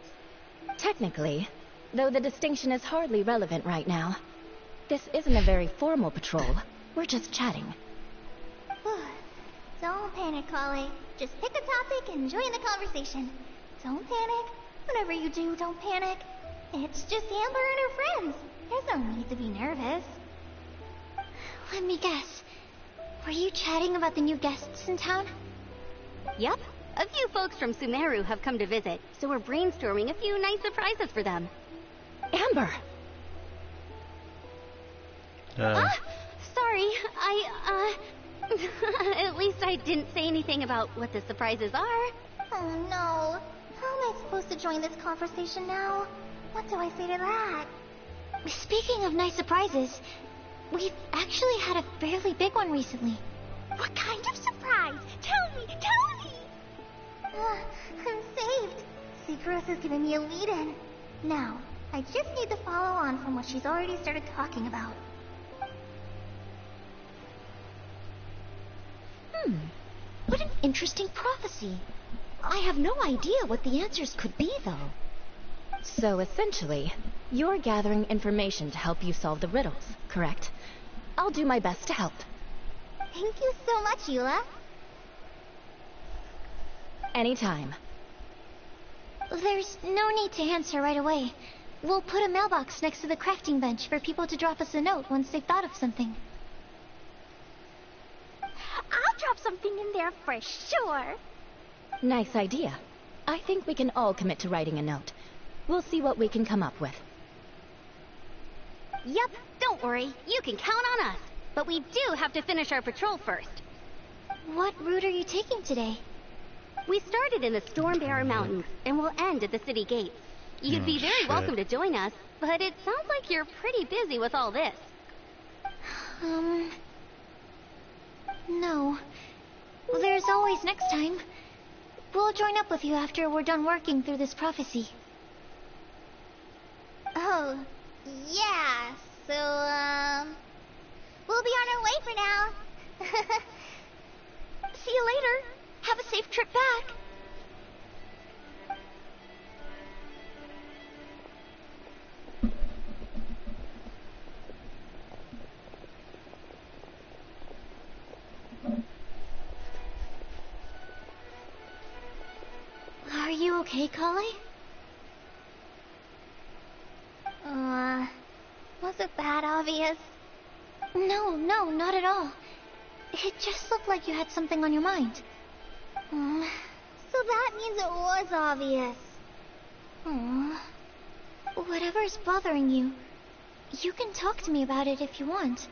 [SPEAKER 5] Technically, though the distinction is hardly relevant right now. This isn't a very formal patrol. We're just chatting.
[SPEAKER 7] Don't panic, Kale. Just pick a topic and join the conversation. Don't panic. Whatever you do, don't panic. It's just Amber and her friends. There's no need to be nervous.
[SPEAKER 2] Let me guess. Were you chatting about the new guests in town?
[SPEAKER 8] Yep. A few folks from Sumeru have come to visit, so we're brainstorming a few nice surprises for them.
[SPEAKER 5] Amber!
[SPEAKER 8] Sorry, at least I didn't say anything about what the surprises are.
[SPEAKER 7] Oh no. How am I supposed to join this conversation now? What do I say to that?
[SPEAKER 2] Speaking of nice surprises, we've actually had a fairly big one recently.
[SPEAKER 14] What kind of surprise? Tell me, tell me!
[SPEAKER 7] I'm saved. Secret has given me a lead-in. Now, I just need to follow on from what she's already started talking about.
[SPEAKER 2] What an interesting prophecy. I have no idea what the answers could be, though.
[SPEAKER 5] So essentially, you're gathering information to help you solve the riddles, correct? I'll do my best to help.
[SPEAKER 7] Thank you so much, Eula.
[SPEAKER 5] Anytime.
[SPEAKER 2] There's no need to answer right away. We'll put a mailbox next to the crafting bench for people to drop us a note once they've thought of something.
[SPEAKER 14] I'll drop something in there for sure.
[SPEAKER 5] Nice idea. I think we can all commit to writing a note. We'll see what we can come up with.
[SPEAKER 8] Yep, don't worry. You can count on us. But we do have to finish our patrol first.
[SPEAKER 2] What route are you taking today?
[SPEAKER 8] We started in the Stormbearer Mountains, and we'll end at the city gates. You'd be very welcome to join us, but it sounds like you're pretty busy with all this.
[SPEAKER 2] No. There's always next time. We'll join up with you after we're done working through this prophecy.
[SPEAKER 7] Oh, yeah. So, we'll be on our way for now.
[SPEAKER 2] See you later. Have a safe trip back. Are you okay, Kale?
[SPEAKER 7] Was it that obvious?
[SPEAKER 2] No, not at all. It just looked like you had something on your mind.
[SPEAKER 7] So that means it was obvious.
[SPEAKER 2] Whatever's bothering you, you can talk to me about it if you want.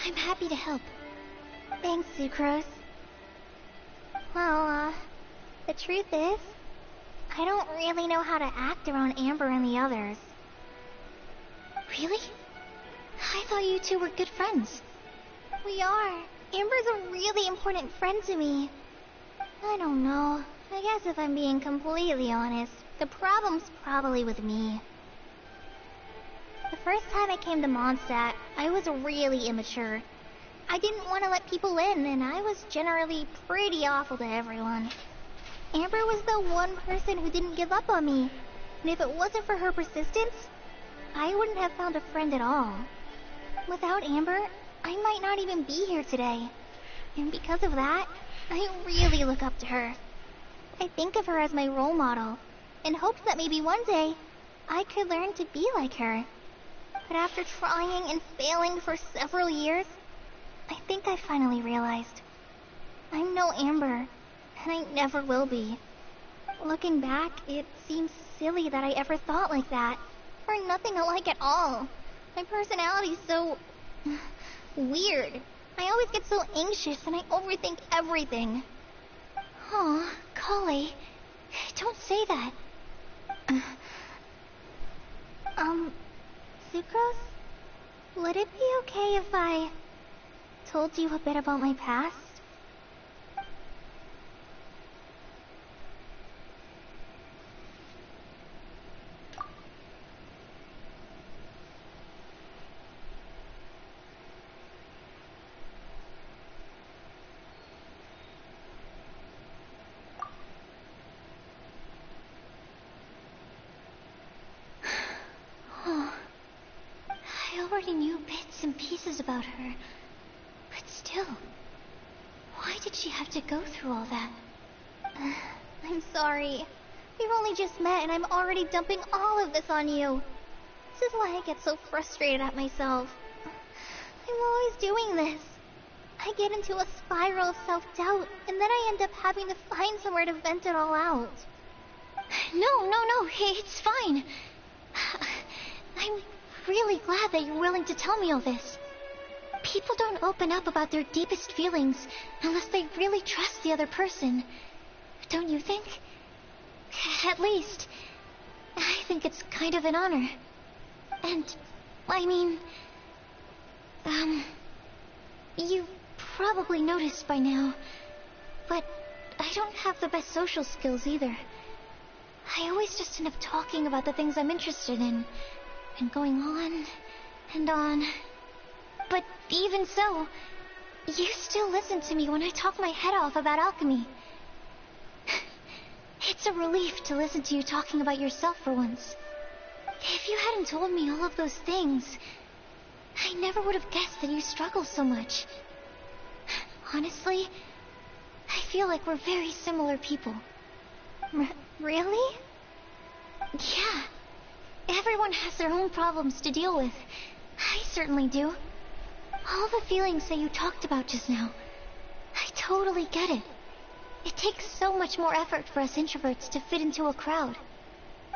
[SPEAKER 2] I'm happy to help.
[SPEAKER 7] Thanks, Sucrose. Well, the truth is, I don't really know how to act around Amber and the others.
[SPEAKER 2] Really? I thought you two were good friends.
[SPEAKER 7] We are. Amber's a really important friend to me. I don't know. I guess if I'm being completely honest, the problem's probably with me. The first time I came to Mondstadt, I was really immature. I didn't want to let people in, and I was generally pretty awful to everyone. Amber was the one person who didn't give up on me, and if it wasn't for her persistence, I wouldn't have found a friend at all. Without Amber, I might not even be here today. And because of that, I really look up to her. I think of her as my role model, in hopes that maybe one day, I could learn to be like her. But after trying and failing for several years, I think I finally realized. I'm no Amber, and I never will be. Looking back, it seems silly that I ever thought like that. We're nothing alike at all. My personality's so weird. I always get so anxious and I overthink everything.
[SPEAKER 2] Aw, Kale, don't say that.
[SPEAKER 7] Sucrose? Would it be okay if I told you a bit about my past?
[SPEAKER 2] I already knew bits and pieces about her. But still, why did she have to go through all that?
[SPEAKER 7] I'm sorry. We've only just met and I'm already dumping all of this on you. This is why I get so frustrated at myself. I'm always doing this. I get into a spiral of self-doubt, and then I end up having to find somewhere to vent it all out.
[SPEAKER 2] No, it's fine. I'm really glad that you're willing to tell me all this. People don't open up about their deepest feelings unless they really trust the other person. Don't you think? At least, I think it's kind of an honor. And, I mean, you probably noticed by now, but I don't have the best social skills either. I always just end up talking about the things I'm interested in, and going on and on. But even so, you still listen to me when I talk my head off about alchemy. It's a relief to listen to you talking about yourself for once. If you hadn't told me all of those things, I never would have guessed that you struggle so much. Honestly, I feel like we're very similar people.
[SPEAKER 7] Really?
[SPEAKER 2] Yeah. Everyone has their own problems to deal with. I certainly do. All the feelings that you talked about just now, I totally get it. It takes so much more effort for us introverts to fit into a crowd.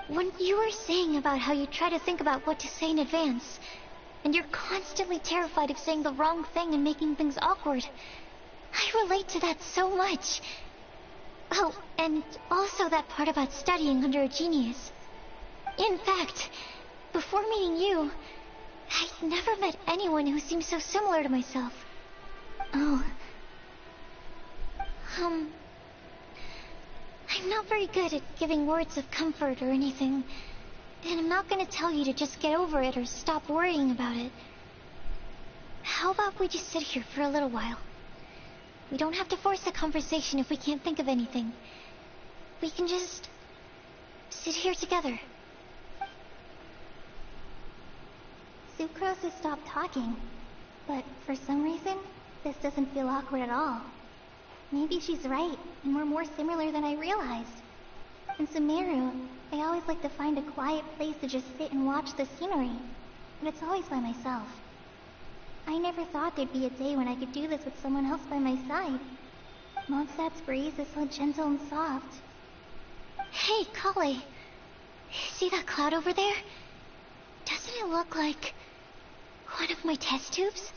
[SPEAKER 2] When you were saying about how you try to think about what to say in advance, and you're constantly terrified of saying the wrong thing and making things awkward, I relate to that so much. Oh, and also that part about studying under a genius. In fact, before meeting you, I'd never met anyone who seemed so similar to myself. Oh. I'm not very good at giving words of comfort or anything, and I'm not gonna tell you to just get over it or stop worrying about it. How about we just sit here for a little while? We don't have to force a conversation if we can't think of anything. We can just sit here together.
[SPEAKER 7] Sucrose has stopped talking, but for some reason, this doesn't feel awkward at all. Maybe she's right, and we're more similar than I realized. In Sumeru, I always like to find a quiet place to just sit and watch the scenery, but it's always by myself. I never thought there'd be a day when I could do this with someone else by my side. Mondstadt's breeze is so gentle and soft.
[SPEAKER 2] Hey, Kale. See that cloud over there? Doesn't it look like one of my test tubes?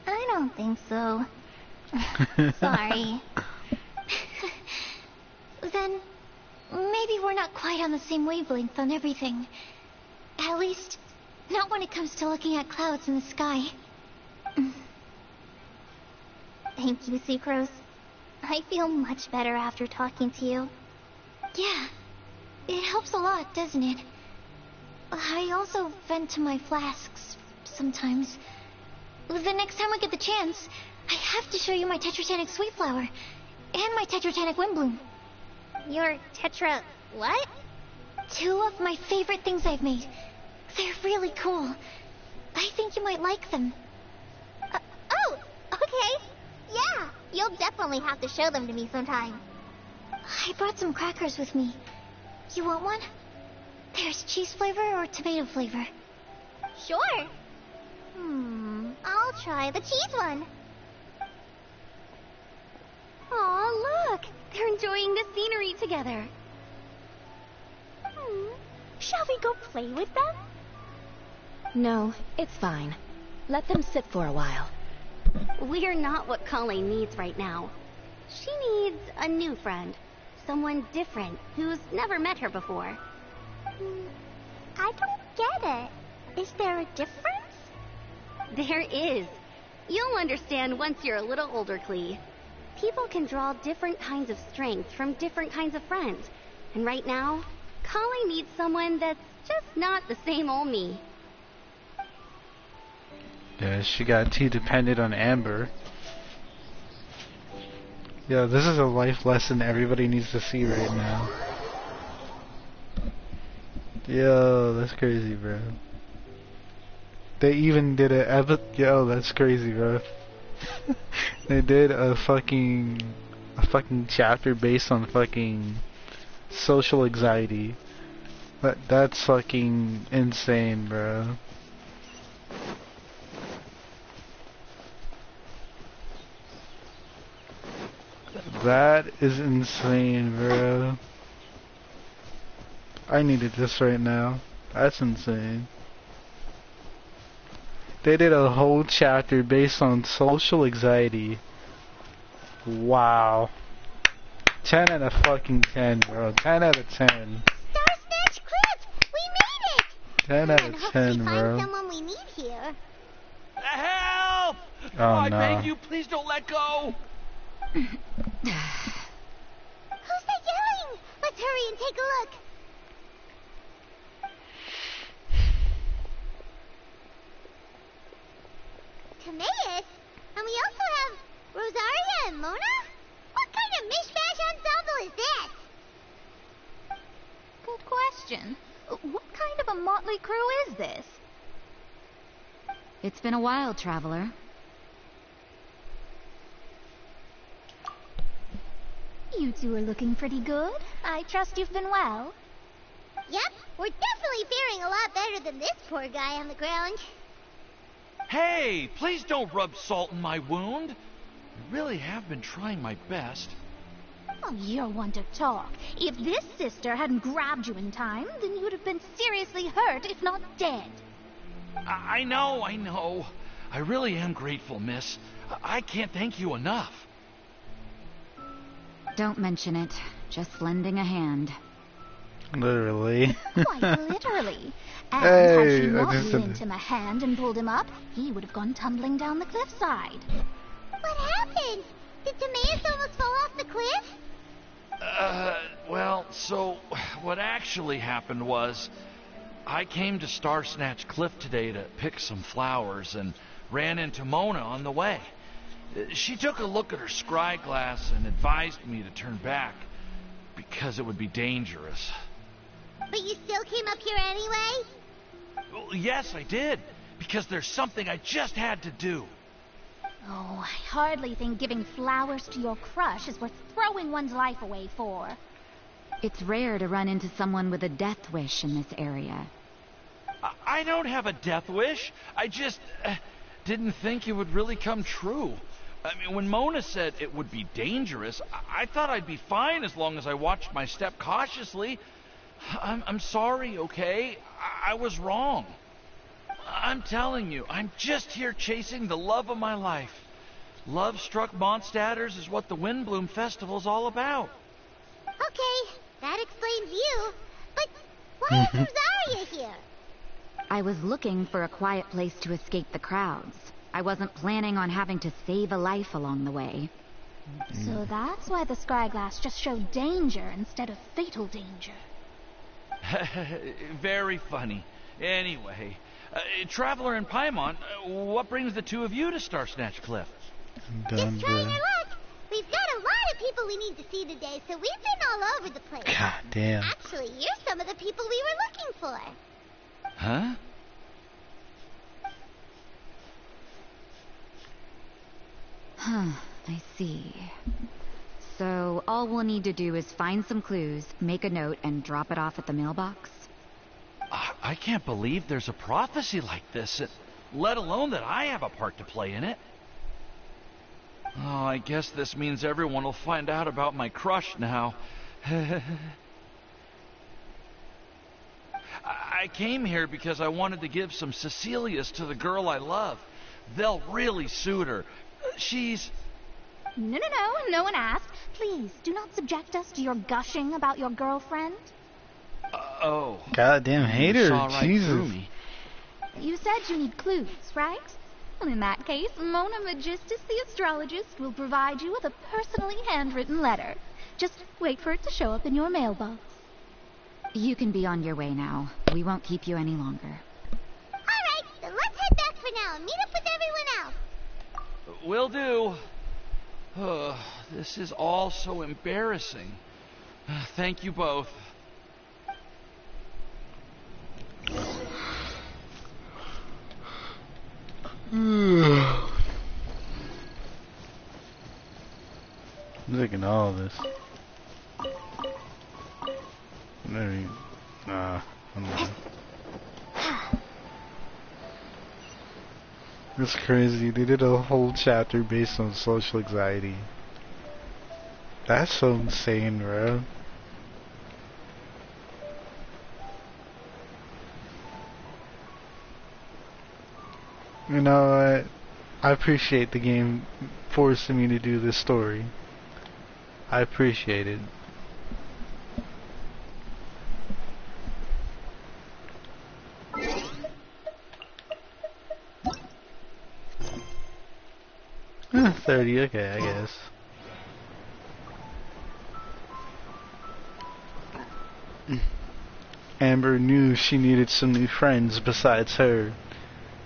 [SPEAKER 7] I don't think so. Sorry.
[SPEAKER 2] Then, maybe we're not quite on the same wavelength on everything. At least, not when it comes to looking at clouds in the sky.
[SPEAKER 7] Thank you, Sucrose. I feel much better after talking to you.
[SPEAKER 2] Yeah, it helps a lot, doesn't it? I also vent to my flasks sometimes. The next time I get the chance, I have to show you my Tetratanic Sweet Flower and my Tetratanic Windbloom.
[SPEAKER 7] Your Tetra... what?
[SPEAKER 2] Two of my favorite things I've made. They're really cool. I think you might like them.
[SPEAKER 7] Oh, okay. Yeah, you'll definitely have to show them to me sometime.
[SPEAKER 2] I brought some crackers with me. You want one? There's cheese flavor or tomato flavor.
[SPEAKER 7] Sure. I'll try the cheese one.
[SPEAKER 8] Aw, look! They're enjoying the scenery together.
[SPEAKER 6] Shall we go play with them?
[SPEAKER 5] No, it's fine. Let them sit for a while.
[SPEAKER 8] We're not what Colleen needs right now. She needs a new friend. Someone different, who's never met her before.
[SPEAKER 7] I don't get it. Is there a difference?
[SPEAKER 8] There is. You'll understand once you're a little older, Klee. People can draw different kinds of strength from different kinds of friends. And right now, Colleen needs someone that's just not the same old me.
[SPEAKER 3] Yeah, she got too dependent on Amber. Yeah, this is a life lesson everybody needs to see right now. Yo, that's crazy, bro. They even did yo, that's crazy, bro. They did a fucking chapter based on fucking social anxiety. That's fucking insane, bro. That is insane, bro. I needed this right now. That's insane. They did a whole chapter based on social anxiety. Wow. 10 out of fucking 10, bro. 10 out of 10.
[SPEAKER 14] Star Snatch Cliff! We made it!
[SPEAKER 3] 10 out of
[SPEAKER 14] Hope
[SPEAKER 3] 10,
[SPEAKER 14] we
[SPEAKER 3] bro.
[SPEAKER 14] find someone we need here.
[SPEAKER 9] Help!
[SPEAKER 3] Oh,
[SPEAKER 9] I
[SPEAKER 3] no.
[SPEAKER 9] beg you, please don't let go!
[SPEAKER 14] Who's that yelling? Let's hurry and take a look. Timaeus? And we also have Rosaria and Mona? What kind of mishmash ensemble is this?
[SPEAKER 13] Good question. What kind of a motley crew is this?
[SPEAKER 6] It's been a while, traveler.
[SPEAKER 2] You two are looking pretty good. I trust you've been well.
[SPEAKER 14] Yep, we're definitely faring a lot better than this poor guy on the ground.
[SPEAKER 9] Hey, please don't rub salt in my wound. I really have been trying my best.
[SPEAKER 2] Oh, you're one to talk. If this sister hadn't grabbed you in time, then you'd have been seriously hurt, if not dead.
[SPEAKER 9] I know. I really am grateful, miss. I can't thank you enough.
[SPEAKER 6] Don't mention it. Just lending a hand.
[SPEAKER 3] Literally.
[SPEAKER 2] Quite literally. And
[SPEAKER 3] Hey,
[SPEAKER 2] had she
[SPEAKER 3] I
[SPEAKER 2] not
[SPEAKER 3] just
[SPEAKER 2] lent him a hand and pulled him up, he would have gone tumbling down the cliffside.
[SPEAKER 14] What happened? Did Timaeus almost fall off the cliff?
[SPEAKER 9] Well, so what actually happened was I came to Star Snatch Cliff today to pick some flowers and ran into Mona on the way. She took a look at her scry glass and advised me to turn back because it would be dangerous.
[SPEAKER 14] But you still came up here anyway?
[SPEAKER 9] Well, yes, I did, because there's something I just had to do.
[SPEAKER 2] Oh, I hardly think giving flowers to your crush is worth throwing one's life away for.
[SPEAKER 6] It's rare to run into someone with a death wish in this area.
[SPEAKER 9] I don't have a death wish. I just didn't think it would really come true. I mean, when Mona said it would be dangerous, I thought I'd be fine as long as I watched my step cautiously. I'm sorry, okay? I was wrong. I'm telling you, I'm just here chasing the love of my life. Love-struck Mondstadters is what the Windbloom Festival's all about.
[SPEAKER 14] Okay, that explains you. But why is Rosaria here?
[SPEAKER 6] I was looking for a quiet place to escape the crowds. I wasn't planning on having to save a life along the way.
[SPEAKER 2] So that's why the scryglass just showed danger instead of fatal danger.
[SPEAKER 9] Very funny. Anyway, Traveler and Paimon, what brings the two of you to Star Snatch Cliff?
[SPEAKER 14] Just trying our luck. We've got a lot of people we need to see today, so we've been all over the place.
[SPEAKER 3] God damn.
[SPEAKER 14] Actually, you're some of the people we were looking for.
[SPEAKER 9] Huh?
[SPEAKER 6] I see. So all we'll need to do is find some clues, make a note, and drop it off at the mailbox?
[SPEAKER 9] I can't believe there's a prophecy like this, let alone that I have a part to play in it. Oh, I guess this means everyone will find out about my crush now. I came here because I wanted to give some Cecilias to the girl I love. They'll really suit her. She's...
[SPEAKER 2] No one asked. Please, do not subject us to your gushing about your girlfriend.
[SPEAKER 9] Oh.
[SPEAKER 3] Goddamn hater,
[SPEAKER 9] Saw right
[SPEAKER 3] Jesus.
[SPEAKER 9] through me.
[SPEAKER 2] You said you need clues, right? Well, in that case, Mona Magistus the astrologist will provide you with a personally handwritten letter. Just wait for it to show up in your mailbox.
[SPEAKER 6] You can be on your way now. We won't keep you any longer.
[SPEAKER 14] Alright, then let's head back for now and meet up with everyone else.
[SPEAKER 9] Will do. This is all so embarrassing. Thank you both.
[SPEAKER 3] Look at all this. Maybe. Nah, I'm not. It's crazy. They did a whole chapter based on social anxiety. That's so insane, bro. You know what? I appreciate the game forcing me to do this story. I appreciate it. Huh, 30, okay, I guess. Amber knew she needed some new friends besides her.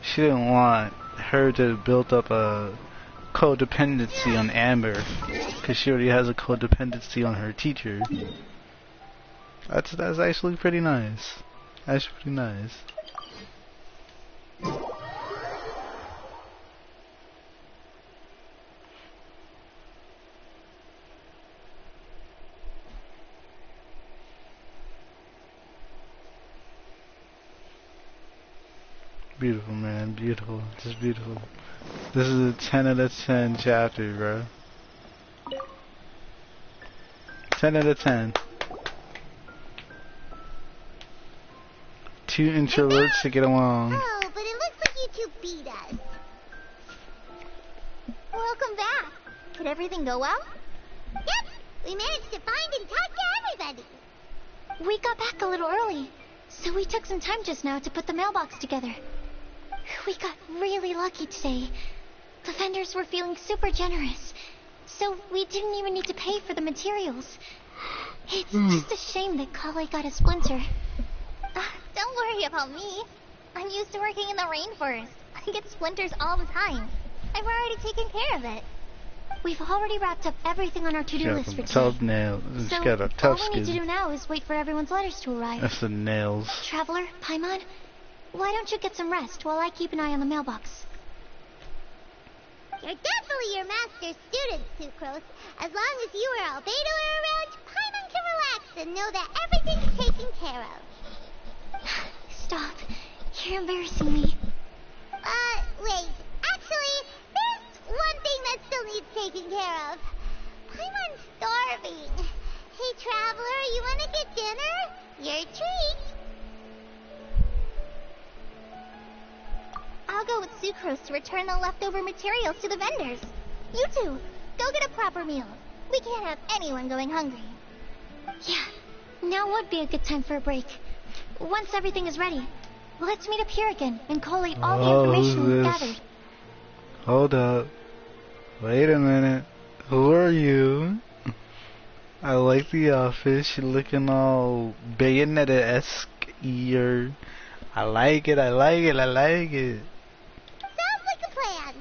[SPEAKER 3] She didn't want her to build up a codependency on Amber, because she already has a codependency on her teacher. That's actually pretty nice. That's pretty nice. Beautiful, man. Beautiful. Just beautiful. This is a 10 out of 10 chapter, bro. 10 out of 10. Two introverts to get along.
[SPEAKER 14] Oh, but it looks like you two beat us.
[SPEAKER 7] Welcome back. Did everything go well?
[SPEAKER 14] Yep, we managed to find and talk to everybody.
[SPEAKER 2] We got back a little early, so we took some time just now to put the mailbox together. We got really lucky today. The vendors were feeling super generous, so we didn't even need to pay for the materials. It's just a shame that Kale got a splinter.
[SPEAKER 7] Don't worry about me. I'm used to working in the rainforest. I get splinters all the time. I've already taken care of it.
[SPEAKER 2] We've already wrapped up everything on our to-do list for today.
[SPEAKER 3] Tough nails.
[SPEAKER 2] So
[SPEAKER 3] Got a tough
[SPEAKER 2] all we need to
[SPEAKER 3] skin.
[SPEAKER 2] do now is wait for everyone's letters to arrive.
[SPEAKER 3] That's the nails.
[SPEAKER 2] Traveler, Paimon, why don't you get some rest while I keep an eye on the mailbox?
[SPEAKER 14] You're definitely your master's student, Sucrose. As long as you or Albedo are around, Paimon can relax and know that everything's taken care of.
[SPEAKER 2] Stop. You're embarrassing me.
[SPEAKER 14] Wait. Actually, there's one thing that still needs taking care of. Paimon's starving. Hey, Traveler, you want to get dinner? Your treat.
[SPEAKER 7] I'll go with Sucrose to return the leftover materials to the vendors. You two, go get a proper meal. We can't have anyone going hungry.
[SPEAKER 2] Yeah, now would be a good time for a break. Once everything is ready, let's meet up here again and collate all the information we've gathered.
[SPEAKER 3] Hold up. Wait a minute. Who are you? I like the outfit. She's looking all Bayonetta-esque here. I like it, I like it, I like it.
[SPEAKER 14] Sounds like a plan.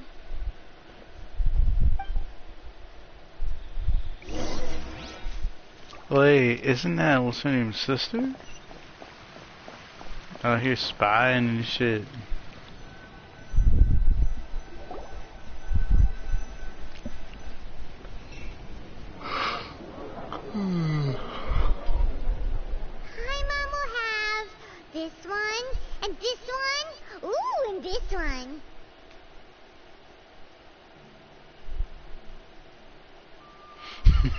[SPEAKER 3] Wait, isn't that what's her name's sister? Out here spying and shit.
[SPEAKER 14] Paimon will have this one, and this one, ooh, and this one.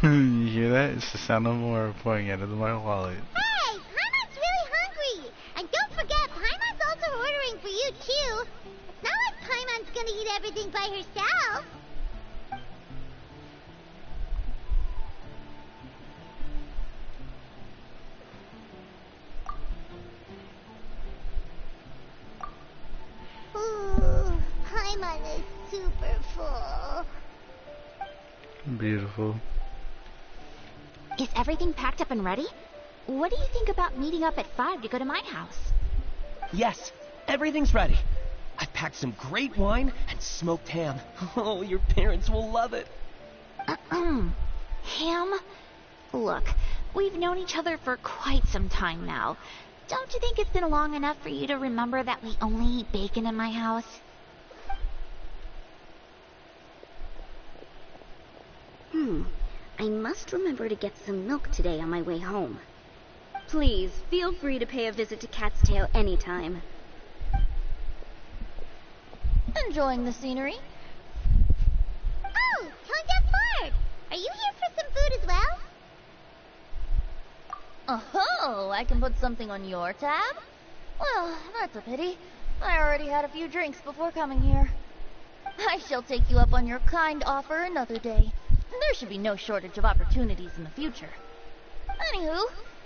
[SPEAKER 3] You hear that? It's the sound of more pouring out of my wallet.
[SPEAKER 14] Hey, Paimon's really hungry. And don't forget, Paimon's also ordering for you, too. It's not like Paimon's gonna eat everything by herself. Ooh, Paimon is super full.
[SPEAKER 3] Beautiful.
[SPEAKER 6] Is everything packed up and ready? What do you think about meeting up at 5 to go to my house?
[SPEAKER 17] Yes, everything's ready. I've packed some great wine and smoked ham. Oh, your parents will love it.
[SPEAKER 6] Ham? Look, we've known each other for quite some time now. Don't you think it's been long enough for you to remember that we only eat bacon in my house?
[SPEAKER 8] I must remember to get some milk today on my way home. Please, feel free to pay a visit to Cat's Tail anytime.
[SPEAKER 13] Enjoying the scenery?
[SPEAKER 14] Oh, Tonga Fard! Are you here for some food as well?
[SPEAKER 13] I can put something on your tab? Well, that's a pity. I already had a few drinks before coming here. I shall take you up on your kind offer another day. There should be no shortage of opportunities in the future. Anywho,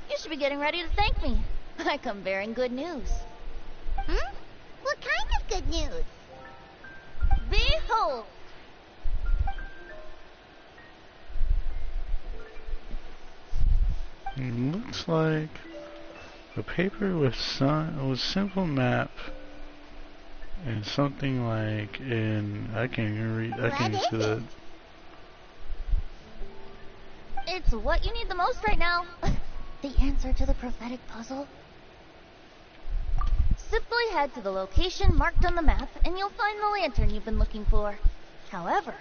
[SPEAKER 13] you should be getting ready to thank me. I come bearing good news.
[SPEAKER 14] Hmm? What kind of good news?
[SPEAKER 13] Behold!
[SPEAKER 3] It looks like a paper with simple map and something like I can't even read. I can't even see that.
[SPEAKER 13] It's what you need the most right now. The answer to the prophetic puzzle. Simply head to the location marked on the map and you'll find the lantern you've been looking for. However,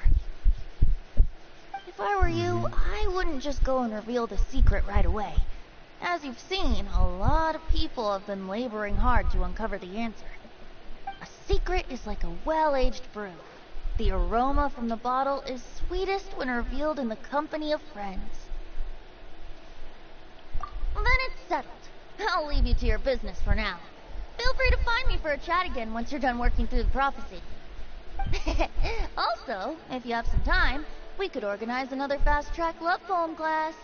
[SPEAKER 13] if I were you, I wouldn't just go and reveal the secret right away. As you've seen, a lot of people have been laboring hard to uncover the answer. A secret is like a well-aged brew. The aroma from the bottle is sweetest when revealed in the company of friends. Then it's settled. I'll leave you to your business for now. Feel free to find me for a chat again once you're done working through the prophecy. Also, if you have some time, we could organize another fast-track love poem class.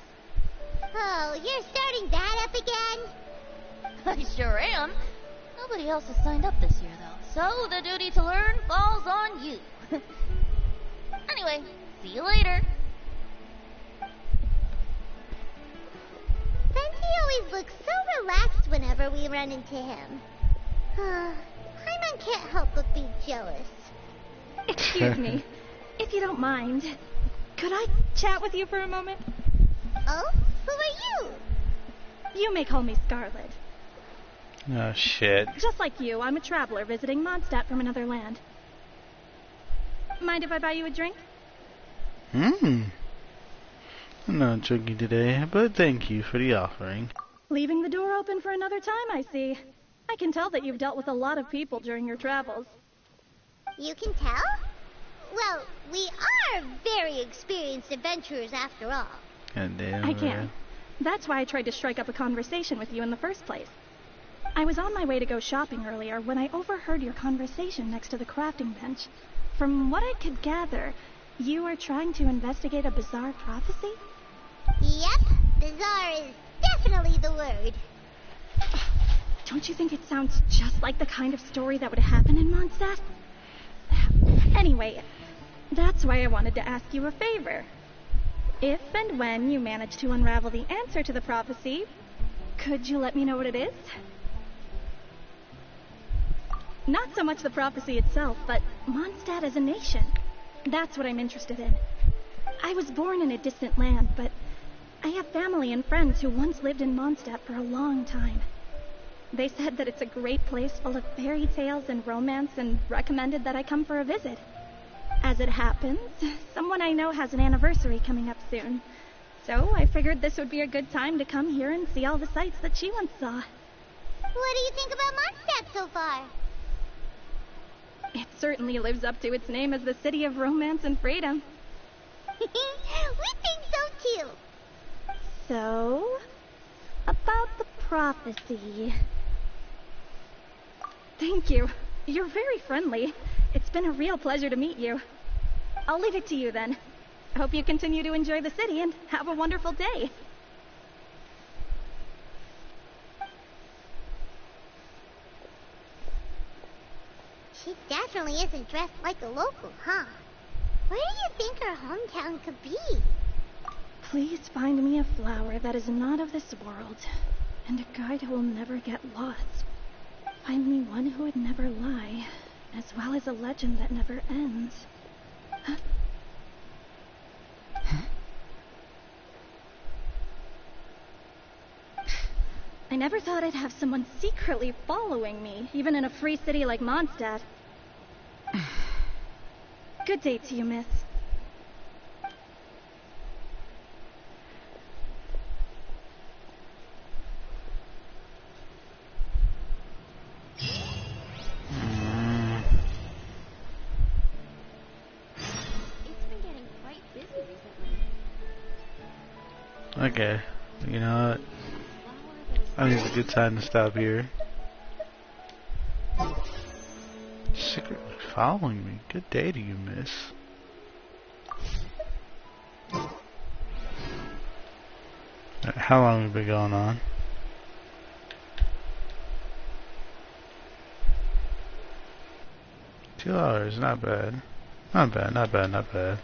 [SPEAKER 14] Oh, you're starting that up again?
[SPEAKER 13] I sure am. Nobody else has signed up this year, though, so the duty to learn falls on you. Anyway, see you later.
[SPEAKER 14] Venti always looks so relaxed whenever we run into him. Paimon can't help but be jealous.
[SPEAKER 18] Excuse me, if you don't mind, could I chat with you for a moment?
[SPEAKER 14] Oh? Who are you?
[SPEAKER 18] You may call me Scarlet.
[SPEAKER 3] Oh, shit.
[SPEAKER 18] Just like you, I'm a traveler visiting Mondstadt from another land. Mind if I buy you a drink?
[SPEAKER 3] I'm not drinking today, but thank you for the offering.
[SPEAKER 18] Leaving the door open for another time, I see. I can tell that you've dealt with a lot of people during your travels.
[SPEAKER 14] You can tell? Well, we are very experienced adventurers after all.
[SPEAKER 3] God damn,
[SPEAKER 18] I can. That's why I tried to strike up a conversation with you in the first place. I was on my way to go shopping earlier when I overheard your conversation next to the crafting bench. From what I could gather, you are trying to investigate a bizarre prophecy?
[SPEAKER 14] Yep, bizarre is definitely the word.
[SPEAKER 18] Don't you think it sounds just like the kind of story that would happen in Mondstadt? Anyway, that's why I wanted to ask you a favor. If and when you manage to unravel the answer to the prophecy, could you let me know what it is? Not so much the prophecy itself, but Mondstadt as a nation. That's what I'm interested in. I was born in a distant land, but I have family and friends who once lived in Mondstadt for a long time. They said that it's a great place full of fairy tales and romance and recommended that I come for a visit. As it happens, someone I know has an anniversary coming up soon. So I figured this would be a good time to come here and see all the sights that she once saw.
[SPEAKER 14] What do you think about Mondstadt so far?
[SPEAKER 18] It certainly lives up to its name as the city of romance and freedom.
[SPEAKER 14] We think so too.
[SPEAKER 18] So, about the prophecy. Thank you. You're very friendly. It's been a real pleasure to meet you. I'll leave it to you then. I hope you continue to enjoy the city and have a wonderful day.
[SPEAKER 14] She definitely isn't dressed like a local, huh? Where do you think her hometown could be?
[SPEAKER 18] Please find me a flower that is not of this world, and a guide who will never get lost. Find me one who would never lie, as well as a legend that never ends. Huh? I never thought I'd have someone secretly following me, even in a free city like Mondstadt. Good day to you, miss.
[SPEAKER 3] Okay, you know what? I think it's a good time to stop here. Secretly following me. Good day to you, miss. How long have we been going on? $2, not bad. Not bad, not bad, not bad.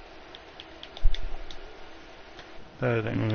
[SPEAKER 3] I think we're